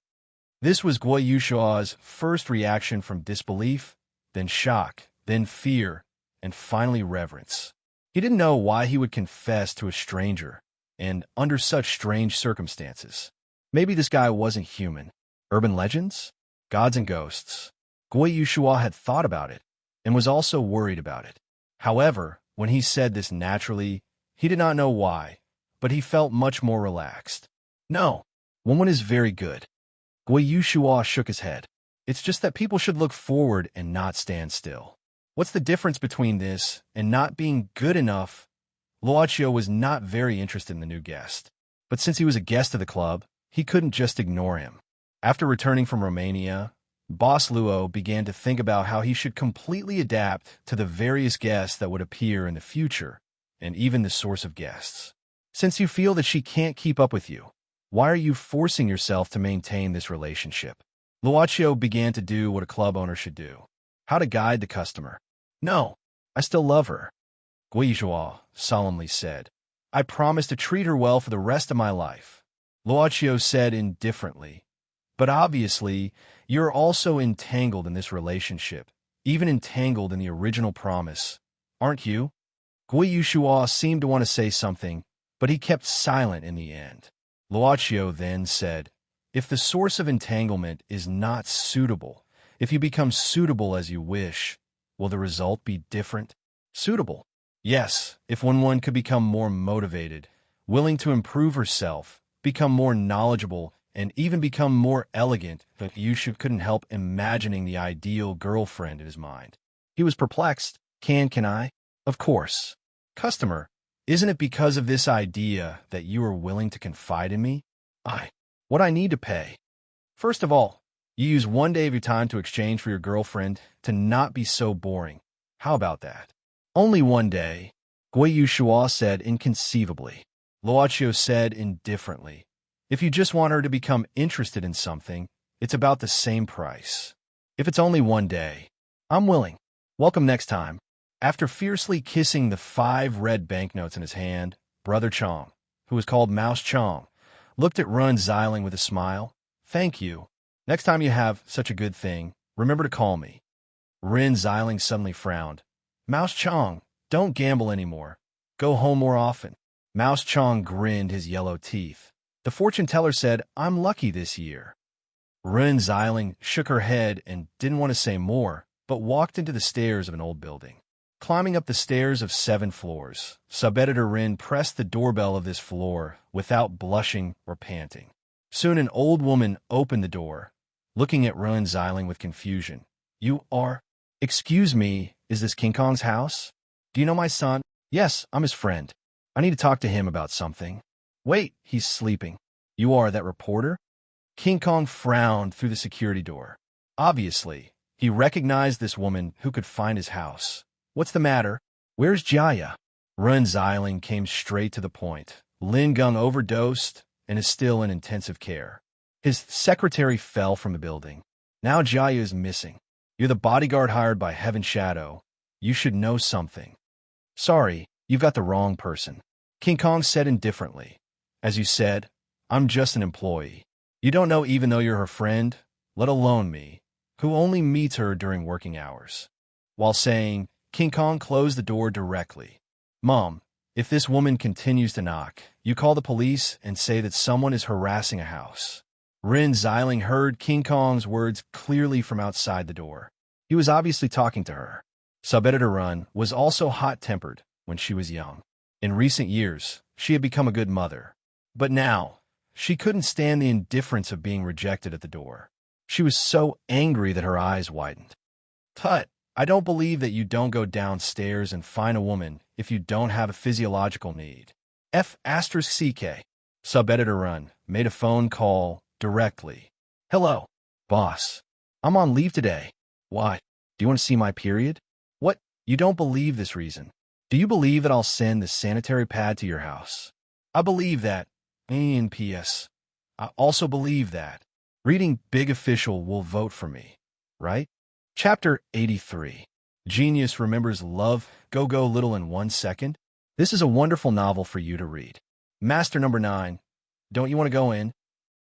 This was Guo Yushua's first reaction from disbelief, then shock, then fear, and finally reverence. He didn't know why he would confess to a stranger, and under such strange circumstances. Maybe this guy wasn't human. Urban legends? Gods and ghosts. Guo Yushua had thought about it, and was also worried about it. However, when he said this naturally, he did not know why, but he felt much more relaxed. No, woman is very good. Guo Yushua shook his head. It's just that people should look forward and not stand still. What's the difference between this and not being good enough? Luochio was not very interested in the new guest, but since he was a guest of the club, he couldn't just ignore him. After returning from Romania, Boss Luo began to think about how he should completely adapt to the various guests that would appear in the future, and even the source of guests. Since you feel that she can't keep up with you, why are you forcing yourself to maintain this relationship? Luochio began to do what a club owner should do. How to guide the customer. No, I still love her. Guizhua solemnly said. I promise to treat her well for the rest of my life. Luochio said indifferently. But obviously, you're also entangled in this relationship, even entangled in the original promise, aren't you? Guizhua seemed to want to say something, but he kept silent in the end. Luochio then said, if the source of entanglement is not suitable, if you become suitable as you wish, will the result be different? Suitable? Yes, if one could become more motivated, willing to improve herself, become more knowledgeable, and even become more elegant, but Yushu couldn't help imagining the ideal girlfriend in his mind. He was perplexed. Can I? Of course. Customer, isn't it because of this idea that you are willing to confide in me? What I need to pay. First of all, you use 1 day of your time to exchange for your girlfriend to not be so boring. How about that? Only 1 day, Guo Yushua said inconceivably. Luochio said indifferently. If you just want her to become interested in something, it's about the same price. If it's only 1 day, I'm willing. Welcome next time. After fiercely kissing the 5 red banknotes in his hand, Brother Chong, who was called Mouse Chong, looked at Run Xiling with a smile. Thank you. Next time you have such a good thing, remember to call me. Ren Xiling suddenly frowned. Mouse Chong, don't gamble anymore. Go home more often. Mouse Chong grinned his yellow teeth. The fortune teller said, I'm lucky this year. Ren Xiling shook her head and didn't want to say more, but walked into the stairs of an old building. Climbing up the stairs of 7 floors, Sub-Editor Rin pressed the doorbell of this floor without blushing or panting. Soon an old woman opened the door, looking at Ren Xiling with confusion. You are? Excuse me, is this King Kong's house? Do you know my son? Yes, I'm his friend. I need to talk to him about something. Wait, he's sleeping. You are that reporter? King Kong frowned through the security door. Obviously, he recognized this woman who could find his house. What's the matter? Where's Jaya? Ren Xiling came straight to the point. Lin Gung overdosed and is still in intensive care. His secretary fell from the building. Now Jaya is missing. You're the bodyguard hired by Heaven Shadow. You should know something. Sorry, you've got the wrong person. King Kong said indifferently. As you said, I'm just an employee. You don't know even though you're her friend, let alone me, who only meets her during working hours. While saying, King Kong closed the door directly. Mom, if this woman continues to knock, you call the police and say that someone is harassing a house. Ren Xiling heard King Kong's words clearly from outside the door. He was obviously talking to her. Sub-Editor Run was also hot-tempered when she was young. In recent years, she had become a good mother. But now, She couldn't stand the indifference of being rejected at the door. She was so angry that her eyes widened. Tut, I don't believe that you don't go downstairs and find a woman if you don't have a physiological need. F***CK. Sub-editor Run made a phone call directly. Hello, boss. I'm on leave today. Why? Do you want to see my period? What? You don't believe this reason. Do you believe that I'll send the sanitary pad to your house? I believe that. And P.S. I also believe that. Reading Big Official will vote for me, right? Chapter 83. Genius Remembers Love, Go Go Little in 1 Second. This is a wonderful novel for you to read. Master number 9. Don't you want to go in?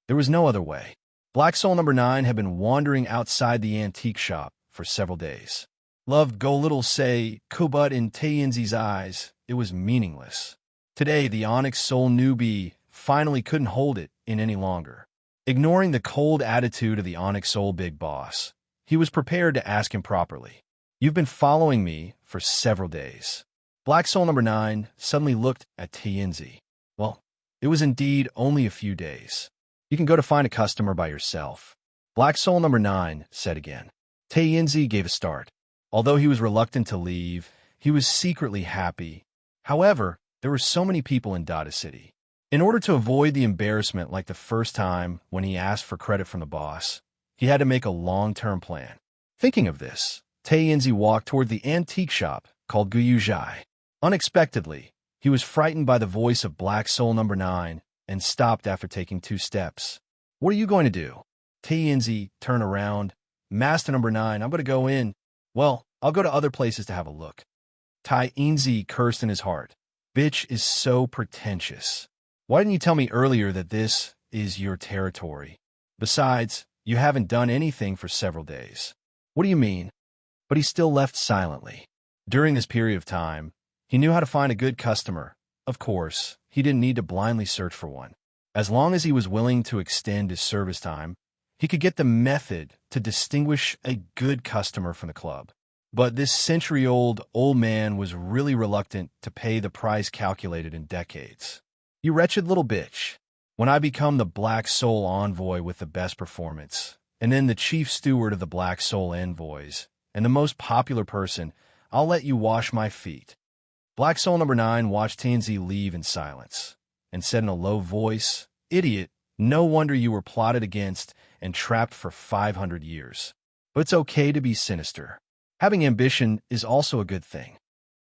There was no other way. Black Soul number 9 had been wandering outside the antique shop for several days. Loved Go Little say, Kubut in Taeyinzi's eyes, it was meaningless. Today, the Onyx Soul newbie finally couldn't hold it in any longer. Ignoring the cold attitude of the Onyx Soul big boss, he was prepared to ask him properly. You've been following me for several days. Black Soul number 9 suddenly looked at Taeyinzi. Well, it was indeed only a few days. You can go to find a customer by yourself. Black Soul number 9 said again. Taeyinzi gave a start. Although he was reluctant to leave, he was secretly happy. However, there were so many people in Data City. In order to avoid the embarrassment like the first time when he asked for credit from the boss, he had to make a long-term plan. Thinking of this, Taeyinzi walked toward the antique shop called Guyuzhai. Unexpectedly, he was frightened by the voice of Black Soul number 9 and stopped after taking 2 steps. What are you going to do? Taeyinzi turned around. Master number 9, I'm going to go in. Well, I'll go to other places to have a look. Taeyinzi cursed in his heart. Bitch is so pretentious. Why didn't you tell me earlier that this is your territory? Besides, you haven't done anything for several days. What do you mean? But he still left silently. During this period of time, he knew how to find a good customer. Of course, he didn't need to blindly search for one. As long as he was willing to extend his service time, he could get the method to distinguish a good customer from the club. But this century-old old man was really reluctant to pay the price calculated in decades. You wretched little bitch. When I become the Black Soul envoy with the best performance, and then the chief steward of the Black Soul envoys, and the most popular person, I'll let you wash my feet. Black Soul number 9 watched Taeyinzi leave in silence, and said in a low voice, Idiot, no wonder you were plotted against and trapped for 500 years. But it's okay to be sinister. Having ambition is also a good thing.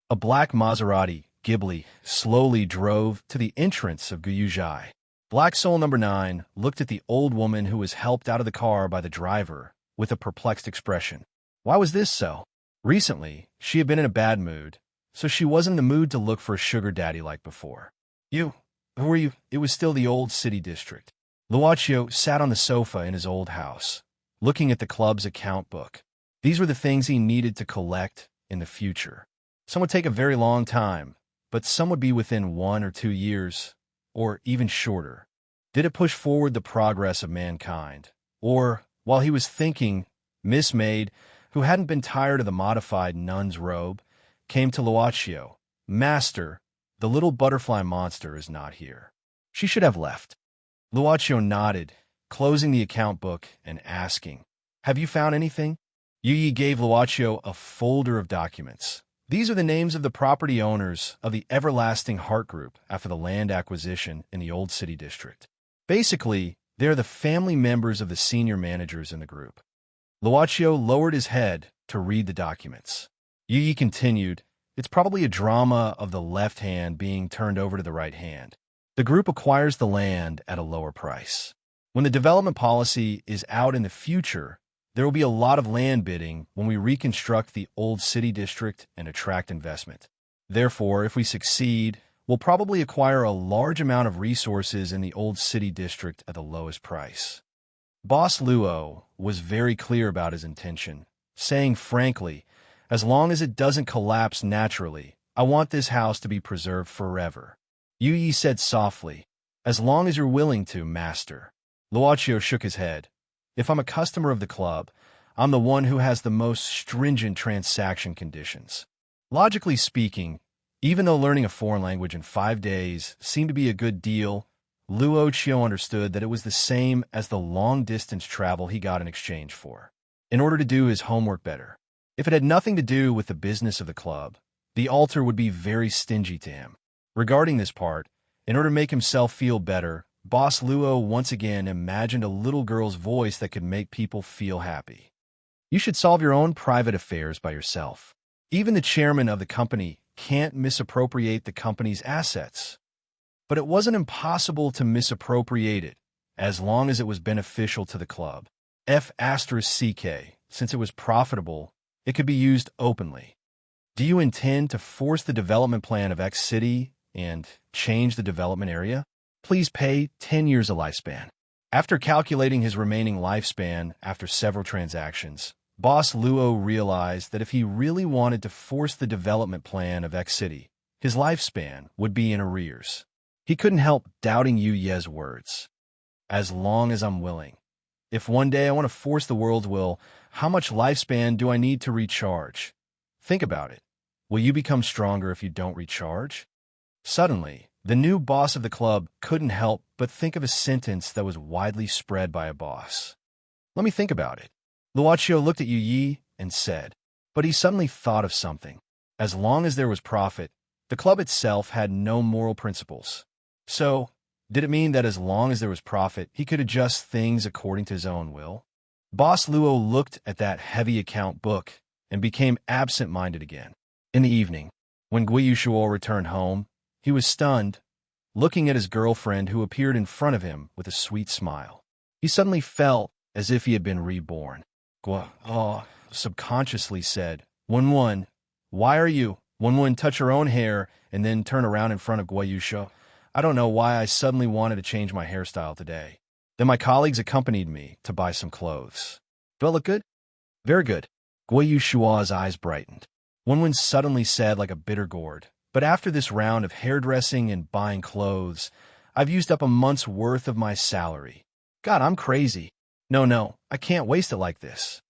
A black Maserati, Ghibli, slowly drove to the entrance of Guyuzhai. Black Soul number 9 looked at the old woman who was helped out of the car by the driver with a perplexed expression. Why was this so? Recently, she had been in a bad mood, so she wasn't in the mood to look for a sugar daddy like before. You? Who are you? It was still the old city district. Luochio sat on the sofa in his old house, looking at the club's account book. These were the things he needed to collect in the future. Some would take a very long time, but some would be within 1 or 2 years, or even shorter. Did it push forward the progress of mankind? Or, while he was thinking, Miss Maid, who hadn't been tired of the modified nun's robe, came to Luochio. Master, the little butterfly monster is not here. She should have left. Luochio nodded, closing the account book and asking, Have you found anything? Yi gave Luochio a folder of documents. These are the names of the property owners of the Everlasting Heart Group after the land acquisition in the Old City District. Basically, they're the family members of the senior managers in the group. Luochio lowered his head to read the documents. Yi continued, It's probably a drama of the left hand being turned over to the right hand. The group acquires the land at a lower price. When the development policy is out in the future, there will be a lot of land bidding when we reconstruct the old city district and attract investment. Therefore, if we succeed, we'll probably acquire a large amount of resources in the old city district at the lowest price. Boss Luo was very clear about his intention, saying frankly, as long as it doesn't collapse naturally, I want this house to be preserved forever. Yi said softly, As long as you're willing to, master. Luochio shook his head. If I'm a customer of the club, I'm the one who has the most stringent transaction conditions. Logically speaking, even though learning a foreign language in 5 days seemed to be a good deal, Luo Chio understood that it was the same as the long-distance travel he got in exchange for, in order to do his homework better. If it had nothing to do with the business of the club, the altar would be very stingy to him. Regarding this part, in order to make himself feel better, Boss Luo once again imagined a little girl's voice that could make people feel happy. You should solve your own private affairs by yourself. Even the chairman of the company can't misappropriate the company's assets. But it wasn't impossible to misappropriate it, as long as it was beneficial to the club. F***CK, since it was profitable, it could be used openly. Do you intend to force the development plan of X city and change the development area? Please pay 10 years of lifespan. After calculating his remaining lifespan after several transactions, Boss Luo realized that if he really wanted to force the development plan of X city, his lifespan would be in arrears. He couldn't help doubting Yu Ye's words. As long as I'm willing. If one day I want to force the world's will, how much lifespan do I need to recharge? Think about it. Will you become stronger if you don't recharge? Suddenly, the new boss of the club couldn't help but think of a sentence that was widely spread by a boss. Let me think about it. Luochio looked at Yu Yi and said, but he suddenly thought of something. As long as there was profit, the club itself had no moral principles. So, did it mean that as long as there was profit, he could adjust things according to his own will? Boss Luo looked at that heavy account book and became absent-minded again. In the evening, when Guiyu Shuo returned home, he was stunned, looking at his girlfriend who appeared in front of him with a sweet smile. He suddenly felt as if he had been reborn. Guo subconsciously said, Wen, why are you? Wen touch her own hair and then turn around in front of Guiyu Shuo. I don't know why I suddenly wanted to change my hairstyle today. Then my colleagues accompanied me to buy some clothes. Do I look good? Very good. Guiyu Shua's eyes brightened. Wen suddenly said like a bitter gourd, but after this round of hairdressing and buying clothes, I've used up a month's worth of my salary. God, I'm crazy. No, I can't waste it like this.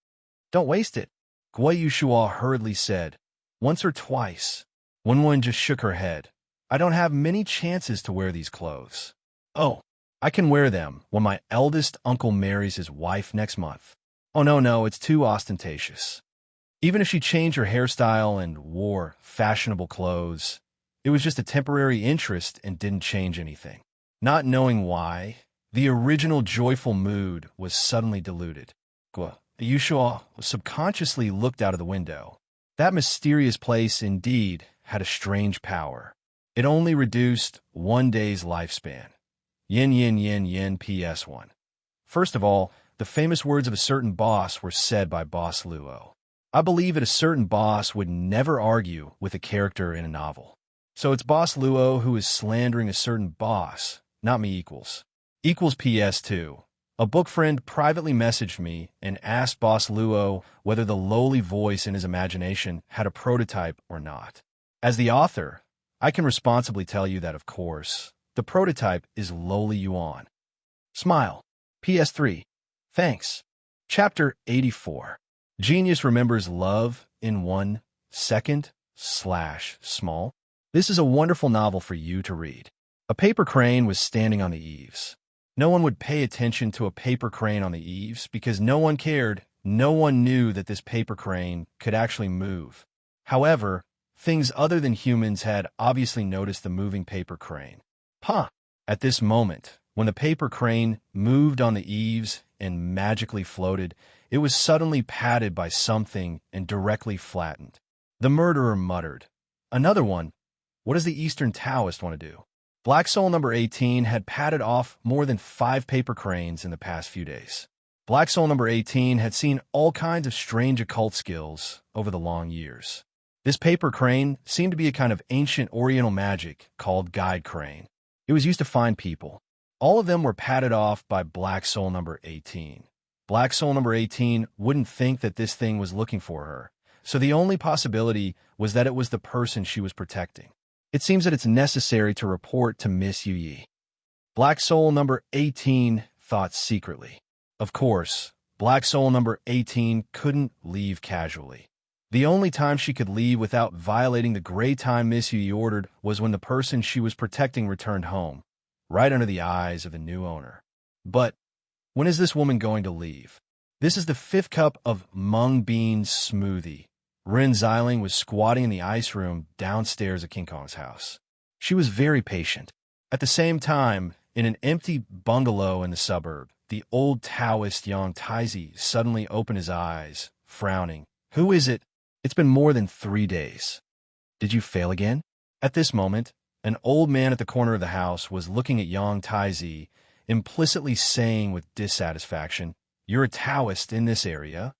Don't waste it, Guiyu Shua hurriedly said. Once or twice. Wen just shook her head. I don't have many chances to wear these clothes. Oh, I can wear them when my eldest uncle marries his wife next month. Oh no, it's too ostentatious. Even if she changed her hairstyle and wore fashionable clothes, it was just a temporary interest and didn't change anything. Not knowing why, the original joyful mood was suddenly diluted. Yushua subconsciously looked out of the window. That mysterious place indeed had a strange power. It only reduced 1 day's lifespan. Yin, PS1. First of all, the famous words of a certain boss were said by Boss Luo. I believe that a certain boss would never argue with a character in a novel. So it's Boss Luo who is slandering a certain boss, not me equals. Equals PS2. A book friend privately messaged me and asked Boss Luo whether the lowly voice in his imagination had a prototype or not. As the author, I can responsibly tell you that, of course, the prototype is lowly Yuan. Smile. PS3. Thanks. Chapter 84. Genius remembers love in 1 second / small. This is a wonderful novel for you to read. A paper crane was standing on the eaves. No one would pay attention to a paper crane on the eaves because no one cared. No one knew that this paper crane could actually move. However, things other than humans had obviously noticed the moving paper crane. At this moment, when the paper crane moved on the eaves and magically floated, it was suddenly patted by something and directly flattened. The murderer muttered, Another one. What does the Eastern Taoist want to do? Black Soul number 18 had patted off more than 5 paper cranes in the past few days. Black Soul number 18 had seen all kinds of strange occult skills over the long years. This paper crane seemed to be a kind of ancient oriental magic called guide crane. It was used to find people. All of them were patted off by Black Soul number 18. Black Soul number 18 wouldn't think that this thing was looking for her, so the only possibility was that it was the person she was protecting. It seems that it's necessary to report to Miss Yu Yi. Black Soul number 18 thought secretly. Of course, Black Soul number 18 couldn't leave casually. The only time she could leave without violating the gray time Miss Yu Yi ordered was when the person she was protecting returned home. right under the eyes of the new owner. But when is this woman going to leave? This is the fifth cup of mung bean smoothie. Rin Xiling was squatting in the ice room downstairs at King Kong's house. She was very patient. At the same time, in an empty bungalow in the suburb, the old Taoist Yang Taizi suddenly opened his eyes, frowning. "Who is it? It's been more than 3 days. Did you fail again?" At this moment, an old man at the corner of the house was looking at Yang Taizi, implicitly saying with dissatisfaction, "You're a Taoist in this area."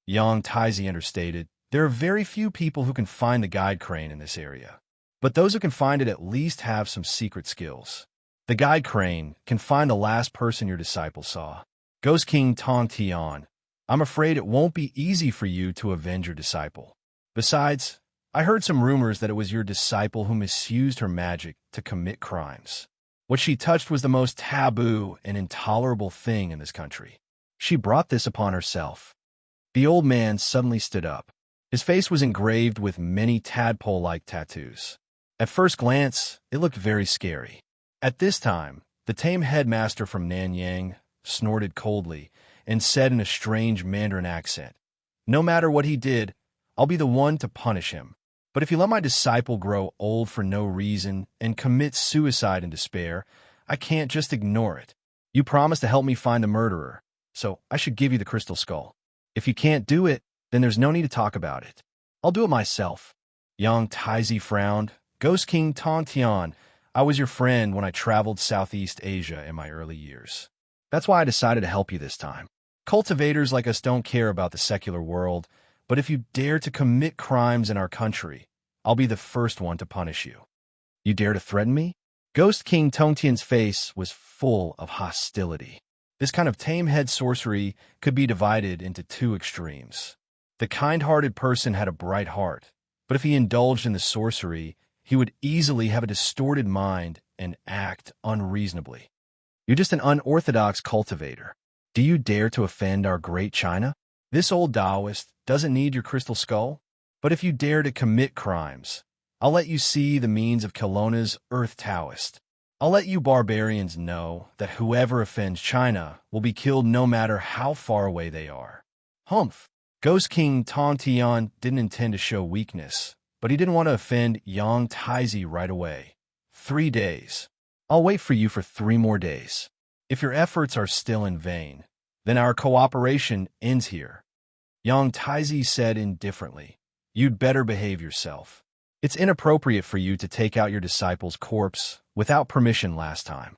Yang Taizi understated, "There are very few people who can find the guide crane in this area. But those who can find it at least have some secret skills. The guide crane can find the last person your disciple saw. Ghost King Tong Tian, I'm afraid it won't be easy for you to avenge your disciple. Besides, I heard some rumors that it was your disciple who misused her magic to commit crimes. What she touched was the most taboo and intolerable thing in this country. She brought this upon herself." The old man suddenly stood up. His face was engraved with many tadpole-like tattoos. At first glance, it looked very scary. At this time, the tame headmaster from Nanyang snorted coldly and said in a strange Mandarin accent, "No matter what he did, I'll be the one to punish him. But if you let my disciple grow old for no reason and commit suicide in despair, I can't just ignore it. You promised to help me find the murderer, so I should give you the crystal skull. If you can't do it, then there's no need to talk about it. I'll do it myself." Yang Taizi frowned. "Ghost King Tong Tian, I was your friend when I traveled Southeast Asia in my early years. That's why I decided to help you this time. Cultivators like us don't care about the secular world, but if you dare to commit crimes in our country, I'll be the first one to punish you. You dare to threaten me?" Ghost King Tong Tian's face was full of hostility. This kind of tame head sorcery could be divided into two extremes. The kind-hearted person had a bright heart, but if he indulged in the sorcery, he would easily have a distorted mind and act unreasonably. "You're just an unorthodox cultivator. Do you dare to offend our great China? This old Taoist doesn't need your crystal skull, but if you dare to commit crimes, I'll let you see the means of Kelowna's Earth Taoist. I'll let you barbarians know that whoever offends China will be killed no matter how far away they are." Humph! Ghost King Tong Tian didn't intend to show weakness, but he didn't want to offend Yang Taizi right away. 3 days. I'll wait for you for 3 more days. If your efforts are still in vain, then our cooperation ends here. Yang Taizi said indifferently, "You'd better behave yourself. It's inappropriate for you to take out your disciple's corpse without permission last time."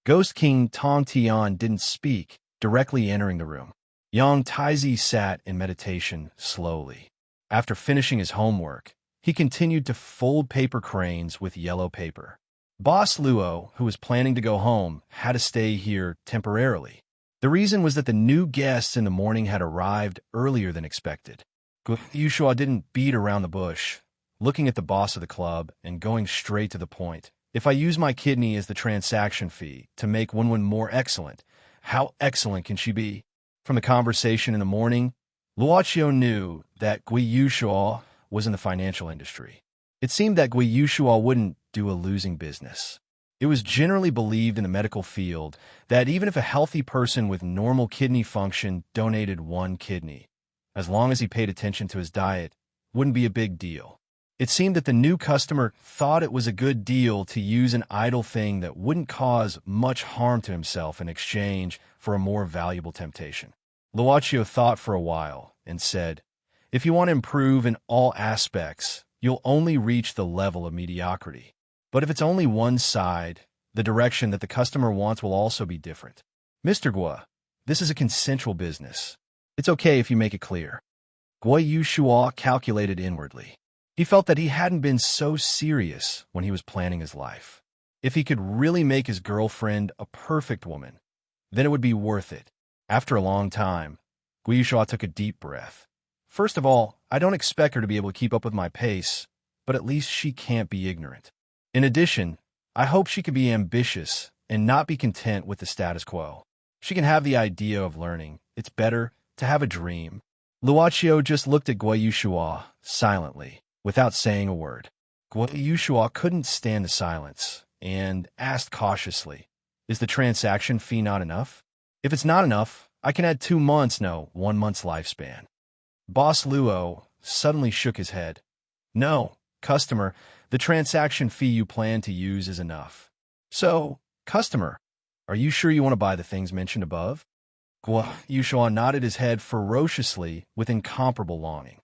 Ghost King Tong Tian didn't speak, directly entering the room. Yang Taizi sat in meditation slowly. After finishing his homework, he continued to fold paper cranes with yellow paper. Boss Luo, who was planning to go home, had to stay here temporarily. The reason was that the new guests in the morning had arrived earlier than expected. Yushua didn't beat around the bush, looking at the boss of the club and going straight to the point. "If I use my kidney as the transaction fee to make Wenwen more excellent, how excellent can she be?" From the conversation in the morning, Luochio knew that Gui Yushua was in the financial industry. It seemed that Gui Yushua wouldn't do a losing business. It was generally believed in the medical field that even if a healthy person with normal kidney function donated 1 kidney, as long as he paid attention to his diet, wouldn't be a big deal. It seemed that the new customer thought it was a good deal to use an idle thing that wouldn't cause much harm to himself in exchange for a more valuable temptation. Luochio thought for a while and said, "If you want to improve in all aspects, you'll only reach the level of mediocrity. But if it's only one side, the direction that the customer wants will also be different. Mr. Gua, this is a consensual business. It's okay if you make it clear." Gua Yushua calculated inwardly. He felt that he hadn't been so serious when he was planning his life. If he could really make his girlfriend a perfect woman, then it would be worth it. After a long time, Gua Yushua took a deep breath. "First of all, I don't expect her to be able to keep up with my pace, but at least she can't be ignorant. In addition, I hope she can be ambitious and not be content with the status quo. She can have the idea of learning. It's better to have a dream." Luochio just looked at Gua Yushua silently, without saying a word. Gua Yushua couldn't stand the silence, and asked cautiously, "Is the transaction fee not enough? If it's not enough, I can add 2 months, no, 1 month's lifespan." Boss Luo suddenly shook his head. "No, customer, the transaction fee you plan to use is enough." "So, customer, are you sure you want to buy the things mentioned above?" Guo Yushua nodded his head ferociously with incomparable longing.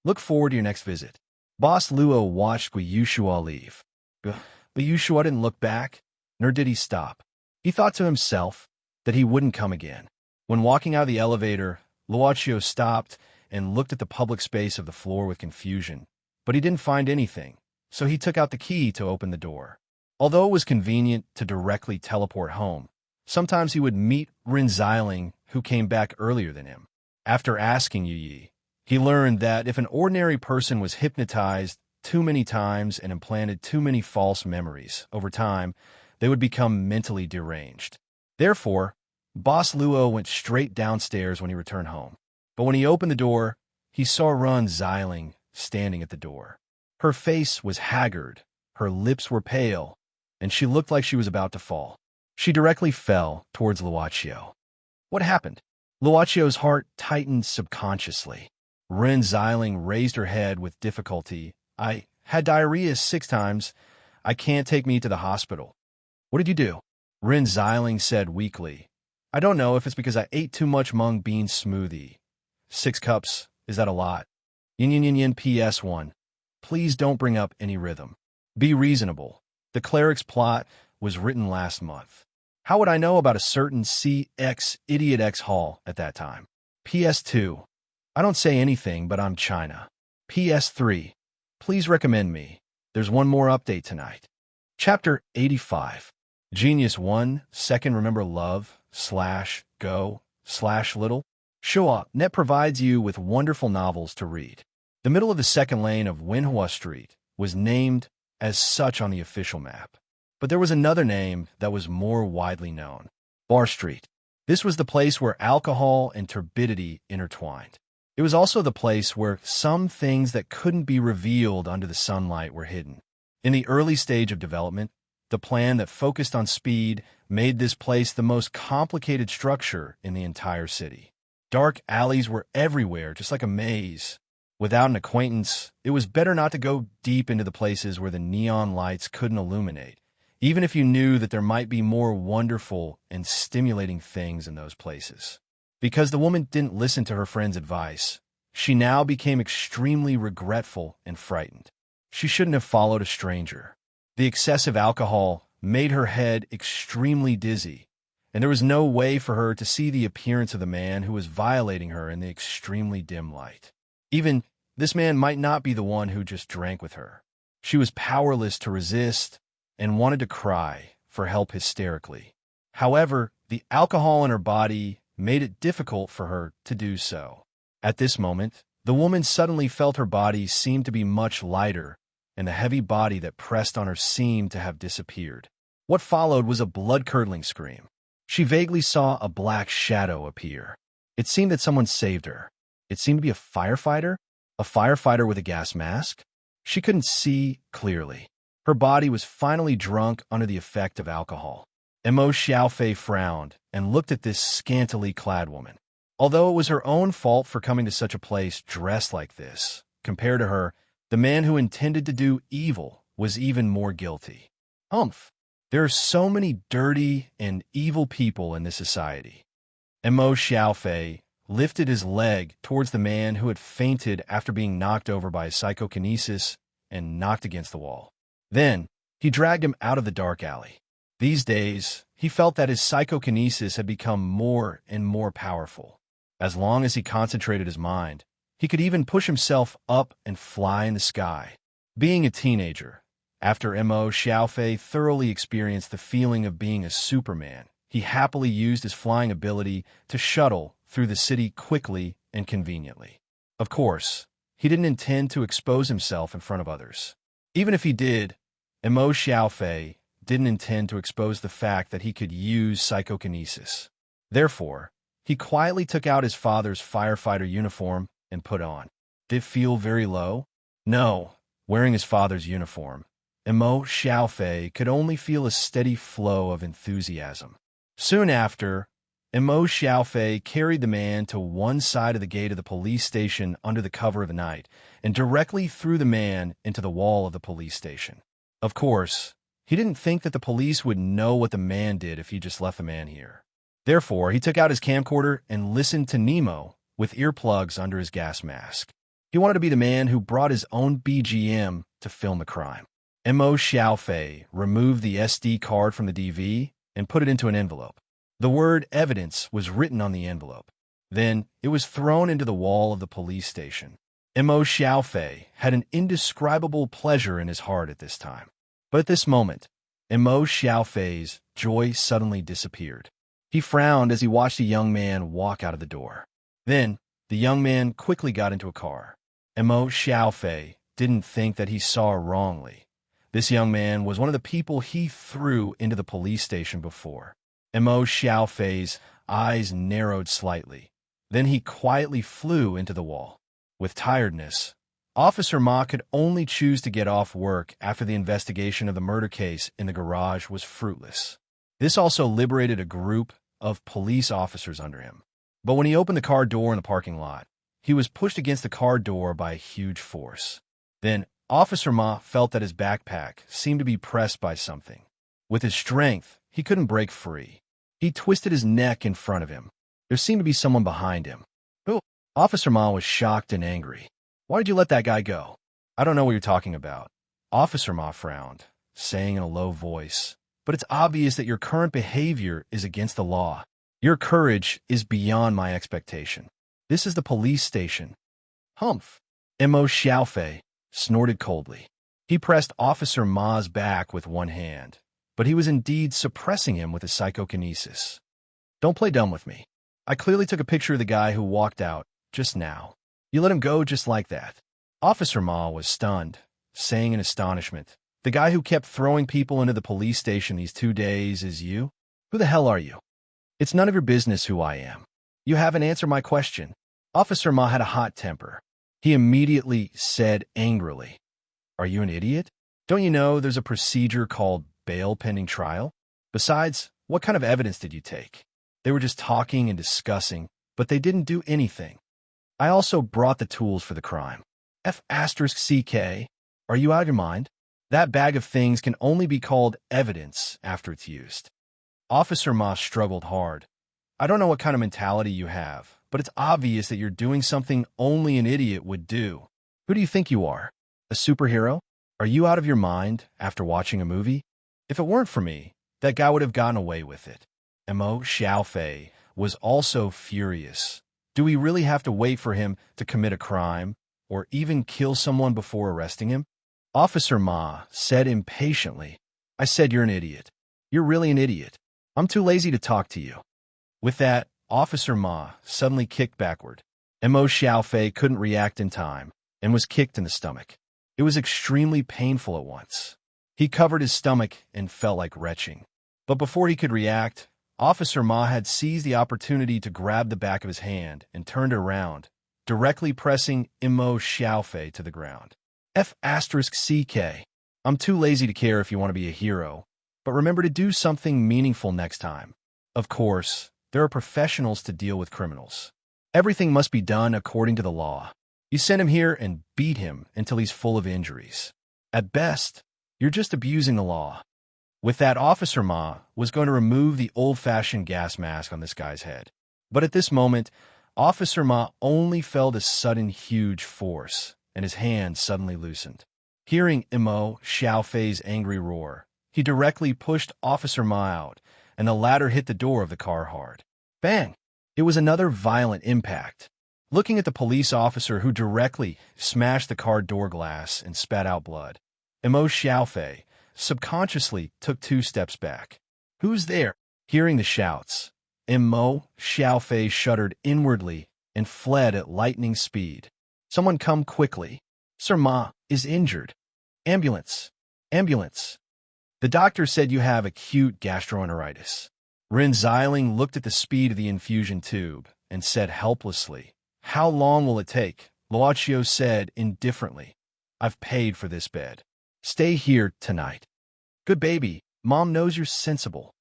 "Look forward to your next visit." Boss Luo watched Guo Yushua leave. But Yushua didn't look back, nor did he stop. He thought to himself that he wouldn't come again. When walking out of the elevator, Luochio stopped and looked at the public space of the floor with confusion, but he didn't find anything, so he took out the key to open the door. Although it was convenient to directly teleport home, sometimes he would meet Rin Xiling, who came back earlier than him. After asking Yu Yi, he learned that if an ordinary person was hypnotized too many times and implanted too many false memories, over time, they would become mentally deranged. Therefore, Boss Luo went straight downstairs when he returned home. But when he opened the door, he saw Rin Xiling standing at the door. Her face was haggard, her lips were pale, and she looked like she was about to fall. She directly fell towards Luochio. What happened? Luochio's heart tightened subconsciously. Rin Xiling raised her head with difficulty. "I had diarrhea 6 times. I can't take me to the hospital." "What did you do?" Rin Xiling said weakly. "I don't know if it's because I ate too much mung bean smoothie. 6 cups, is that a lot? Yin yin yin yin PS1. Please don't bring up any rhythm. Be reasonable. The cleric's plot was written last month. How would I know about a certain CX Idiot X Hall at that time? PS2. I don't say anything, but I'm China. PS3. Please recommend me. There's one more update tonight." Chapter 85. Genius 1, Second Remember Love, /go/little. Showa Net provides you with wonderful novels to read. The middle of the second lane of Wenhua Street was named as such on the official map. But there was another name that was more widely known. Bar Street. This was the place where alcohol and turbidity intertwined. It was also the place where some things that couldn't be revealed under the sunlight were hidden. In the early stage of development, the plan that focused on speed made this place the most complicated structure in the entire city. Dark alleys were everywhere, just like a maze. Without an acquaintance, it was better not to go deep into the places where the neon lights couldn't illuminate, even if you knew that there might be more wonderful and stimulating things in those places. Because the woman didn't listen to her friend's advice, she now became extremely regretful and frightened. She shouldn't have followed a stranger. The excessive alcohol made her head extremely dizzy, and there was no way for her to see the appearance of the man who was violating her in the extremely dim light. Even this man might not be the one who just drank with her. She was powerless to resist and wanted to cry for help hysterically. However, the alcohol in her body made it difficult for her to do so. At this moment, the woman suddenly felt her body seemed to be much lighter, and the heavy body that pressed on her seemed to have disappeared. What followed was a blood-curdling scream. She vaguely saw a black shadow appear. It seemed that someone saved her. It seemed to be a firefighter with a gas mask. She couldn't see clearly. Her body was finally drunk under the effect of alcohol. Mo Xiaofei frowned and looked at this scantily clad woman. Although it was her own fault for coming to such a place dressed like this, compared to her, the man who intended to do evil was even more guilty. There are so many dirty and evil people in this society. Mo Xiaofei lifted his leg towards the man who had fainted after being knocked over by his psychokinesis and knocked against the wall. Then, he dragged him out of the dark alley. These days, he felt that his psychokinesis had become more and more powerful. As long as he concentrated his mind, he could even push himself up and fly in the sky. Being a teenager, after Mo Xiaofei thoroughly experienced the feeling of being a Superman, he happily used his flying ability to shuttle through the city quickly and conveniently. Of course, he didn't intend to expose himself in front of others. Even if he did, Mo Xiaofei didn't intend to expose the fact that he could use psychokinesis. Therefore, he quietly took out his father's firefighter uniform and put on. Did it feel very low? No, wearing his father's uniform, Mo Xiaofei could only feel a steady flow of enthusiasm. Soon after, Mo Xiaofei carried the man to one side of the gate of the police station under the cover of the night and directly threw the man into the wall of the police station. Of course, he didn't think that the police would know what the man did if he just left the man here. Therefore, he took out his camcorder and listened to Nemo with earplugs under his gas mask. He wanted to be the man who brought his own BGM to film the crime. Mo Xiaofei removed the SD card from the DV and put it into an envelope. The word evidence was written on the envelope. Then it was thrown into the wall of the police station. Mo Xiaofei had an indescribable pleasure in his heart at this time. But at this moment, Mo Xiaofei's joy suddenly disappeared. He frowned as he watched a young man walk out of the door. Then, the young man quickly got into a car. Mo Xiaofei didn't think that he saw wrongly. This young man was one of the people he threw into the police station before. Mo Xiaofei's eyes narrowed slightly. Then he quietly flew into the wall. With tiredness, Officer Ma could only choose to get off work after the investigation of the murder case in the garage was fruitless. This also liberated a group of police officers under him. But when he opened the car door in the parking lot, he was pushed against the car door by a huge force. Then, Officer Ma felt that his backpack seemed to be pressed by something. With his strength, he couldn't break free. He twisted his neck in front of him. There seemed to be someone behind him. Oh! Officer Ma was shocked and angry. Why did you let that guy go? I don't know what you're talking about. Officer Ma frowned, saying in a low voice, but it's obvious that your current behavior is against the law. Your courage is beyond my expectation. This is the police station. Humph! Mo Xiaofei snorted coldly. He pressed Officer Ma's back with one hand, but he was indeed suppressing him with his psychokinesis. Don't play dumb with me. I clearly took a picture of the guy who walked out just now. You let him go just like that. Officer Ma was stunned, saying in astonishment, the guy who kept throwing people into the police station these 2 days is you? Who the hell are you? It's none of your business who I am. You haven't answered my question. Officer Ma had a hot temper. He immediately said angrily, Are you an idiot? Don't you know there's a procedure called bail pending trial? Besides, what kind of evidence did you take? They were just talking and discussing, but they didn't do anything. I also brought the tools for the crime. F***CK, are you out of your mind? That bag of things can only be called evidence after it's used. Officer Ma struggled hard. I don't know what kind of mentality you have, but it's obvious that you're doing something only an idiot would do. Who do you think you are? A superhero? Are you out of your mind after watching a movie? If it weren't for me, that guy would have gotten away with it. Mo Xiaofei was also furious. Do we really have to wait for him to commit a crime or even kill someone before arresting him? Officer Ma said impatiently, I said you're an idiot. You're really an idiot. I'm too lazy to talk to you. With that, Officer Ma suddenly kicked backward. Mo Xiaofei couldn't react in time and was kicked in the stomach. It was extremely painful at once. He covered his stomach and felt like retching. But before he could react, Officer Ma had seized the opportunity to grab the back of his hand and turned it around, directly pressing Mo Xiaofei to the ground. F***CK. I'm too lazy to care if you want to be a hero, but remember to do something meaningful next time. Of course, there are professionals to deal with criminals. Everything must be done according to the law. You send him here and beat him until he's full of injuries. At best, you're just abusing the law. With that, Officer Ma was going to remove the old-fashioned gas mask on this guy's head. But at this moment, Officer Ma only felt a sudden huge force, and his hand suddenly loosened. Hearing Mo Xiaofei's angry roar, he directly pushed Officer Ma out, and the latter hit the door of the car hard. Bang! It was another violent impact. Looking at the police officer who directly smashed the car door glass and spat out blood, Mo Xiaofei subconsciously took 2 steps back. Who's there? Hearing the shouts, Mo Xiaofei shuddered inwardly and fled at lightning speed. Someone come quickly. Sir Ma is injured. Ambulance! Ambulance! The doctor said you have acute gastroenteritis. Ren Xiling looked at the speed of the infusion tube and said helplessly, How long will it take? Luochio said indifferently, I've paid for this bed. Stay here tonight. Good baby, Mom knows you're sensible.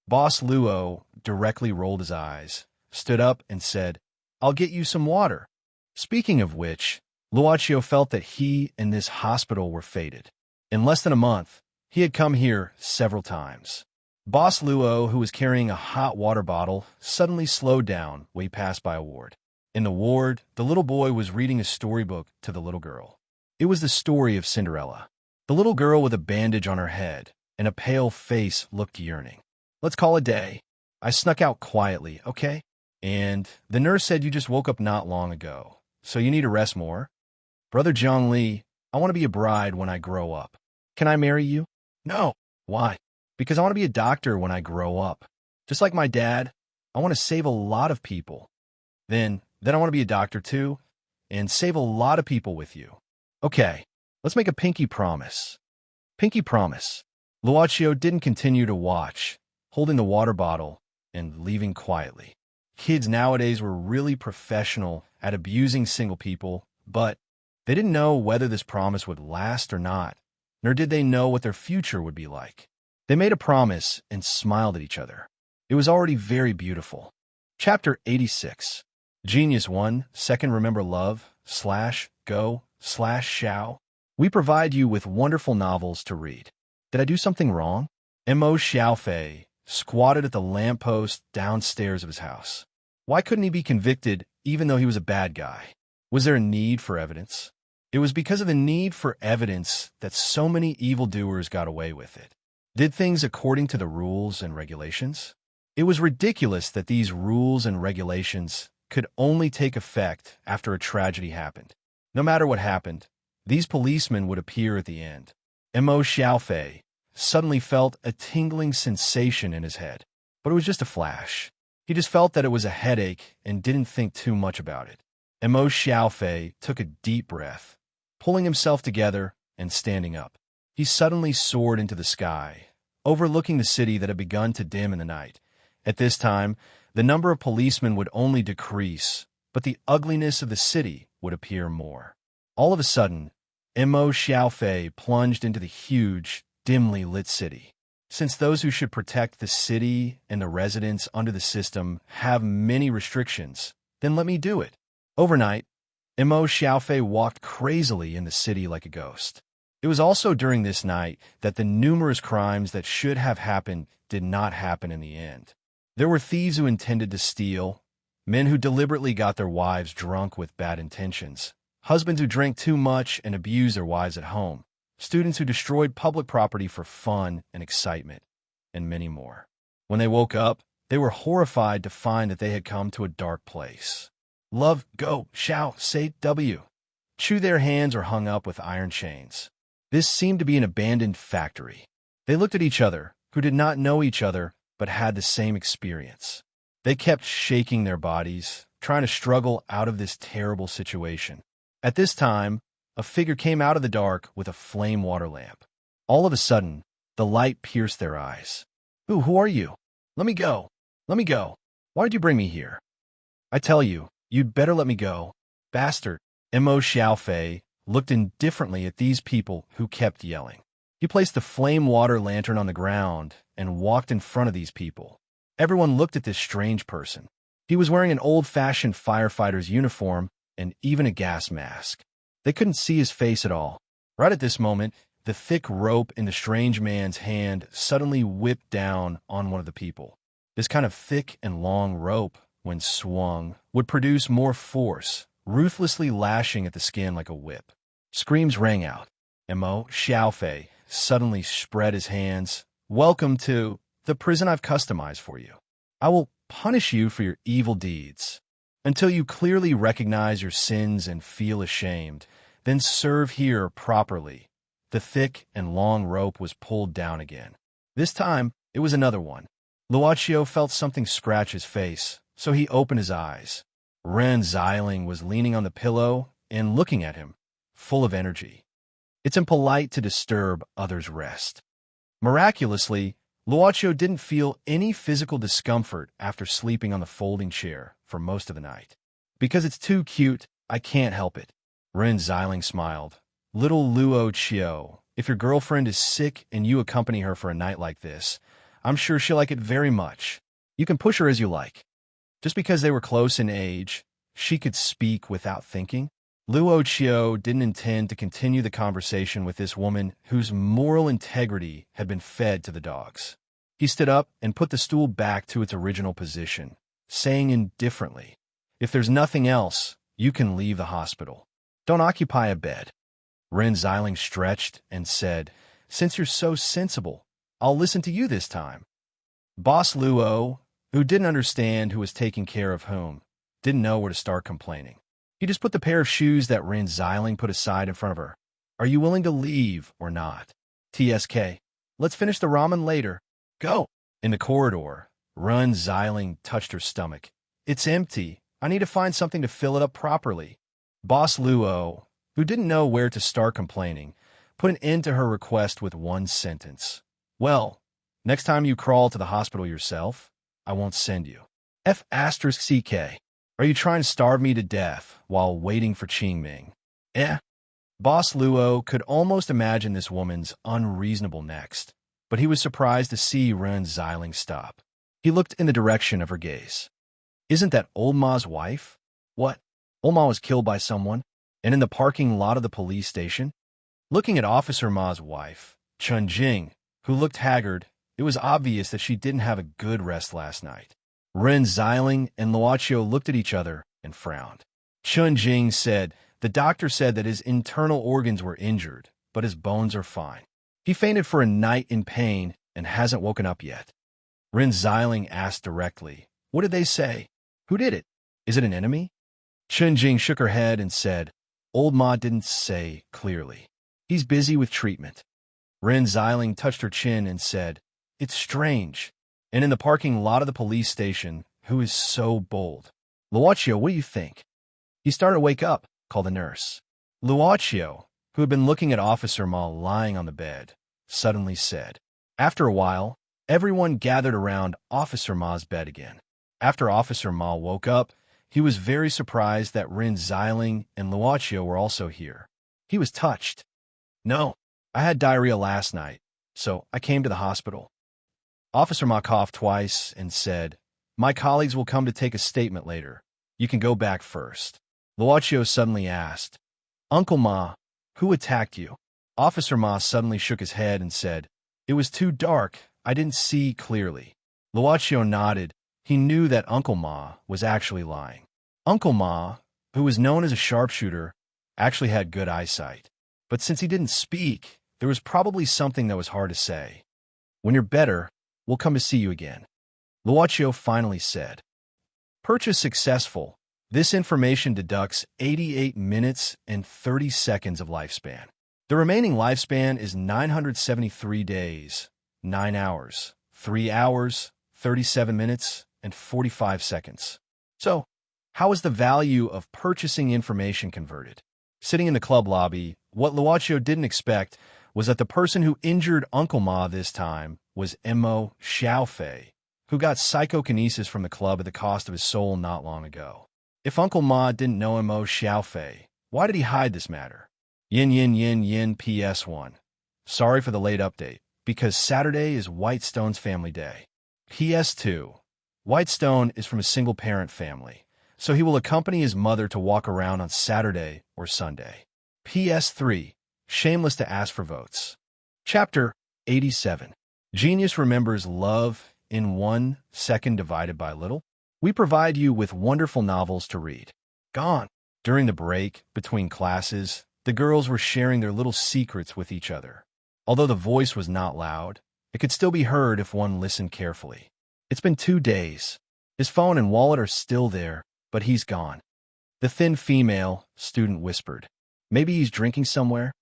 Boss Luo directly rolled his eyes, stood up, and said, I'll get you some water. Speaking of which, Luochio felt that he and this hospital were fated. In less than a month, he had come here several times. Boss Luo, who was carrying a hot water bottle, suddenly slowed down when he passed by a ward. In the ward, the little boy was reading a storybook to the little girl. It was the story of Cinderella. The little girl with a bandage on her head and a pale face looked yearning. Let's call it a day. I snuck out quietly, okay? And the nurse said you just woke up not long ago, so you need to rest more. Brother Zhongli, I want to be a bride when I grow up. Can I marry you? No. Why? Because I want to be a doctor when I grow up. Just like my dad, I want to save a lot of people. Then I want to be a doctor too, and save a lot of people with you. Okay, let's make a pinky promise. Pinky promise. Luochio didn't continue to watch, holding the water bottle and leaving quietly. Kids nowadays were really professional at abusing single people, but they didn't know whether this promise would last or not, nor did they know what their future would be like. They made a promise and smiled at each other. It was already very beautiful. Chapter 86. Genius 1, Second Remember Love, /go, /shao. We provide you with wonderful novels to read. Did I do something wrong? Mo Xiaofei squatted at the lamppost downstairs of his house. Why couldn't he be convicted even though he was a bad guy? Was there a need for evidence? It was because of the need for evidence that so many evildoers got away with it. Did things according to the rules and regulations? It was ridiculous that these rules and regulations could only take effect after a tragedy happened. No matter what happened, these policemen would appear at the end. Mo Xiaofei suddenly felt a tingling sensation in his head, but it was just a flash. He just felt that it was a headache and didn't think too much about it. Mo Xiaofei took a deep breath, pulling himself together and standing up. He suddenly soared into the sky, overlooking the city that had begun to dim in the night. At this time, the number of policemen would only decrease, but the ugliness of the city would appear more. All of a sudden, Mo Xiaofei plunged into the huge, dimly lit city. Since those who should protect the city and the residents under the system have many restrictions, then let me do it. Overnight, Mo Xiaofei walked crazily in the city like a ghost. It was also during this night that the numerous crimes that should have happened did not happen in the end. There were thieves who intended to steal, men who deliberately got their wives drunk with bad intentions, husbands who drank too much and abused their wives at home, students who destroyed public property for fun and excitement, and many more. When they woke up, they were horrified to find that they had come to a dark place. Love, go, shao, say, W. Chew their hands or hung up with iron chains. This seemed to be an abandoned factory. They looked at each other, who did not know each other, but had the same experience. They kept shaking their bodies, trying to struggle out of this terrible situation. At this time, a figure came out of the dark with a flame water lamp. All of a sudden, the light pierced their eyes. Who are you? Let me go. Let me go. Why did you bring me here? I tell you, you'd better let me go. Bastard. Mo Xiaofei looked indifferently at these people who kept yelling. He placed the flame water lantern on the ground and walked in front of these people. Everyone looked at this strange person. He was wearing an old-fashioned firefighter's uniform and even a gas mask. They couldn't see his face at all. Right at this moment, the thick rope in the strange man's hand suddenly whipped down on one of the people. This kind of thick and long rope, when swung, would produce more force, ruthlessly lashing at the skin like a whip. Screams rang out. Mo Xiaofei suddenly spread his hands. Welcome to the prison I've customized for you. I will punish you for your evil deeds. Until you clearly recognize your sins and feel ashamed, then serve here properly. The thick and long rope was pulled down again. This time, it was another one. Luochio felt something scratch his face, so he opened his eyes. Ren Xiling was leaning on the pillow and looking at him, full of energy. It's impolite to disturb others' rest. Miraculously, Luochio didn't feel any physical discomfort after sleeping on the folding chair for most of the night. Because it's too cute, I can't help it. Ren Xiling smiled. Little Luochio, If your girlfriend is sick and you accompany her for a night like this, I'm sure she'll like it very much. You can push her as you like. Just because they were close in age, she could speak without thinking. Luochio didn't intend to continue the conversation with this woman whose moral integrity had been fed to the dogs. He stood up and put the stool back to its original position, saying indifferently, "If there's nothing else, you can leave the hospital. Don't occupy a bed." Ren Xiling stretched and said, "Since you're so sensible, I'll listen to you this time." Boss Luo, who didn't understand who was taking care of whom, didn't know where to start complaining. He just put the pair of shoes that Ren Xiling put aside in front of her. "Are you willing to leave or not? TSK. Let's finish the ramen later. Go." In the corridor, Ren Xiling touched her stomach. "It's empty. I need to find something to fill it up properly." Boss Luo, who didn't know where to start complaining, put an end to her request with one sentence. "Well, next time you crawl to the hospital yourself, I won't send you. F***CK. Are you trying to starve me to death while waiting for Qingming? Eh?" Boss Luo could almost imagine this woman's unreasonable next, but he was surprised to see Ren Xiling stop. He looked in the direction of her gaze. "Isn't that old Ma's wife?" "What? Old Ma was killed by someone? And in the parking lot of the police station?" Looking at Officer Ma's wife, Chun Jing, who looked haggard, it was obvious that she didn't have a good rest last night. Ren Xiling and Luochio looked at each other and frowned. Chun Jing said, "The doctor said that his internal organs were injured, but his bones are fine. He fainted for a night in pain and hasn't woken up yet." Ren Xiling asked directly, "What did they say? Who did it? Is it an enemy?" Chun Jing shook her head and said, "Old Ma didn't say clearly. He's busy with treatment." Ren Xiling touched her chin and said, "It's strange. And in the parking lot of the police station, who is so bold? Luochio, what do you think?" "He's starting to wake up," called the nurse. Luochio, who had been looking at Officer Ma lying on the bed, suddenly said. After a while, everyone gathered around Officer Ma's bed again. After Officer Ma woke up, he was very surprised that Ren Xiling and Luochio were also here. He was touched. "No, I had diarrhea last night, so I came to the hospital." Officer Ma coughed twice and said, "My colleagues will come to take a statement later. You can go back first." Luochio suddenly asked, "Uncle Ma, who attacked you?" Officer Ma suddenly shook his head and said, "It was too dark. I didn't see clearly." Luochio nodded. He knew that Uncle Ma was actually lying. Uncle Ma, who was known as a sharpshooter, actually had good eyesight. But since he didn't speak, there was probably something that was hard to say. "When you're better, we'll come to see you again," Luochio finally said. Purchase successful. This information deducts 88 minutes and 30 seconds of lifespan. The remaining lifespan is 973 days, 9 hours, 3 hours, 37 minutes, and 45 seconds. So, how is the value of purchasing information converted? Sitting in the club lobby, what Luochio didn't expect was that the person who injured Uncle Ma this time was Mo Xiaofei, who got psychokinesis from the club at the cost of his soul not long ago. If Uncle Ma didn't know Mo Xiaofei, why did he hide this matter? Yin PS1. Sorry for the late update, because Saturday is Whitestone's family day. PS2. Whitestone is from a single-parent family, so he will accompany his mother to walk around on Saturday or Sunday. PS3. Shameless to ask for votes. Chapter 87. Genius remembers love in 1 second divided by little. We provide you with wonderful novels to read. Gone. During the break between classes, the girls were sharing their little secrets with each other. Although the voice was not loud, it could still be heard if one listened carefully. "It's been 2 days. His phone and wallet are still there, but he's gone." The thin female student whispered. "Maybe he's drinking somewhere?"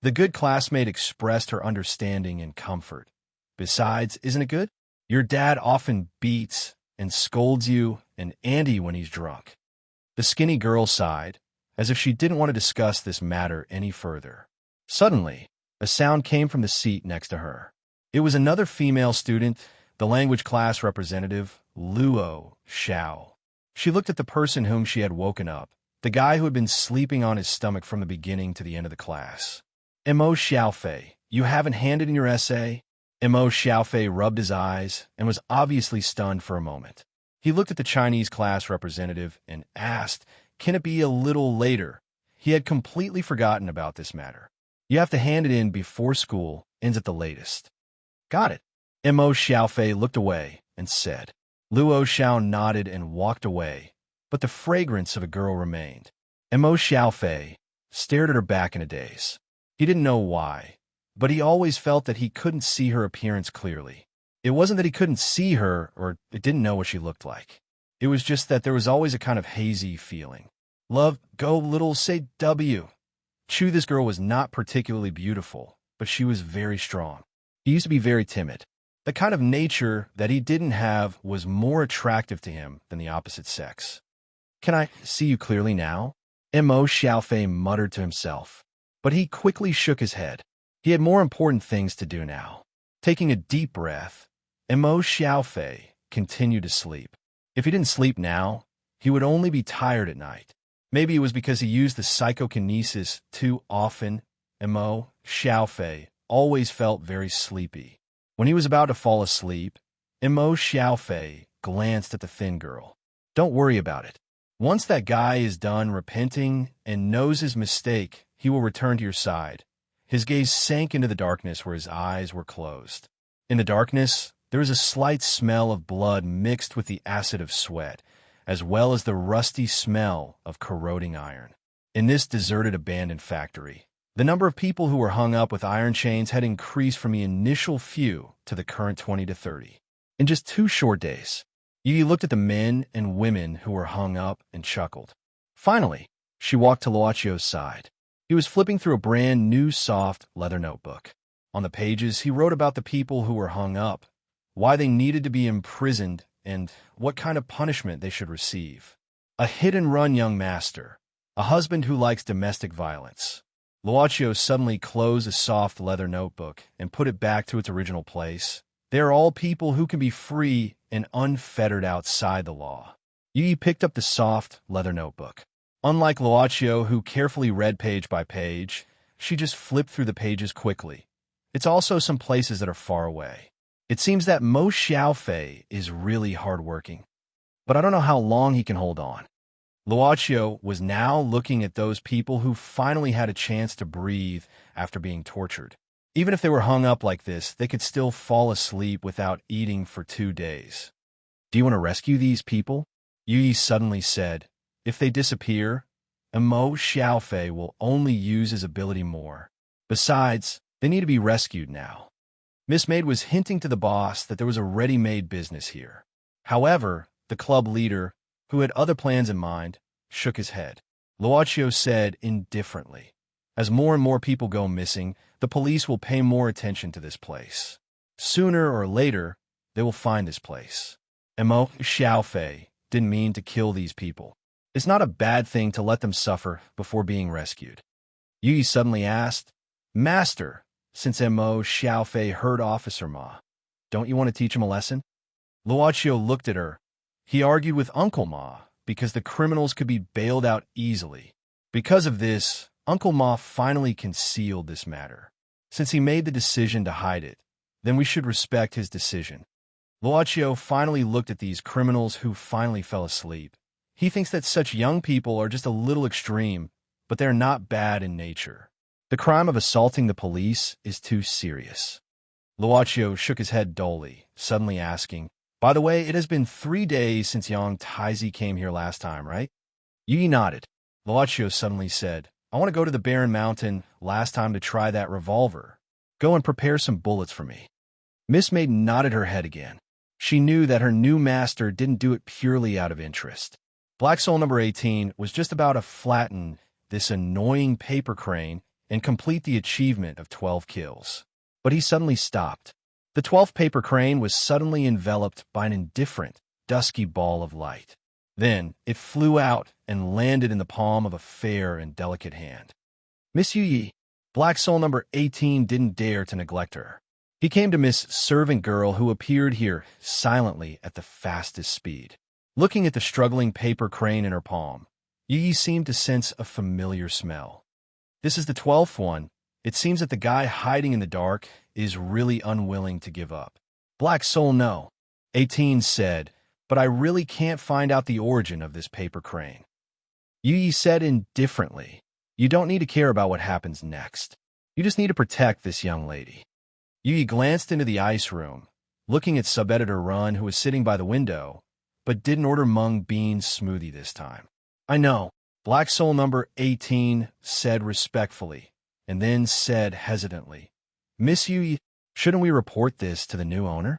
The good classmate expressed her understanding and comfort. "Besides, isn't it good? Your dad often beats and scolds you and Andy when he's drunk." The skinny girl sighed, as if she didn't want to discuss this matter any further. Suddenly, a sound came from the seat next to her. It was another female student, the language class representative, Luo Xiao. She looked at the person whom she had woken up, the guy who had been sleeping on his stomach from the beginning to the end of the class. Mo Xiaofei, you haven't handed in your essay? Mo Xiaofei rubbed his eyes and was obviously stunned for a moment. He looked at the Chinese class representative and asked, "Can it be a little later?" He had completely forgotten about this matter. You have to hand it in before school ends at the latest. Got it. Mo Xiaofei looked away and said. Luo Xiao nodded and walked away, but the fragrance of a girl remained. Mo Xiaofei stared at her back in a daze. He didn't know why, but he always felt that he couldn't see her appearance clearly. It wasn't that he couldn't see her or it didn't know what she looked like. It was just that there was always a kind of hazy feeling. Love, go little, say W. Chu, this girl was not particularly beautiful, but she was very strong. He used to be very timid. The kind of nature that he didn't have was more attractive to him than the opposite sex. Can I see you clearly now? Mo Xiaofei muttered to himself, but he quickly shook his head. He had more important things to do now. Taking a deep breath, Mo Xiaofei continued to sleep. If he didn't sleep now, he would only be tired at night. Maybe it was because he used the psychokinesis too often. Mo Xiaofei always felt very sleepy. When he was about to fall asleep, Mo Xiaofei glanced at the thin girl. Don't worry about it. Once that guy is done repenting and knows his mistake, he will return to your side. His gaze sank into the darkness where his eyes were closed. In the darkness, there was a slight smell of blood mixed with the acid of sweat, as well as the rusty smell of corroding iron. In this deserted abandoned factory, the number of people who were hung up with iron chains had increased from the initial few to the current 20 to 30. In just 2 short days, Yi looked at the men and women who were hung up and chuckled. Finally, she walked to Luochio's side. He was flipping through a brand new soft leather notebook. On the pages, he wrote about the people who were hung up, why they needed to be imprisoned, and what kind of punishment they should receive. A hit-and-run young master, a husband who likes domestic violence. Luochio suddenly closed the soft leather notebook and put it back to its original place. They are all people who can be free and unfettered outside the law. Yi picked up the soft leather notebook. Unlike Luochio, who carefully read page by page, she just flipped through the pages quickly. It's also some places that are far away. It seems that Mo Xiaofei is really hardworking, but I don't know how long he can hold on. Luochio was now looking at those people who finally had a chance to breathe after being tortured. Even if they were hung up like this, they could still fall asleep without eating for 2 days. Do you want to rescue these people? Yi suddenly said. If they disappear, Mo Xiaofei will only use his ability more. Besides, they need to be rescued now. Miss Maid was hinting to the boss that there was a ready-made business here. However, the club leader, who had other plans in mind, shook his head. Luochio said indifferently, as more and more people go missing, the police will pay more attention to this place. Sooner or later, they will find this place. Mo Xiaofei didn't mean to kill these people. It's not a bad thing to let them suffer before being rescued. Yi suddenly asked, Master, since Mo Xiaofei heard Officer Ma, don't you want to teach him a lesson? Luochio looked at her. He argued with Uncle Ma because the criminals could be bailed out easily. Because of this, Uncle Ma finally concealed this matter. Since he made the decision to hide it, then we should respect his decision. Luochio finally looked at these criminals who finally fell asleep. He thinks that such young people are just a little extreme, but they're not bad in nature. The crime of assaulting the police is too serious. Luochio shook his head dully, suddenly asking, By the way, it has been 3 days since young Taizi came here last time, right? Yi nodded. Luochio suddenly said, I want to go to the Barren Mountain last time to try that revolver. Go and prepare some bullets for me. Miss Maid nodded her head again. She knew that her new master didn't do it purely out of interest. Black Soul number 18 was just about to flatten this annoying paper crane and complete the achievement of 12 kills. But he suddenly stopped. The 12th paper crane was suddenly enveloped by an indifferent, dusky ball of light. Then it flew out and landed in the palm of a fair and delicate hand. Miss Yi, Black Soul number 18 didn't dare to neglect her. He came to Miss Servant Girl, who appeared here silently at the fastest speed. Looking at the struggling paper crane in her palm, Yi seemed to sense a familiar smell. This is the 12th one, It seems that the guy hiding in the dark is really unwilling to give up. Black Soul, no. 18 said, but I really can't find out the origin of this paper crane. Yi said indifferently, you don't need to care about what happens next. You just need to protect this young lady. Yi glanced into the ice room, looking at sub-editor Run, who was sitting by the window, but didn't order mung bean smoothie this time. I know, Black Soul number 18 said respectfully, and then said hesitantly, Miss Yi, shouldn't we report this to the new owner?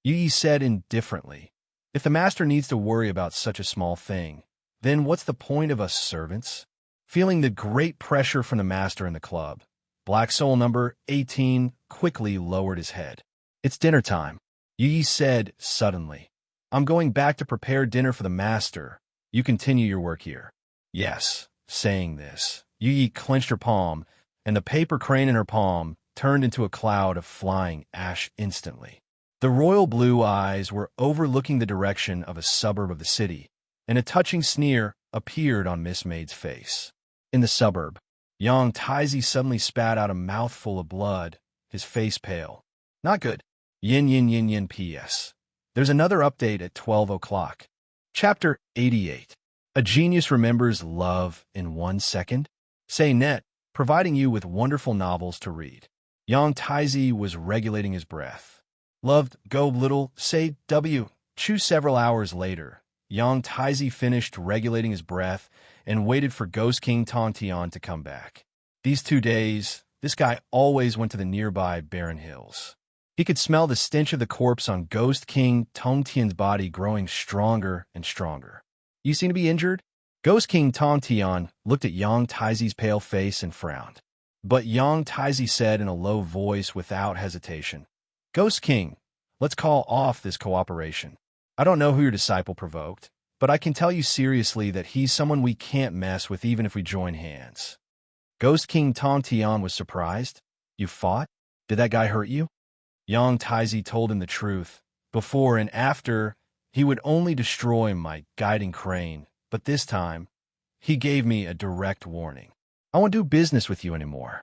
Yi said indifferently, if the master needs to worry about such a small thing, then what's the point of us servants? Feeling the great pressure from the master in the club, Black Soul number 18 quickly lowered his head. It's dinner time, Yi said suddenly. I'm going back to prepare dinner for the master. You continue your work here. Yes. Saying this, Yi clenched her palm, and the paper crane in her palm turned into a cloud of flying ash instantly. The royal blue eyes were overlooking the direction of a suburb of the city, and a touching sneer appeared on Miss Maid's face. In the suburb, Yang Taizi suddenly spat out a mouthful of blood, his face pale. Not good. Yin yin yin yin P.S. There's another update at 12 o'clock. Chapter 88. A genius remembers love in 1 second? Say net, providing you with wonderful novels to read. Yang Taizi was regulating his breath. Loved, go little, say W. Choose several hours later. Yang Taizi finished regulating his breath and waited for Ghost King Tongtian to come back. These 2 days, this guy always went to the nearby barren hills. He could smell the stench of the corpse on Ghost King Tongtian's body growing stronger and stronger. You seem to be injured? Ghost King Tongtian looked at Yang Taizi's pale face and frowned. But Yang Taizi said in a low voice without hesitation, Ghost King, let's call off this cooperation. I don't know who your disciple provoked, but I can tell you seriously that he's someone we can't mess with even if we join hands. Ghost King Tongtian was surprised. You fought? Did that guy hurt you? Yang Taizi told him the truth. Before and after, he would only destroy my guiding crane, but this time, he gave me a direct warning. I won't do business with you anymore.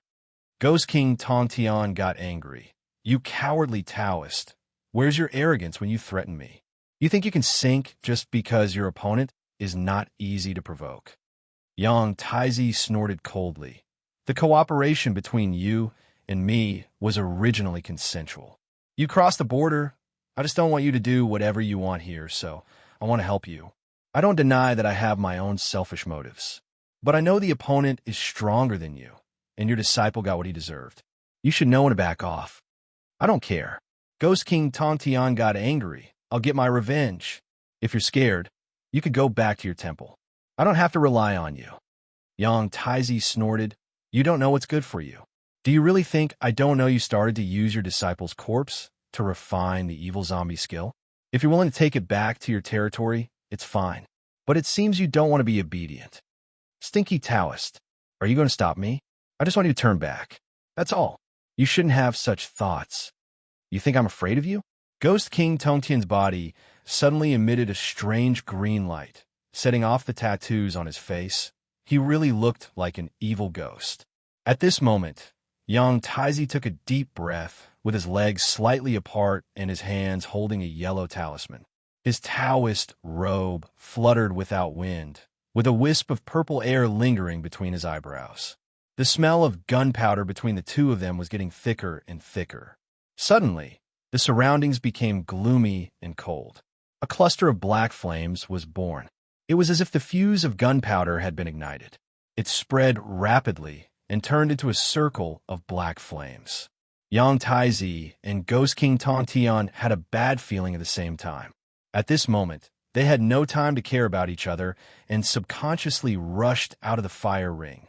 Ghost King Tongtian got angry. You cowardly Taoist. Where's your arrogance when you threaten me? You think you can sink just because your opponent is not easy to provoke? Yang Taizi snorted coldly. The cooperation between you and me was originally consensual. You crossed the border. I just don't want you to do whatever you want here, so I want to help you. I don't deny that I have my own selfish motives, but I know the opponent is stronger than you, and your disciple got what he deserved. You should know when to back off. I don't care. Ghost King Tongtian got angry. I'll get my revenge. If you're scared, you could go back to your temple. I don't have to rely on you. Yang Taizi snorted. You don't know what's good for you. Do you really think I don't know you started to use your disciple's corpse to refine the evil zombie skill? If you're willing to take it back to your territory, it's fine. But it seems you don't want to be obedient. Stinky Taoist, are you going to stop me? I just want you to turn back. That's all. You shouldn't have such thoughts. You think I'm afraid of you? Ghost King Tongtian's body suddenly emitted a strange green light, setting off the tattoos on his face. He really looked like an evil ghost. At this moment, Yang Taizi took a deep breath, with his legs slightly apart and his hands holding a yellow talisman. His Taoist robe fluttered without wind, with a wisp of purple air lingering between his eyebrows. The smell of gunpowder between the two of them was getting thicker and thicker. Suddenly, the surroundings became gloomy and cold. A cluster of black flames was born. It was as if the fuse of gunpowder had been ignited. It spread rapidly and turned into a circle of black flames. Yang Taizi and Ghost King Tongtian had a bad feeling at the same time. At this moment, they had no time to care about each other and subconsciously rushed out of the fire ring.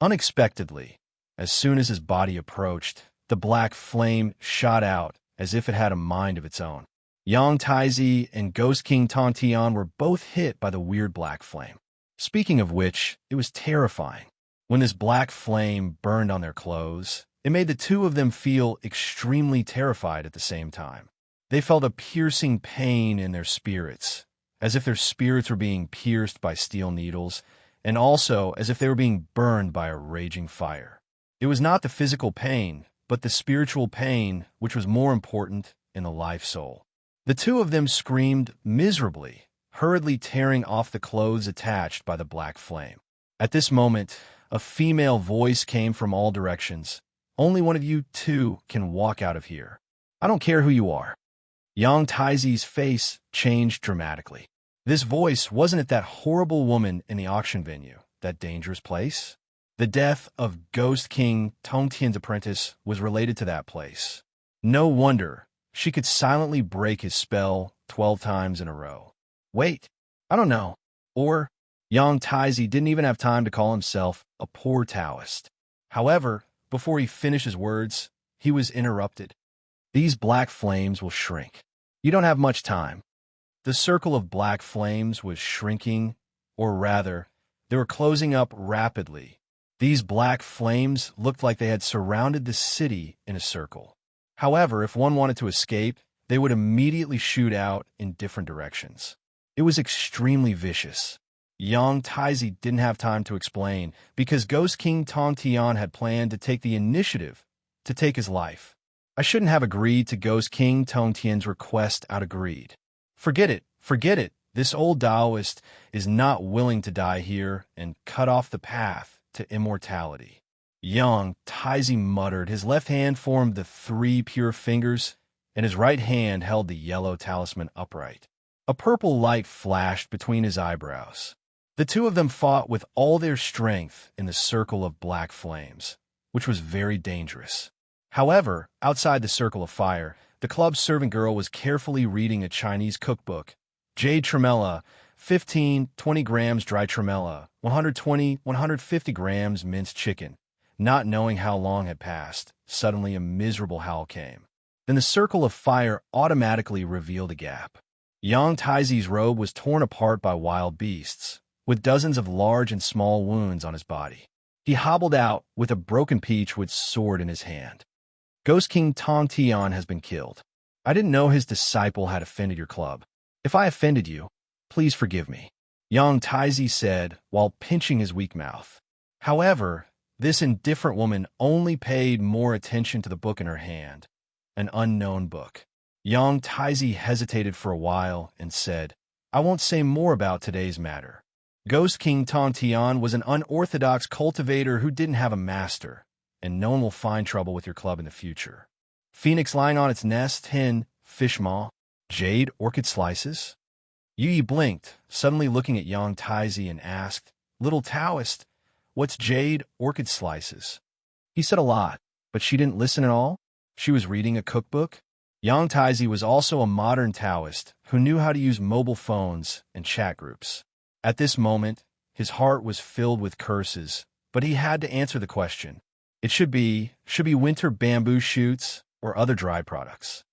Unexpectedly, as soon as his body approached, the black flame shot out as if it had a mind of its own. Yang Taizi and Ghost King Tongtian were both hit by the weird black flame. Speaking of which, it was terrifying. When this black flame burned on their clothes, it made the two of them feel extremely terrified at the same time. They felt a piercing pain in their spirits, as if their spirits were being pierced by steel needles, and also as if they were being burned by a raging fire. It was not the physical pain, but the spiritual pain, which was more important in the life soul. The two of them screamed miserably, hurriedly tearing off the clothes attached by the black flame. At this moment, a female voice came from all directions. Only one of you two can walk out of here. I don't care who you are. Yang Taizi's face changed dramatically. This voice wasn't it that horrible woman in the auction venue, that dangerous place? The death of Ghost King Tongtian's apprentice was related to that place. No wonder she could silently break his spell 12 times in a row. Wait, I don't know. Or Yang Taizi didn't even have time to call himself a poor Taoist. However, before he finished his words, he was interrupted. These black flames will shrink. You don't have much time. The circle of black flames was shrinking, or rather, they were closing up rapidly. These black flames looked like they had surrounded the city in a circle. However, if one wanted to escape, they would immediately shoot out in different directions. It was extremely vicious. Yang Taizi didn't have time to explain because Ghost King Tongtian had planned to take the initiative to take his life. I shouldn't have agreed to Ghost King Tongtian's request out of greed. Forget it, forget it. This old Taoist is not willing to die here and cut off the path to immortality. Yang Taizi muttered. His left hand formed the 3 pure fingers, and his right hand held the yellow talisman upright. A purple light flashed between his eyebrows. The two of them fought with all their strength in the circle of black flames, which was very dangerous. However, outside the circle of fire, the club's servant girl was carefully reading a Chinese cookbook. Jade tremella, 15-20 grams dry tremella, 120-150 grams minced chicken. Not knowing how long had passed, suddenly a miserable howl came. Then the circle of fire automatically revealed a gap. Yang Taizi's robe was torn apart by wild beasts, with dozens of large and small wounds on his body. He hobbled out with a broken peachwood sword in his hand. Ghost King Tongtian has been killed. I didn't know his disciple had offended your club. If I offended you, please forgive me, Yang Taizi said while pinching his weak mouth. However, this indifferent woman only paid more attention to the book in her hand, an unknown book. Yang Taizi hesitated for a while and said, I won't say more about today's matter. Ghost King Tongtian was an unorthodox cultivator who didn't have a master, and no one will find trouble with your club in the future. Phoenix lying on its nest, hen, fish maw, jade, orchid slices. Yi blinked, suddenly looking at Yang Taizi and asked, Little Taoist, what's jade, orchid slices? He said a lot, but she didn't listen at all. She was reading a cookbook. Yang Taizi was also a modern Taoist who knew how to use mobile phones and chat groups. At this moment, his heart was filled with curses, but he had to answer the question. It should be winter bamboo shoots or other dry products.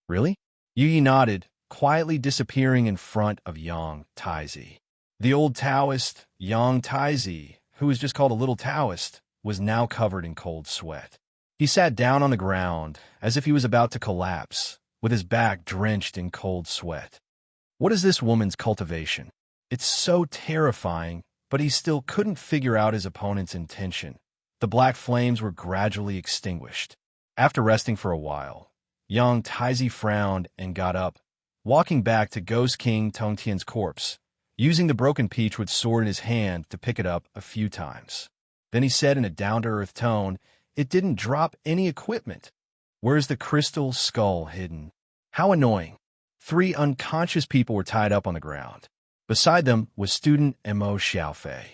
Really? Yi nodded, quietly disappearing in front of Yang Taizi. The old Taoist, Yang Taizi, who was just called a little Taoist, was now covered in cold sweat. He sat down on the ground as if he was about to collapse, with his back drenched in cold sweat. What is this woman's cultivation? It's so terrifying, but he still couldn't figure out his opponent's intention. The black flames were gradually extinguished. After resting for a while, Yang Taizi frowned and got up, walking back to Ghost King Tongtian's corpse, using the broken peachwood sword in his hand to pick it up a few times. Then he said in a down-to-earth tone, It didn't drop any equipment. Where's the crystal skull hidden? How annoying. 3 unconscious people were tied up on the ground. Beside them was student Mo Xiaofei.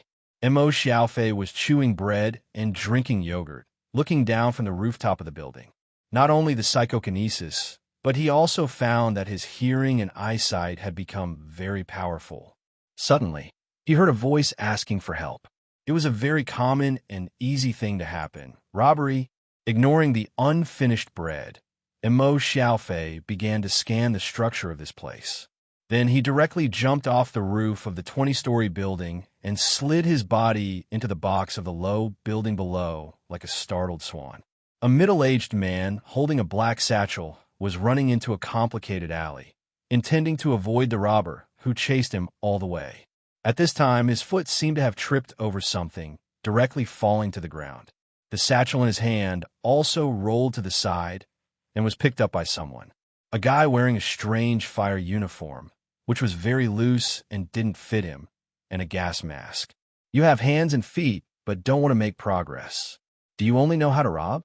Mo Xiaofei was chewing bread and drinking yogurt, looking down from the rooftop of the building. Not only the psychokinesis, but he also found that his hearing and eyesight had become very powerful. Suddenly, he heard a voice asking for help. It was a very common and easy thing to happen. Robbery. Ignoring the unfinished bread, Mo Xiaofei began to scan the structure of this place. Then he directly jumped off the roof of the 20-story building and slid his body into the box of the low building below like a startled swan. A middle-aged man holding a black satchel was running into a complicated alley, intending to avoid the robber, who chased him all the way. At this time, his foot seemed to have tripped over something, directly falling to the ground. The satchel in his hand also rolled to the side and was picked up by someone. A guy wearing a strange fire uniform, which was very loose and didn't fit him, and a gas mask. You have hands and feet, but don't want to make progress. Do you only know how to rob?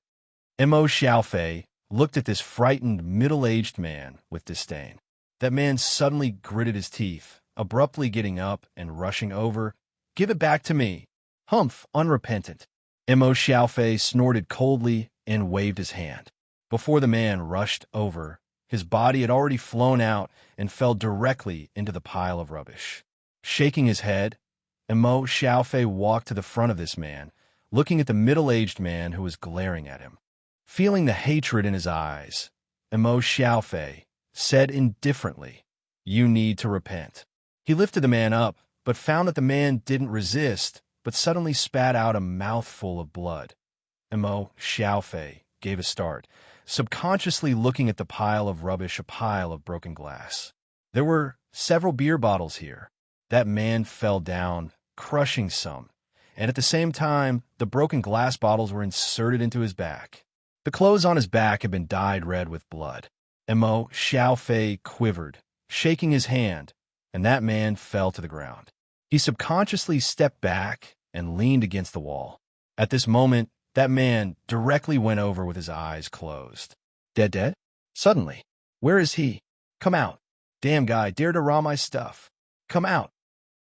Mo Xiaofei looked at this frightened, middle-aged man with disdain. That man suddenly gritted his teeth, abruptly getting up and rushing over. Give it back to me. Humph, unrepentant. Mo Xiaofei snorted coldly and waved his hand. Before the man rushed over, his body had already flown out and fell directly into the pile of rubbish. Shaking his head, Mo Xiaofei walked to the front of this man, looking at the middle-aged man who was glaring at him. Feeling the hatred in his eyes, Mo Xiaofei said indifferently, "You need to repent." He lifted the man up, but found that the man didn't resist, but suddenly spat out a mouthful of blood. Mo Xiaofei gave a start, subconsciously looking at the pile of rubbish, a pile of broken glass. There were several beer bottles here. That man fell down, crushing some, and at the same time, the broken glass bottles were inserted into his back. The clothes on his back had been dyed red with blood. Mo Xiaofei quivered, shaking his hand, and that man fell to the ground. He subconsciously stepped back and leaned against the wall. At this moment, that man directly went over with his eyes closed. Dead? Suddenly. Where is he? Come out. Damn guy, dare to rob my stuff. Come out.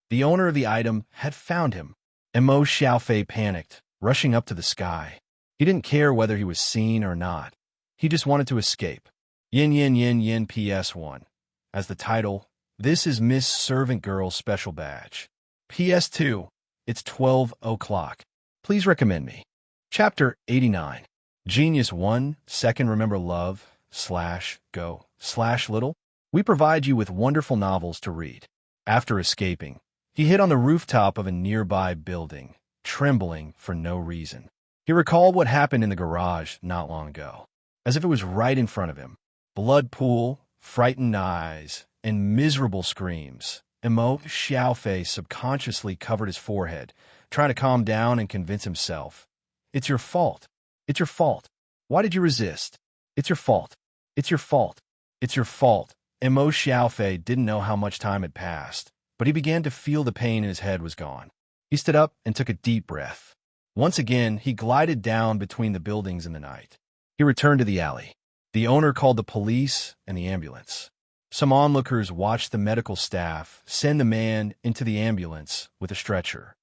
The owner of the item had found him. Mo Xiaofei panicked, rushing up to the sky. He didn't care whether he was seen or not. He just wanted to escape. Yin Yin Yin Yin PS1. As the title, this is Miss Servant Girl Special Badge. PS2. It's 12 o'clock. Please recommend me. Chapter 89. Genius 1. Second Remember Love / Go / Little. We provide you with wonderful novels to read. After escaping, he hid on the rooftop of a nearby building, trembling for no reason. He recalled what happened in the garage not long ago, as if it was right in front of him. Blood pool, frightened eyes, and miserable screams. Mo Xiaofei subconsciously covered his forehead, trying to calm down and convince himself. It's your fault. It's your fault. Why did you resist? It's your fault. It's your fault. It's your fault. Mo Xiaofei didn't know how much time had passed, but he began to feel the pain in his head was gone. He stood up and took a deep breath. Once again, he glided down between the buildings in the night. He returned to the alley. The owner called the police and the ambulance. Some onlookers watched the medical staff send the man into the ambulance with a stretcher.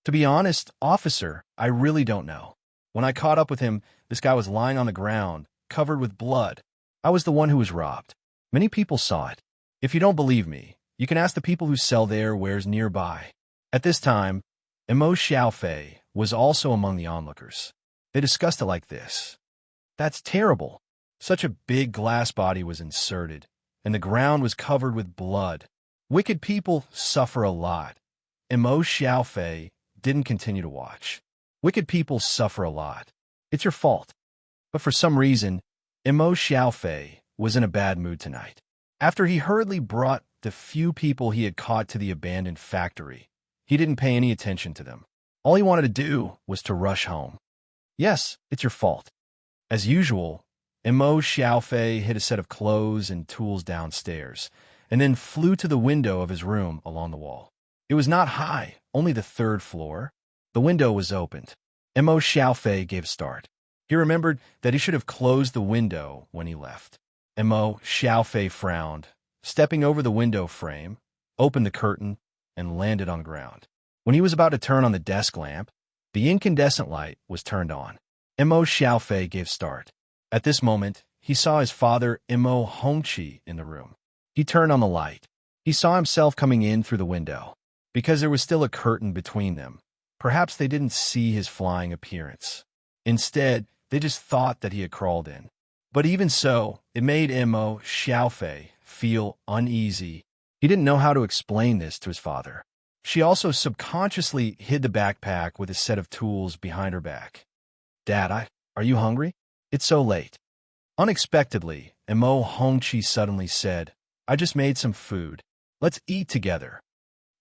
To be honest, officer, I really don't know. When I caught up with him, this guy was lying on the ground, covered with blood. I was the one who was robbed. Many people saw it. If you don't believe me, you can ask the people who sell their wares nearby. At this time, Mo Xiaofei was also among the onlookers. They discussed it like this. That's terrible. Such a big glass body was inserted, and the ground was covered with blood. Wicked people suffer a lot. Mo Xiaofei didn't continue to watch. Wicked people suffer a lot. It's your fault. But for some reason, Mo Xiaofei was in a bad mood tonight. After he hurriedly brought the few people he had caught to the abandoned factory, he didn't pay any attention to them. All he wanted to do was to rush home. Yes, it's your fault. As usual, Mo Xiaofei hid a set of clothes and tools downstairs, and then flew to the window of his room along the wall. It was not high, only the third floor. The window was opened. Mo Xiaofei gave a start. He remembered that he should have closed the window when he left. Mo Xiaofei frowned, stepping over the window frame, opened the curtain, and landed on the ground. When he was about to turn on the desk lamp, the incandescent light was turned on. Mo Xiaofei gave start. At this moment, he saw his father, Mo Hongqi, in the room. He turned on the light. He saw himself coming in through the window. Because there was still a curtain between them, perhaps they didn't see his flying appearance. Instead, they just thought that he had crawled in. But even so, it made Mo Xiaofei feel uneasy. He didn't know how to explain this to his father. She also subconsciously hid the backpack with a set of tools behind her back. Dad, are you hungry? It's so late. Unexpectedly, Mo Hongqi suddenly said, I just made some food. Let's eat together.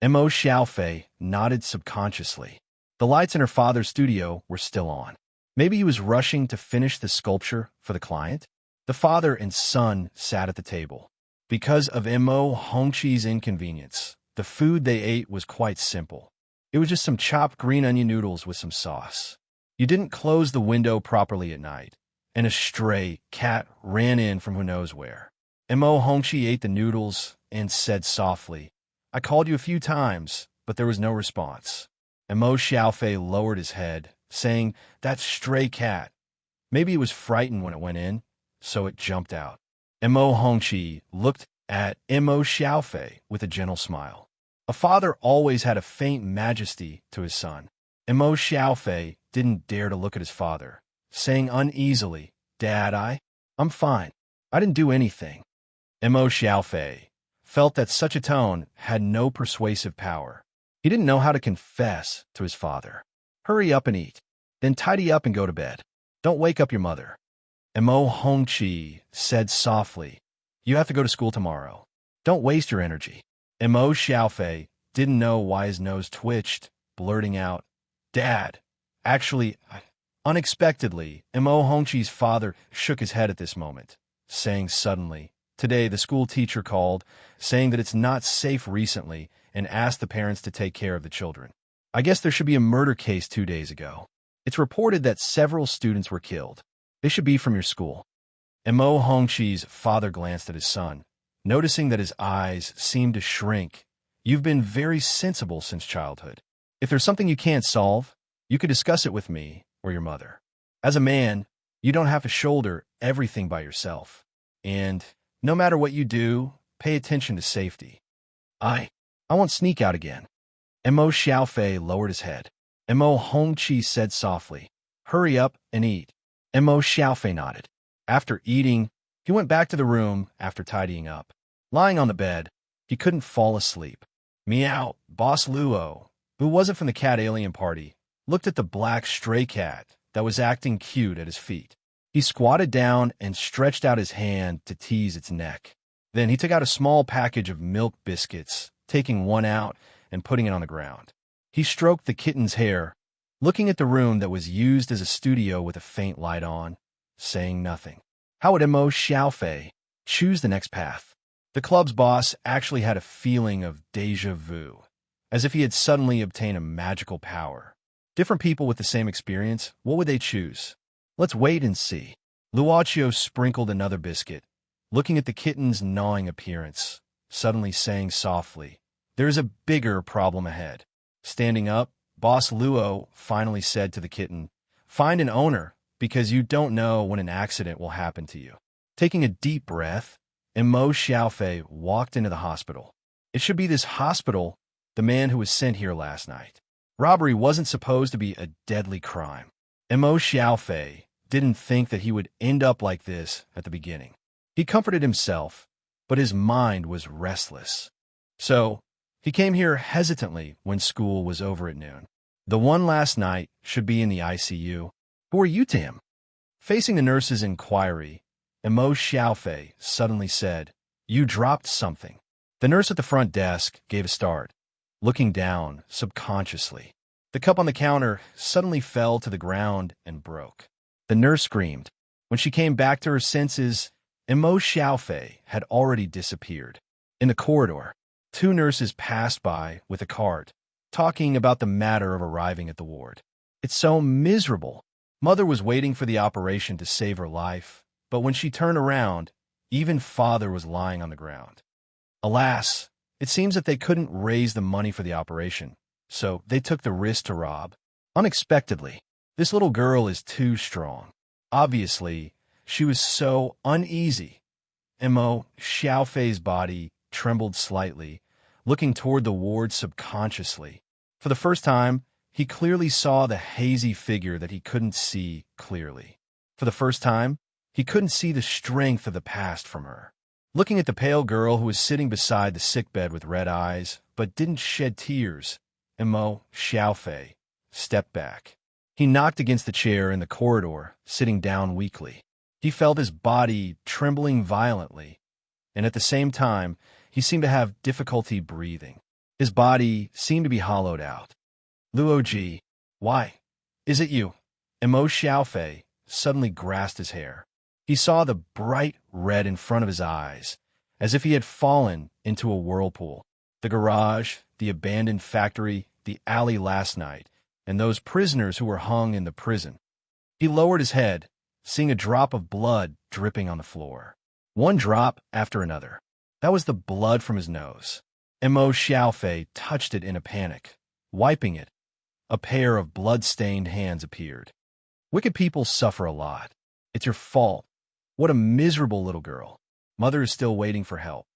Mo Xiaofei nodded subconsciously. The lights in her father's studio were still on. Maybe he was rushing to finish the sculpture for the client. The father and son sat at the table. Because of Mo Hongqi's inconvenience, the food they ate was quite simple. It was just some chopped green onion noodles with some sauce. You didn't close the window properly at night, and a stray cat ran in from who knows where. Mo Hongqi ate the noodles and said softly, "I called you a few times, but there was no response." Mo Xiaofei lowered his head, saying, "That stray cat. Maybe it was frightened when it went in, so it jumped out." Mo Hongqi looked at Mo Xiaofei with a gentle smile. A father always had a faint majesty to his son. Mo Xiaofei didn't dare to look at his father, saying uneasily, "Dad, I'm fine. I didn't do anything." Mo Xiaofei felt that such a tone had no persuasive power. He didn't know how to confess to his father. "Hurry up and eat, then tidy up and go to bed. Don't wake up your mother." Mo Hongqi said softly, "You have to go to school tomorrow. Don't waste your energy." Mo Xiaofei didn't know why his nose twitched, blurting out, "Dad, actually..." Unexpectedly, Mo Hongqi's father shook his head at this moment, saying suddenly, "Today the school teacher called, saying that it's not safe recently and asked the parents to take care of the children. I guess there should be a murder case 2 days ago. It's reported that several students were killed. They should be from your school." Mo Hongqi's father glanced at his son, noticing that his eyes seemed to shrink. "You've been very sensible since childhood. If there's something you can't solve, you could discuss it with me or your mother. As a man, you don't have to shoulder everything by yourself. And no matter what you do, pay attention to safety." I won't sneak out again." Mo Xiaofei lowered his head. Mo Hongqi said softly, "Hurry up and eat." Mo Xiaofei nodded. After eating, he went back to the room after tidying up. Lying on the bed, he couldn't fall asleep. Meow, Boss Luo, who wasn't from the cat alien party, looked at the black stray cat that was acting cute at his feet. He squatted down and stretched out his hand to tease its neck. Then he took out a small package of milk biscuits, taking one out and putting it on the ground. He stroked the kitten's hair, looking at the room that was used as a studio with a faint light on, saying nothing. How would Mo Xiaofei choose the next path? The club's boss actually had a feeling of déjà vu, as if he had suddenly obtained a magical power. Different people with the same experience, what would they choose? Let's wait and see. Luochio sprinkled another biscuit, looking at the kitten's gnawing appearance, suddenly saying softly, "There is a bigger problem ahead." Standing up, Boss Luo finally said to the kitten, "Find an owner, because you don't know when an accident will happen to you." Taking a deep breath, Mo Xiaofei walked into the hospital. It should be this hospital, the man who was sent here last night. Robbery wasn't supposed to be a deadly crime. Mo Xiaofei didn't think that he would end up like this at the beginning. He comforted himself, but his mind was restless. So, he came here hesitantly when school was over at noon. The one last night should be in the ICU. Who are you to him? Facing the nurse's inquiry, Mo Xiaofei suddenly said, "You dropped something." The nurse at the front desk gave a start, looking down subconsciously. The cup on the counter suddenly fell to the ground and broke. The nurse screamed. When she came back to her senses, Mo Xiaofei had already disappeared. In the corridor, 2 nurses passed by with a cart, talking about the matter of arriving at the ward. "It's so miserable. Mother was waiting for the operation to save her life, but when she turned around, even father was lying on the ground. Alas, it seems that they couldn't raise the money for the operation, so they took the risk to rob. Unexpectedly, this little girl is too strong. Obviously, she was so uneasy." Mo Xiaofei's body trembled slightly, looking toward the ward subconsciously. For the first time, he clearly saw the hazy figure that he couldn't see clearly. For the first time, he couldn't see the strength of the past from her. Looking at the pale girl who was sitting beside the sickbed with red eyes, but didn't shed tears, Mo Xiaofei stepped back. He knocked against the chair in the corridor, sitting down weakly. He felt his body trembling violently, and at the same time, he seemed to have difficulty breathing. His body seemed to be hollowed out. "Luoji, why? Is it you? Emo Xiaofei suddenly grasped his hair. He saw the bright red in front of his eyes, as if he had fallen into a whirlpool. The garage, the abandoned factory, the alley last night, and those prisoners who were hung in the prison. He lowered his head, seeing a drop of blood dripping on the floor. One drop after another. That was the blood from his nose. Emo Xiaofei touched it in a panic. Wiping it, a pair of blood-stained hands appeared. Wicked people suffer a lot. It's your fault. What a miserable little girl. Mother is still waiting for help.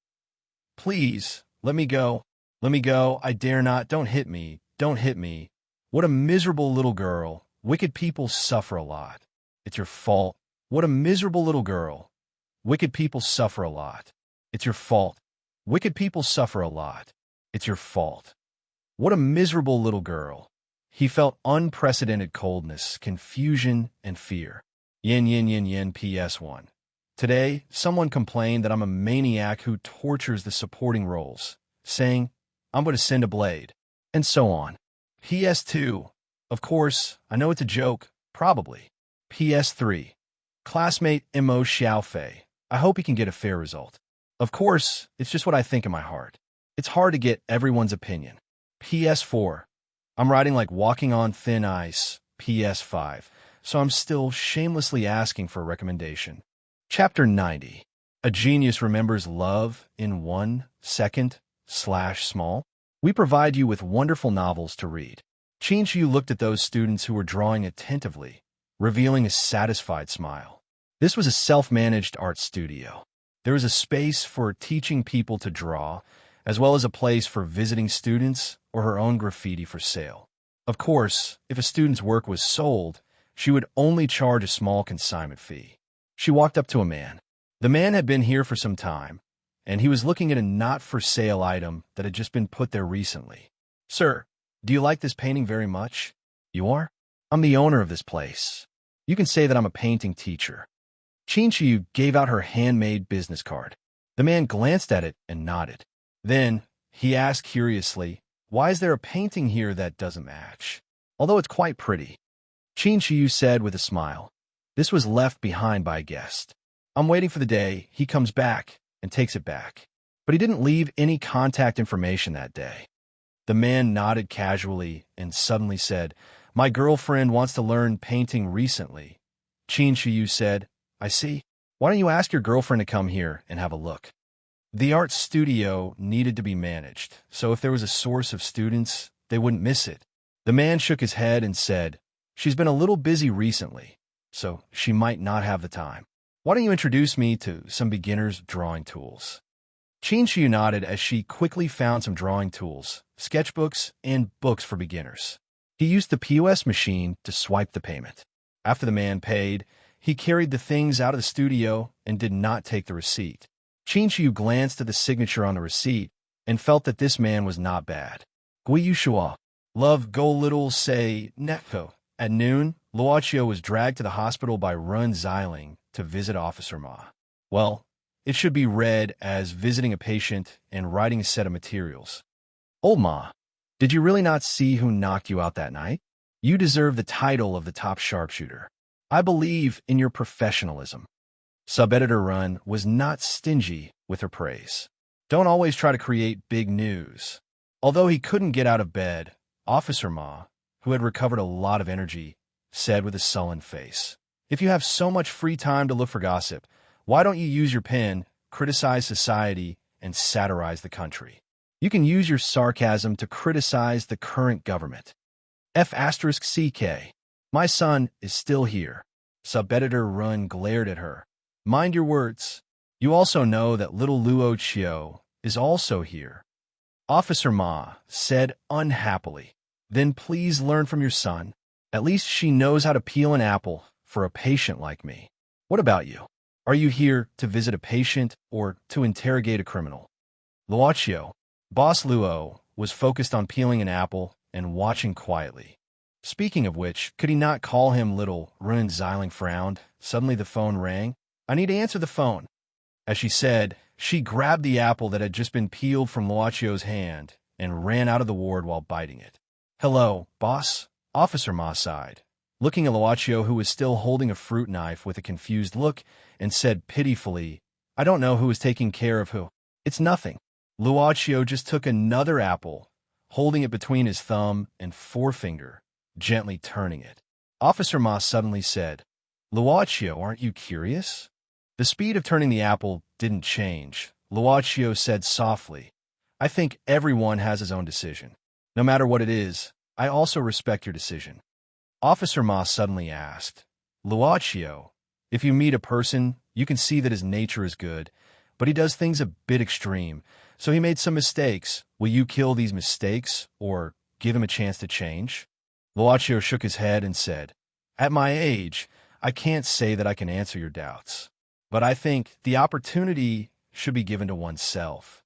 Please, let me go. Let me go. I dare not. Don't hit me. Don't hit me. What a miserable little girl. Wicked people suffer a lot. It's your fault. What a miserable little girl. Wicked people suffer a lot. It's your fault. Wicked people suffer a lot. It's your fault. What a miserable little girl. He felt unprecedented coldness, confusion, and fear. Yin yin yin yin PS1. Today, someone complained that I'm a maniac who tortures the supporting roles, saying, I'm going to send a blade, and so on. PS2. Of course, I know it's a joke, probably. PS3. Classmate Emo Xiaofei. I hope he can get a fair result. Of course, it's just what I think in my heart. It's hard to get everyone's opinion. PS4. I'm riding like walking on thin ice. PS5. So I'm still shamelessly asking for a recommendation. Chapter 90. A genius remembers love in 1 second / small. We provide you with wonderful novels to read. Qin looked at those students who were drawing attentively, revealing a satisfied smile. This was a self-managed art studio. There was a space for teaching people to draw, as well as a place for visiting students or her own graffiti for sale. Of course, if a student's work was sold, she would only charge a small consignment fee. She walked up to a man. The man had been here for some time, and he was looking at a not-for-sale item that had just been put there recently. Sir, do you like this painting very much? You are? I'm the owner of this place. You can say that I'm a painting teacher. Qin gave out her handmade business card. The man glanced at it and nodded. Then, he asked curiously, why is there a painting here that doesn't match? Although it's quite pretty. Qin said with a smile, this was left behind by a guest. I'm waiting for the day he comes back and takes it back. But he didn't leave any contact information that day. The man nodded casually and suddenly said, my girlfriend wants to learn painting recently. Qin said, I see. Why don't you ask your girlfriend to come here and have a look? The art studio needed to be managed, so if there was a source of students, they wouldn't miss it. The man shook his head and said, she's been a little busy recently, so she might not have the time. Why don't you introduce me to some beginner's drawing tools? Qin nodded as she quickly found some drawing tools, sketchbooks, and books for beginners. He used the POS machine to swipe the payment. After the man paid, he carried the things out of the studio and did not take the receipt. Qin glanced at the signature on the receipt and felt that this man was not bad. Guiyu Shua. Love go little say netko. At noon, Luochio was dragged to the hospital by Run Xiling to visit Officer Ma. Well, it should be read as visiting a patient and writing a set of materials. Old Ma, did you really not see who knocked you out that night? You deserve the title of the top sharpshooter. I believe in your professionalism. Sub-editor Run was not stingy with her praise. Don't always try to create big news. Although he couldn't get out of bed, Officer Ma, who had recovered a lot of energy, said with a sullen face, if you have so much free time to look for gossip, why don't you use your pen, criticize society, and satirize the country? You can use your sarcasm to criticize the current government. F*CK. My son is still here. Sub-editor Run glared at her. Mind your words. You also know that little Luo Chio is also here. Officer Ma said unhappily. Then please learn from your son. At least she knows how to peel an apple for a patient like me. What about you? Are you here to visit a patient or to interrogate a criminal? Luochio, Boss Luo, was focused on peeling an apple and watching quietly. Speaking of which, could he not call him little? Run Xiling frowned. Suddenly the phone rang. I need to answer the phone. As she said, she grabbed the apple that had just been peeled from Luochio's hand and ran out of the ward while biting it. Hello, boss? Officer Ma sighed. looking at Luochio, who was still holding a fruit knife with a confused look, and said pitifully, "I don't know who is taking care of who. It's nothing." Luochio just took another apple, holding it between his thumb and forefinger, gently turning it. Officer Ma suddenly said, "Luochio, aren't you curious?" The speed of turning the apple didn't change. Luochio said softly, "I think everyone has his own decision. No matter what it is, I also respect your decision." Officer Ma suddenly asked, "Luochio, if you meet a person, you can see that his nature is good, but he does things a bit extreme, so he made some mistakes. Will you kill these mistakes, or give him a chance to change?" Luochio shook his head and said, "At my age, I can't say that I can answer your doubts, but I think the opportunity should be given to oneself."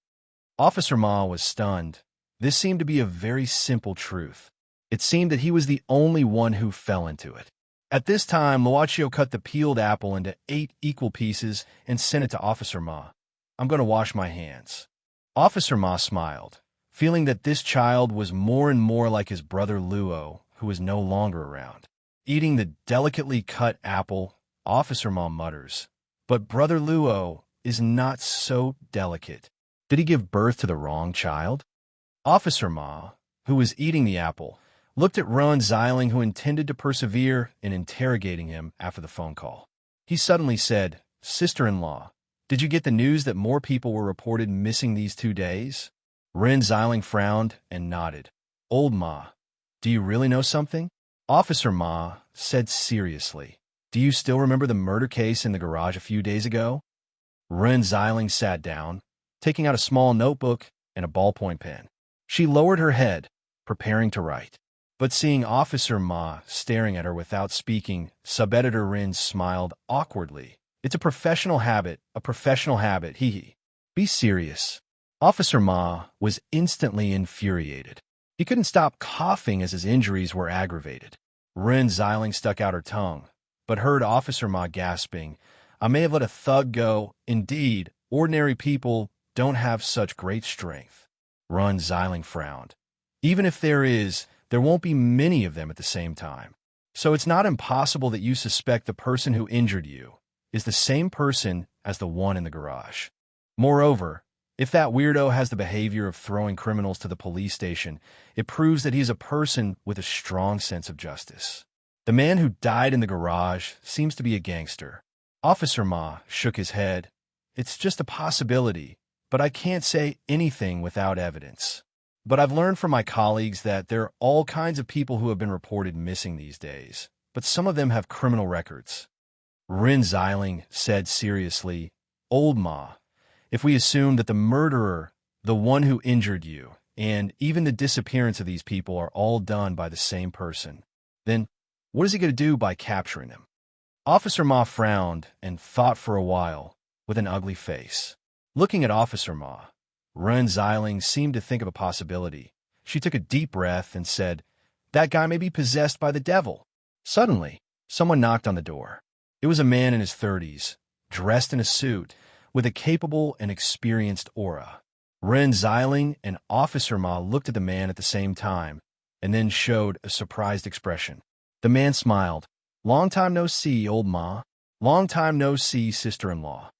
Officer Ma was stunned. This seemed to be a very simple truth. It seemed that he was the only one who fell into it. At this time, Luochio cut the peeled apple into 8 equal pieces and sent it to Officer Ma. "I'm going to wash my hands." Officer Ma smiled, feeling that this child was more and more like his brother Luo, who was no longer around. Eating the delicately cut apple, Officer Ma mutters, "But brother Luo is not so delicate. Did he give birth to the wrong child?" Officer Ma, who was eating the apple, looked at Ron Xiling, who intended to persevere in interrogating him after the phone call. He suddenly said, "Sister-in-law, did you get the news that more people were reported missing these 2 days?" Ren Xiling frowned and nodded. "Old Ma, do you really know something?" Officer Ma said seriously, "Do you still remember the murder case in the garage a few days ago?" Ren Xiling sat down, taking out a small notebook and a ballpoint pen. She lowered her head, preparing to write. But seeing Officer Ma staring at her without speaking, Sub-Editor Rin smiled awkwardly. "It's a professional habit, hee hee. Be serious." Officer Ma was instantly infuriated. He couldn't stop coughing as his injuries were aggravated. Rin Xiling stuck out her tongue, but heard Officer Ma gasping, "I may have let a thug go. Indeed, ordinary people don't have such great strength." Rin Xiling frowned. "Even if there is, there won't be many of them at the same time. So it's not impossible that you suspect the person who injured you is the same person as the one in the garage. Moreover, if that weirdo has the behavior of throwing criminals to the police station, it proves that he's a person with a strong sense of justice. The man who died in the garage seems to be a gangster." Officer Ma shook his head. "It's just a possibility, but I can't say anything without evidence. But I've learned from my colleagues that there are all kinds of people who have been reported missing these days, but some of them have criminal records." Rin Xiling said seriously, "Old Ma, if we assume that the murderer, the one who injured you, and even the disappearance of these people are all done by the same person, then what is he going to do by capturing them?" Officer Ma frowned and thought for a while, with an ugly face. Looking at Officer Ma, Ren Xiling seemed to think of a possibility. She took a deep breath and said, "That guy may be possessed by the devil." Suddenly, someone knocked on the door. It was a man in his 30s, dressed in a suit, with a capable and experienced aura. Ren Xiling and Officer Ma looked at the man at the same time, and then showed a surprised expression. The man smiled. "Long time no see, old Ma. Long time no see, sister-in-law."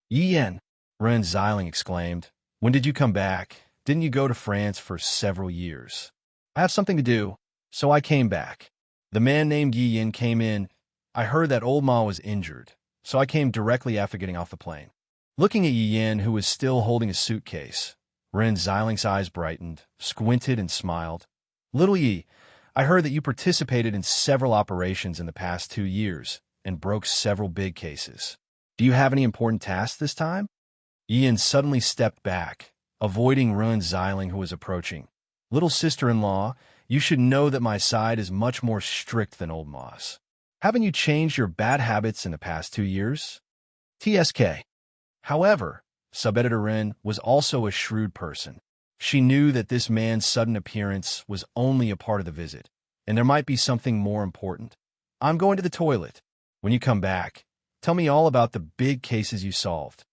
"Yen," Ren Xiling exclaimed. "When did you come back? Didn't you go to France for several years?" "I have something to do, so I came back." The man named Yi Yin came in. "I heard that old Ma was injured, so I came directly after getting off the plane." Looking at Yi Yin, who was still holding a suitcase, Ren Xiling's eyes brightened, squinted, and smiled. "Little Yi, I heard that you participated in several operations in the past 2 years and broke several big cases. Do you have any important tasks this time?" Ian suddenly stepped back, avoiding Ren Xiling, who was approaching. "Little sister-in-law, you should know that my side is much more strict than old Ma's. Haven't you changed your bad habits in the past 2 years?" TSK. However, Sub-Editor Ren was also a shrewd person. She knew that this man's sudden appearance was only a part of the visit, and there might be something more important. "I'm going to the toilet. When you come back, tell me all about the big cases you solved."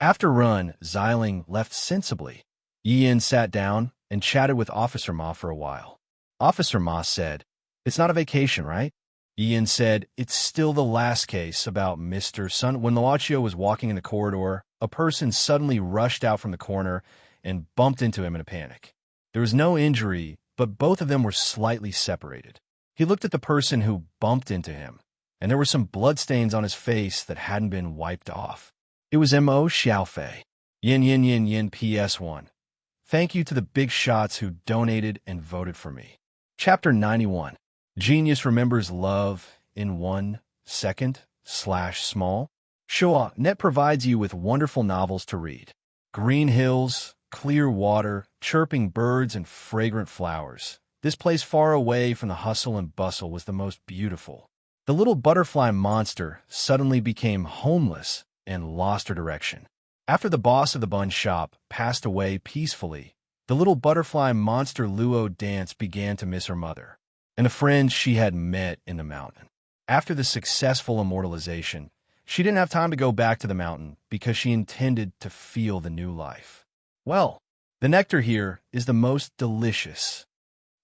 After Ren Xiling left sensibly, Yin sat down and chatted with Officer Ma for a while. Officer Ma said, "It's not a vacation, right? Ian said, "It's still the last case about Mr. Sun." When Luaccio was walking in the corridor, a person suddenly rushed out from the corner and bumped into him in a panic. There was no injury, but both of them were slightly separated. He looked at the person who bumped into him, and there were some bloodstains on his face that hadn't been wiped off. It was Mo Xiaofei. Yin yin yin yin PS1. Thank you to the big shots who donated and voted for me. Chapter 91. Genius remembers love in 1 second / small. Shoa Net provides you with wonderful novels to read. Green hills, clear water, chirping birds, and fragrant flowers. This place far away from the hustle and bustle was the most beautiful. The little butterfly monster suddenly became homeless and lost her direction. After the boss of the bun shop passed away peacefully, the little butterfly monster Luo Dance began to miss her mother and the friends she had met in the mountain. After the successful immortalization, she didn't have time to go back to the mountain because she intended to feel the new life. Well, the nectar here is the most delicious.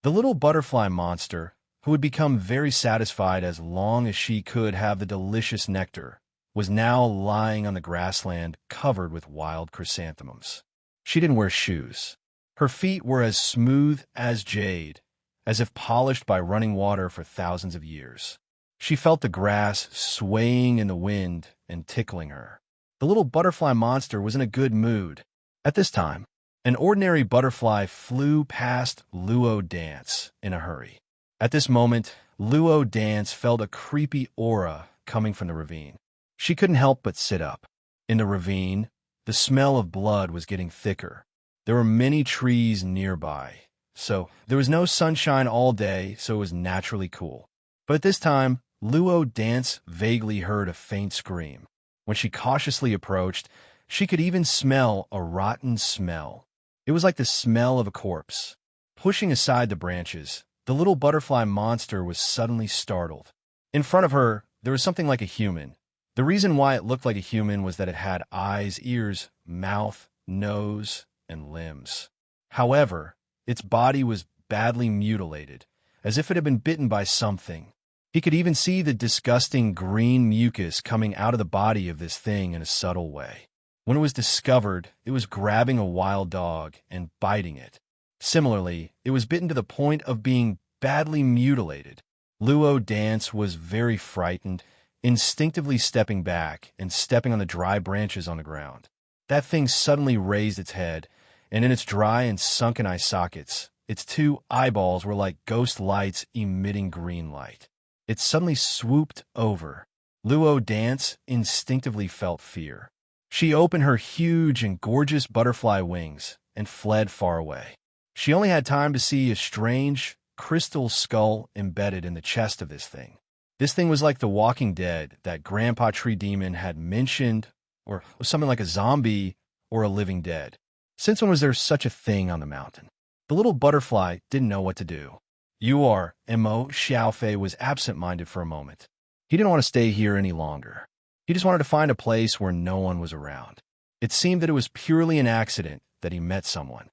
The little butterfly monster, who had become very satisfied as long as she could have the delicious nectar, was now lying on the grassland covered with wild chrysanthemums. She didn't wear shoes. Her feet were as smooth as jade, as if polished by running water for thousands of years. She felt the grass swaying in the wind and tickling her. The little butterfly monster was in a good mood. At this time, an ordinary butterfly flew past Luo Dance in a hurry. At this moment, Luo Dance felt a creepy aura coming from the ravine. She couldn't help but sit up. In the ravine, the smell of blood was getting thicker. There were many trees nearby, so there was no sunshine all day, so it was naturally cool. But at this time, Luo Dance vaguely heard a faint scream. When she cautiously approached, she could even smell a rotten smell. It was like the smell of a corpse. Pushing aside the branches, the little butterfly monster was suddenly startled. In front of her, there was something like a human. The reason why it looked like a human was that it had eyes, ears, mouth, nose, and limbs. However, its body was badly mutilated, as if it had been bitten by something. He could even see the disgusting green mucus coming out of the body of this thing in a subtle way. When it was discovered, it was grabbing a wild dog and biting it. Similarly, it was bitten to the point of being badly mutilated. Luo Dance was very frightened, instinctively stepping back and stepping on the dry branches on the ground. That thing suddenly raised its head, and in its dry and sunken eye sockets, its two eyeballs were like ghost lights emitting green light. It suddenly swooped over. Luo Dance instinctively felt fear. She opened her huge and gorgeous butterfly wings and fled far away. She only had time to see a strange crystal skull embedded in the chest of this thing. This thing was like the Walking Dead that Grandpa Tree Demon had mentioned, or was something like a zombie or a living dead. Since when was there such a thing on the mountain? The little butterfly didn't know what to do. Mo Xiaofei was absent-minded for a moment. He didn't want to stay here any longer. He just wanted to find a place where no one was around. It seemed that it was purely an accident that he met someone.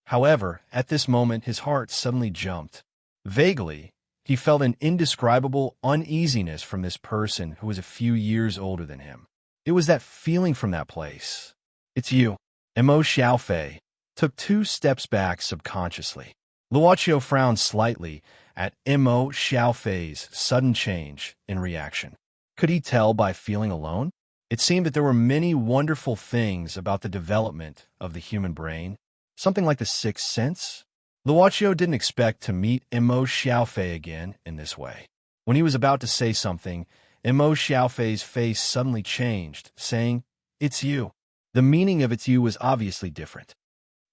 However, at this moment, his heart suddenly jumped. Vaguely, he felt an indescribable uneasiness from this person who was a few years older than him. It was that feeling from that place. "It's you." Mo Xiaofei took 2 steps back subconsciously. Luaccio frowned slightly at Mo Xiaofei's sudden change in reaction. Could he tell by feeling alone? It seemed that there were many wonderful things about the development of the human brain, something like the sixth sense. Luaccio didn't expect to meet Mo Xiaofei again in this way. When he was about to say something, Mo Xiaofei's face suddenly changed, saying, "It's you." The meaning of "it's you" was obviously different.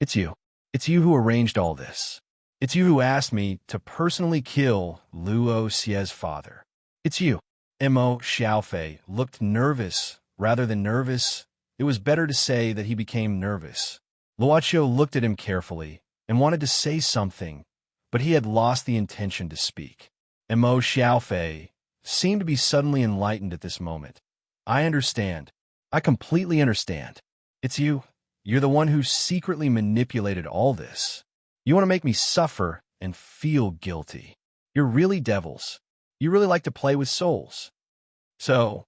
"It's you. It's you who arranged all this. It's you who asked me to personally kill Luo Xie's father. It's you." Mo Xiaofei looked nervous rather than nervous. It was better to say that he became nervous. Luaccio looked at him carefully and wanted to say something, but he had lost the intention to speak. Mo Xiaofei seemed to be suddenly enlightened at this moment. "I understand. I completely understand. It's you. You're the one who secretly manipulated all this. You want to make me suffer and feel guilty. You're really devils. You really like to play with souls. So,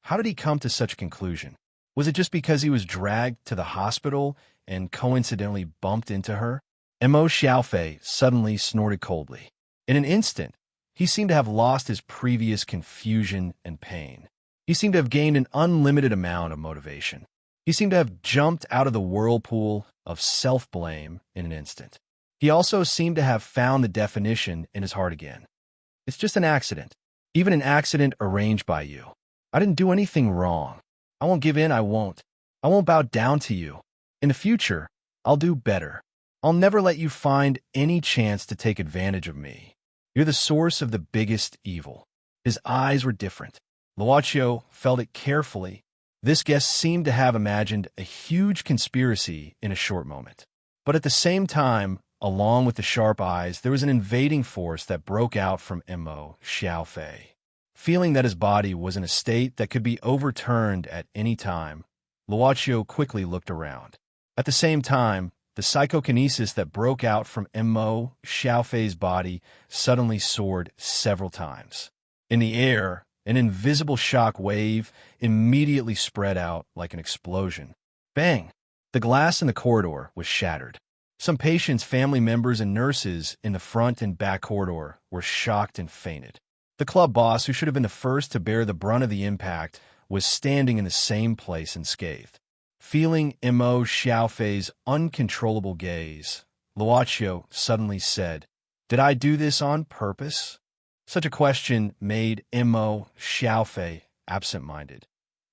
how did he come to such a conclusion? Was it just because he was dragged to the hospital and coincidentally bumped into her? Mo Xiaofei suddenly snorted coldly. In an instant, he seemed to have lost his previous confusion and pain. He seemed to have gained an unlimited amount of motivation. He seemed to have jumped out of the whirlpool of self-blame in an instant. He also seemed to have found the definition in his heart again. It's just an accident. Even an accident arranged by you. I didn't do anything wrong. I won't give in, I won't. I won't bow down to you. In the future, I'll do better. I'll never let you find any chance to take advantage of me. You're the source of the biggest evil. His eyes were different. Luocio felt it carefully. This guest seemed to have imagined a huge conspiracy in a short moment. But at the same time, along with the sharp eyes, there was an invading force that broke out from Mo Xiaofei. Feeling that his body was in a state that could be overturned at any time, Luocio quickly looked around. At the same time, the psychokinesis that broke out from Mo Xiaofei's body suddenly soared several times. In the air, an invisible shock wave immediately spread out like an explosion. Bang! The glass in the corridor was shattered. Some patients, family members, and nurses in the front and back corridor were shocked and fainted. The club boss, who should have been the first to bear the brunt of the impact, was standing in the same place unscathed. Feeling Mo Xiaofei's uncontrollable gaze, Luocio suddenly said, "Did I do this on purpose?" Such a question made Mo Xiaofei absent-minded.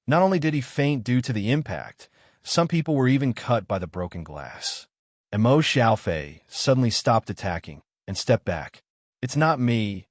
Not only did he faint due to the impact, some people were even cut by the broken glass. Mo Xiaofei suddenly stopped attacking and stepped back. "It's not me,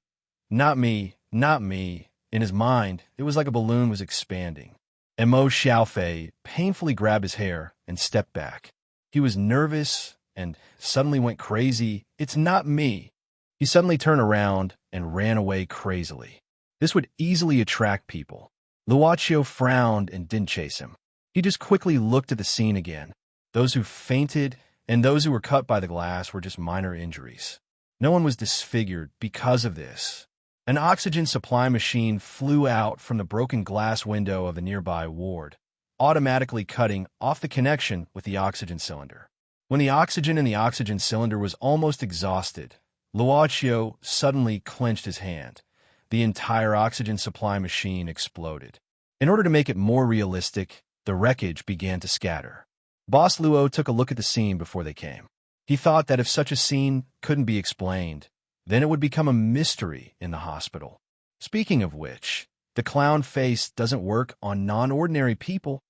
not me, not me." In his mind, it was like a balloon was expanding. Mo Xiaofei painfully grabbed his hair and stepped back. He was nervous and suddenly went crazy. "It's not me." He suddenly turned around and ran away crazily. This would easily attract people. Luocio frowned and didn't chase him. He just quickly looked at the scene again. Those who fainted and those who were cut by the glass were just minor injuries. No one was disfigured because of this. An oxygen supply machine flew out from the broken glass window of a nearby ward, automatically cutting off the connection with the oxygen cylinder. When the oxygen in the oxygen cylinder was almost exhausted, Luocio suddenly clenched his hand. The entire oxygen supply machine exploded. In order to make it more realistic, the wreckage began to scatter. Boss Luo took a look at the scene before they came. He thought that if such a scene couldn't be explained, then it would become a mystery in the hospital. Speaking of which, the clown face doesn't work on non-ordinary people.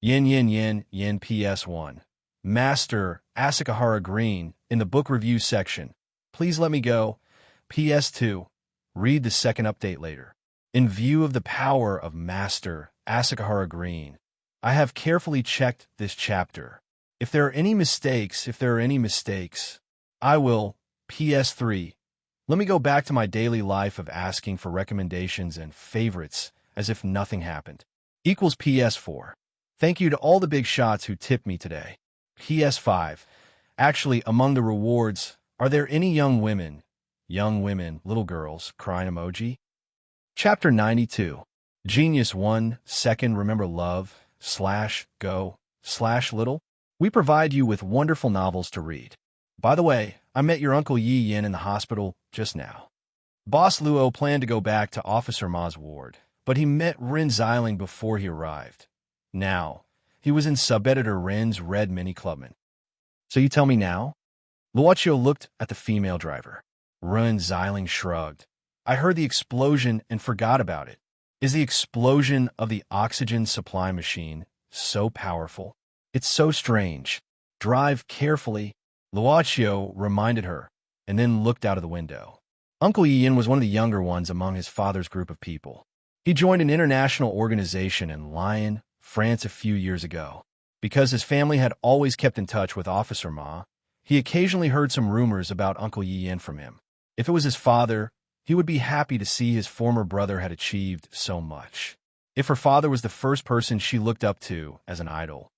Yin yin yin yin PS1. Master Asakahara Green in the book review section. Please let me go. PS2. Read the second update later. In view of the power of Master Asakahara Green, I have carefully checked this chapter. If there are any mistakes, I will. PS3. Let me go back to my daily life of asking for recommendations and favorites as if nothing happened. Equals PS4. Thank you to all the big shots who tipped me today. PS5. Actually, among the rewards, are there any young women, little girls, crying emoji? Chapter 92. Genius 1 second remember love / go / little. We provide you with wonderful novels to read. By the way, I met your Uncle Yi Yin in the hospital just now. Boss Luo planned to go back to Officer Ma's ward, but he met Rin Xiling before he arrived. Now, he was in sub-editor Rin's red mini clubman. So you tell me now? Luocio looked at the female driver. Rin Xiling shrugged. I heard the explosion and forgot about it. Is the explosion of the oxygen supply machine so powerful? It's so strange. Drive carefully, Luocio reminded her, and then looked out of the window. Uncle Ian was one of the younger ones among his father's group of people. He joined an international organization in Lyon, France a few years ago. Because his family had always kept in touch with Officer Ma, he occasionally heard some rumors about Uncle Ian from him. If it was his father, he would be happy to see his former brother had achieved so much. If her father was the first person she looked up to as an idol,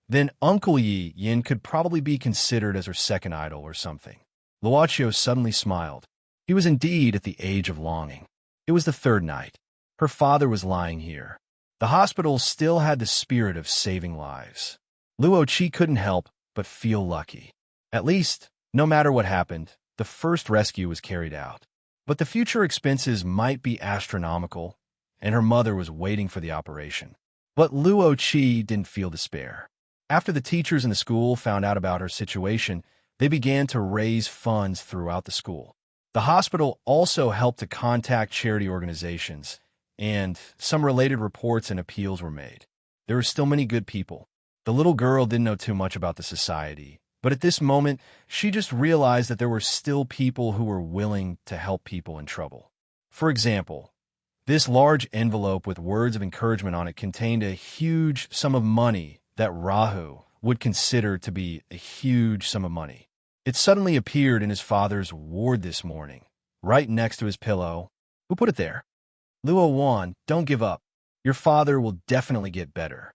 then Uncle Yi Yin could probably be considered as her second idol or something. Luocio suddenly smiled. He was indeed at the age of longing. It was the third night. Her father was lying here. The hospital still had the spirit of saving lives. Luo Qi couldn't help but feel lucky. At least, no matter what happened, the first rescue was carried out. But the future expenses might be astronomical, and her mother was waiting for the operation. But Luo Qi didn't feel despair. After the teachers in the school found out about her situation, they began to raise funds throughout the school. The hospital also helped to contact charity organizations, and some related reports and appeals were made. There were still many good people. The little girl didn't know too much about the society, but at this moment, she just realized that there were still people who were willing to help people in trouble. For example, this large envelope with words of encouragement on it contained a huge sum of money that Rahu would consider to be a huge sum of money. It suddenly appeared in his father's ward this morning, right next to his pillow. Who put it there? Luo Wan, don't give up. Your father will definitely get better.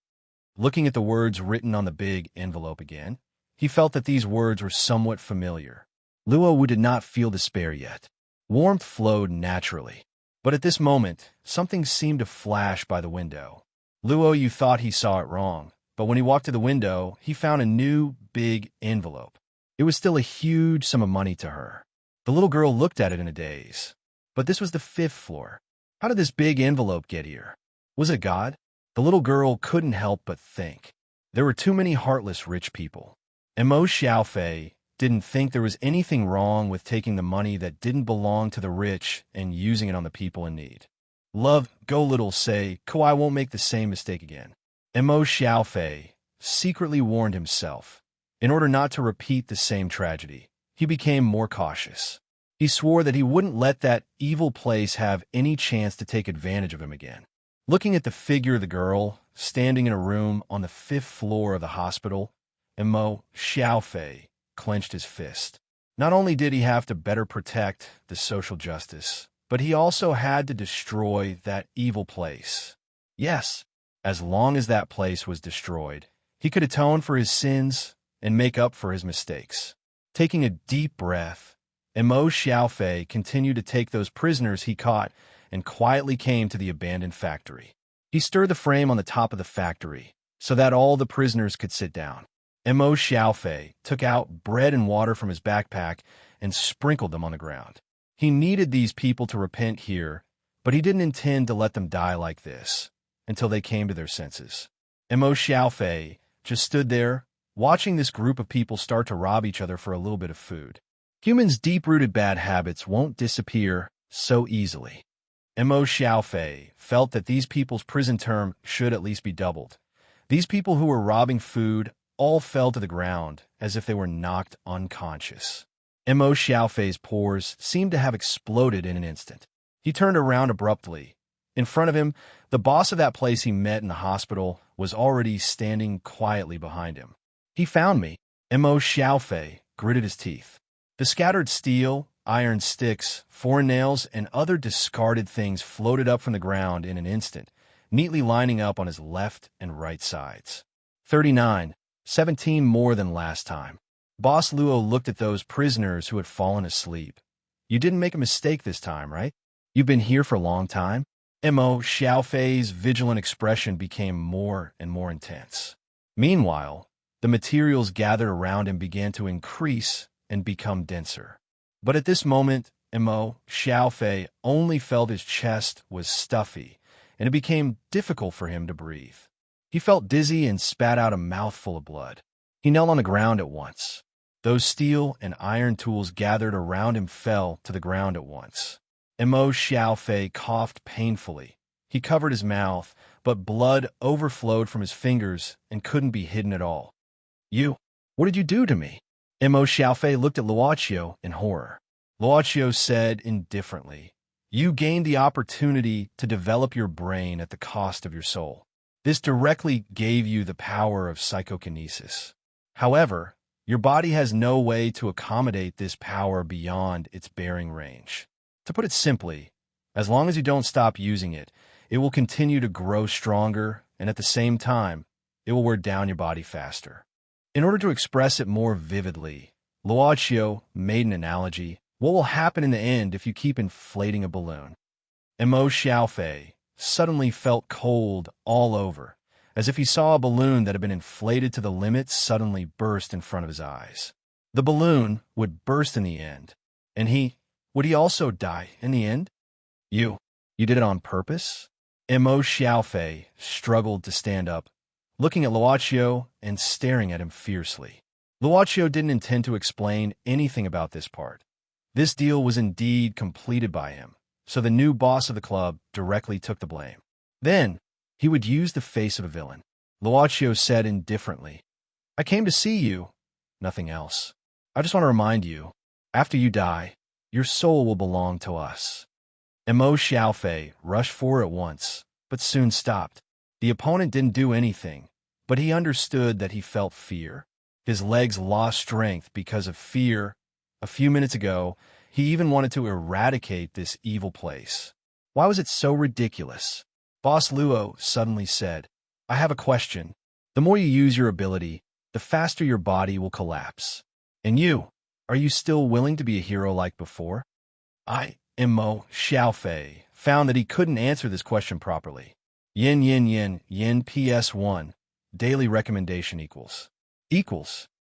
Looking at the words written on the big envelope again, he felt that these words were somewhat familiar. Luo Wu did not feel despair yet. Warmth flowed naturally. But at this moment, something seemed to flash by the window. Luo Yu thought he saw it wrong, but when he walked to the window, he found a new, big envelope. It was still a huge sum of money to her. The little girl looked at it in a daze. But this was the 5th floor. How did this big envelope get here? Was it God? The little girl couldn't help but think. There were too many heartless rich people. Mo Xiaofei didn't think there was anything wrong with taking the money that didn't belong to the rich and using it on the people in need. Love, go little, say, Kawai won't make the same mistake again. Mo Xiaofei secretly warned himself. In order not to repeat the same tragedy, he became more cautious. He swore that he wouldn't let that evil place have any chance to take advantage of him again. Looking at the figure of the girl, standing in a room on the 5th floor of the hospital, Mo Xiaofei clenched his fist. Not only did he have to better protect the social justice, but he also had to destroy that evil place. Yes, as long as that place was destroyed, he could atone for his sins and make up for his mistakes. Taking a deep breath, Mo Xiaofei continued to take those prisoners he caught and quietly came to the abandoned factory. He stirred the frame on the top of the factory so that all the prisoners could sit down. Mo Xiaofei took out bread and water from his backpack and sprinkled them on the ground. He needed these people to repent here, but he didn't intend to let them die like this until they came to their senses. Mo Xiaofei just stood there, watching this group of people start to rob each other for a little bit of food. Humans' deep-rooted bad habits won't disappear so easily. Mo Xiaofei felt that these people's prison term should at least be doubled. These people who were robbing food all fell to the ground as if they were knocked unconscious. Mo Xiaofei's pores seemed to have exploded in an instant. He turned around abruptly. In front of him, the boss of that place he met in the hospital was already standing quietly behind him. He found me. Mo Xiaofei gritted his teeth. The scattered steel, iron sticks, foreign nails, and other discarded things floated up from the ground in an instant, neatly lining up on his left and right sides. 39, 17 more than last time. Boss Luo looked at those prisoners who had fallen asleep. You didn't make a mistake this time, right? You've been here for a long time? Mo Xiaofei's vigilant expression became more and more intense. Meanwhile, the materials gathered around him began to increase and become denser. But at this moment, Mo Xiaofei only felt his chest was stuffy, and it became difficult for him to breathe. He felt dizzy and spat out a mouthful of blood. He knelt on the ground at once. Those steel and iron tools gathered around him fell to the ground at once. Mo Xiaofei coughed painfully. He covered his mouth, but blood overflowed from his fingers and couldn't be hidden at all. What did you do to me? Mo Xiaofei looked at Luoqiu in horror. Luoqiu said indifferently, You gained the opportunity to develop your brain at the cost of your soul. This directly gave you the power of psychokinesis. However, your body has no way to accommodate this power beyond its bearing range. To put it simply, as long as you don't stop using it, it will continue to grow stronger, and at the same time, it will wear down your body faster. In order to express it more vividly, Luoqiu made an analogy. What will happen in the end if you keep inflating a balloon? Mo Xiaofei suddenly felt cold all over, as if he saw a balloon that had been inflated to the limit suddenly burst in front of his eyes. The balloon would burst in the end, and would he also die in the end? You did it on purpose? Mo Xiaofei struggled to stand up, looking at Luochio and staring at him fiercely. Luochio didn't intend to explain anything about this part. This deal was indeed completed by him, so the new boss of the club directly took the blame. Then, he would use the face of a villain. Luochio said indifferently, I came to see you, nothing else. I just want to remind you, after you die, your soul will belong to us. Mo Xiaofei rushed forward at once, but soon stopped. The opponent didn't do anything, but he understood that he felt fear. His legs lost strength because of fear. A few minutes ago, he even wanted to eradicate this evil place. Why was it so ridiculous? Boss Luo suddenly said, I have a question. The more you use your ability, the faster your body will collapse. And you, are you still willing to be a hero like before? Mo Xiaofei found that he couldn't answer this question properly. Yin PS1. Daily recommendation equals.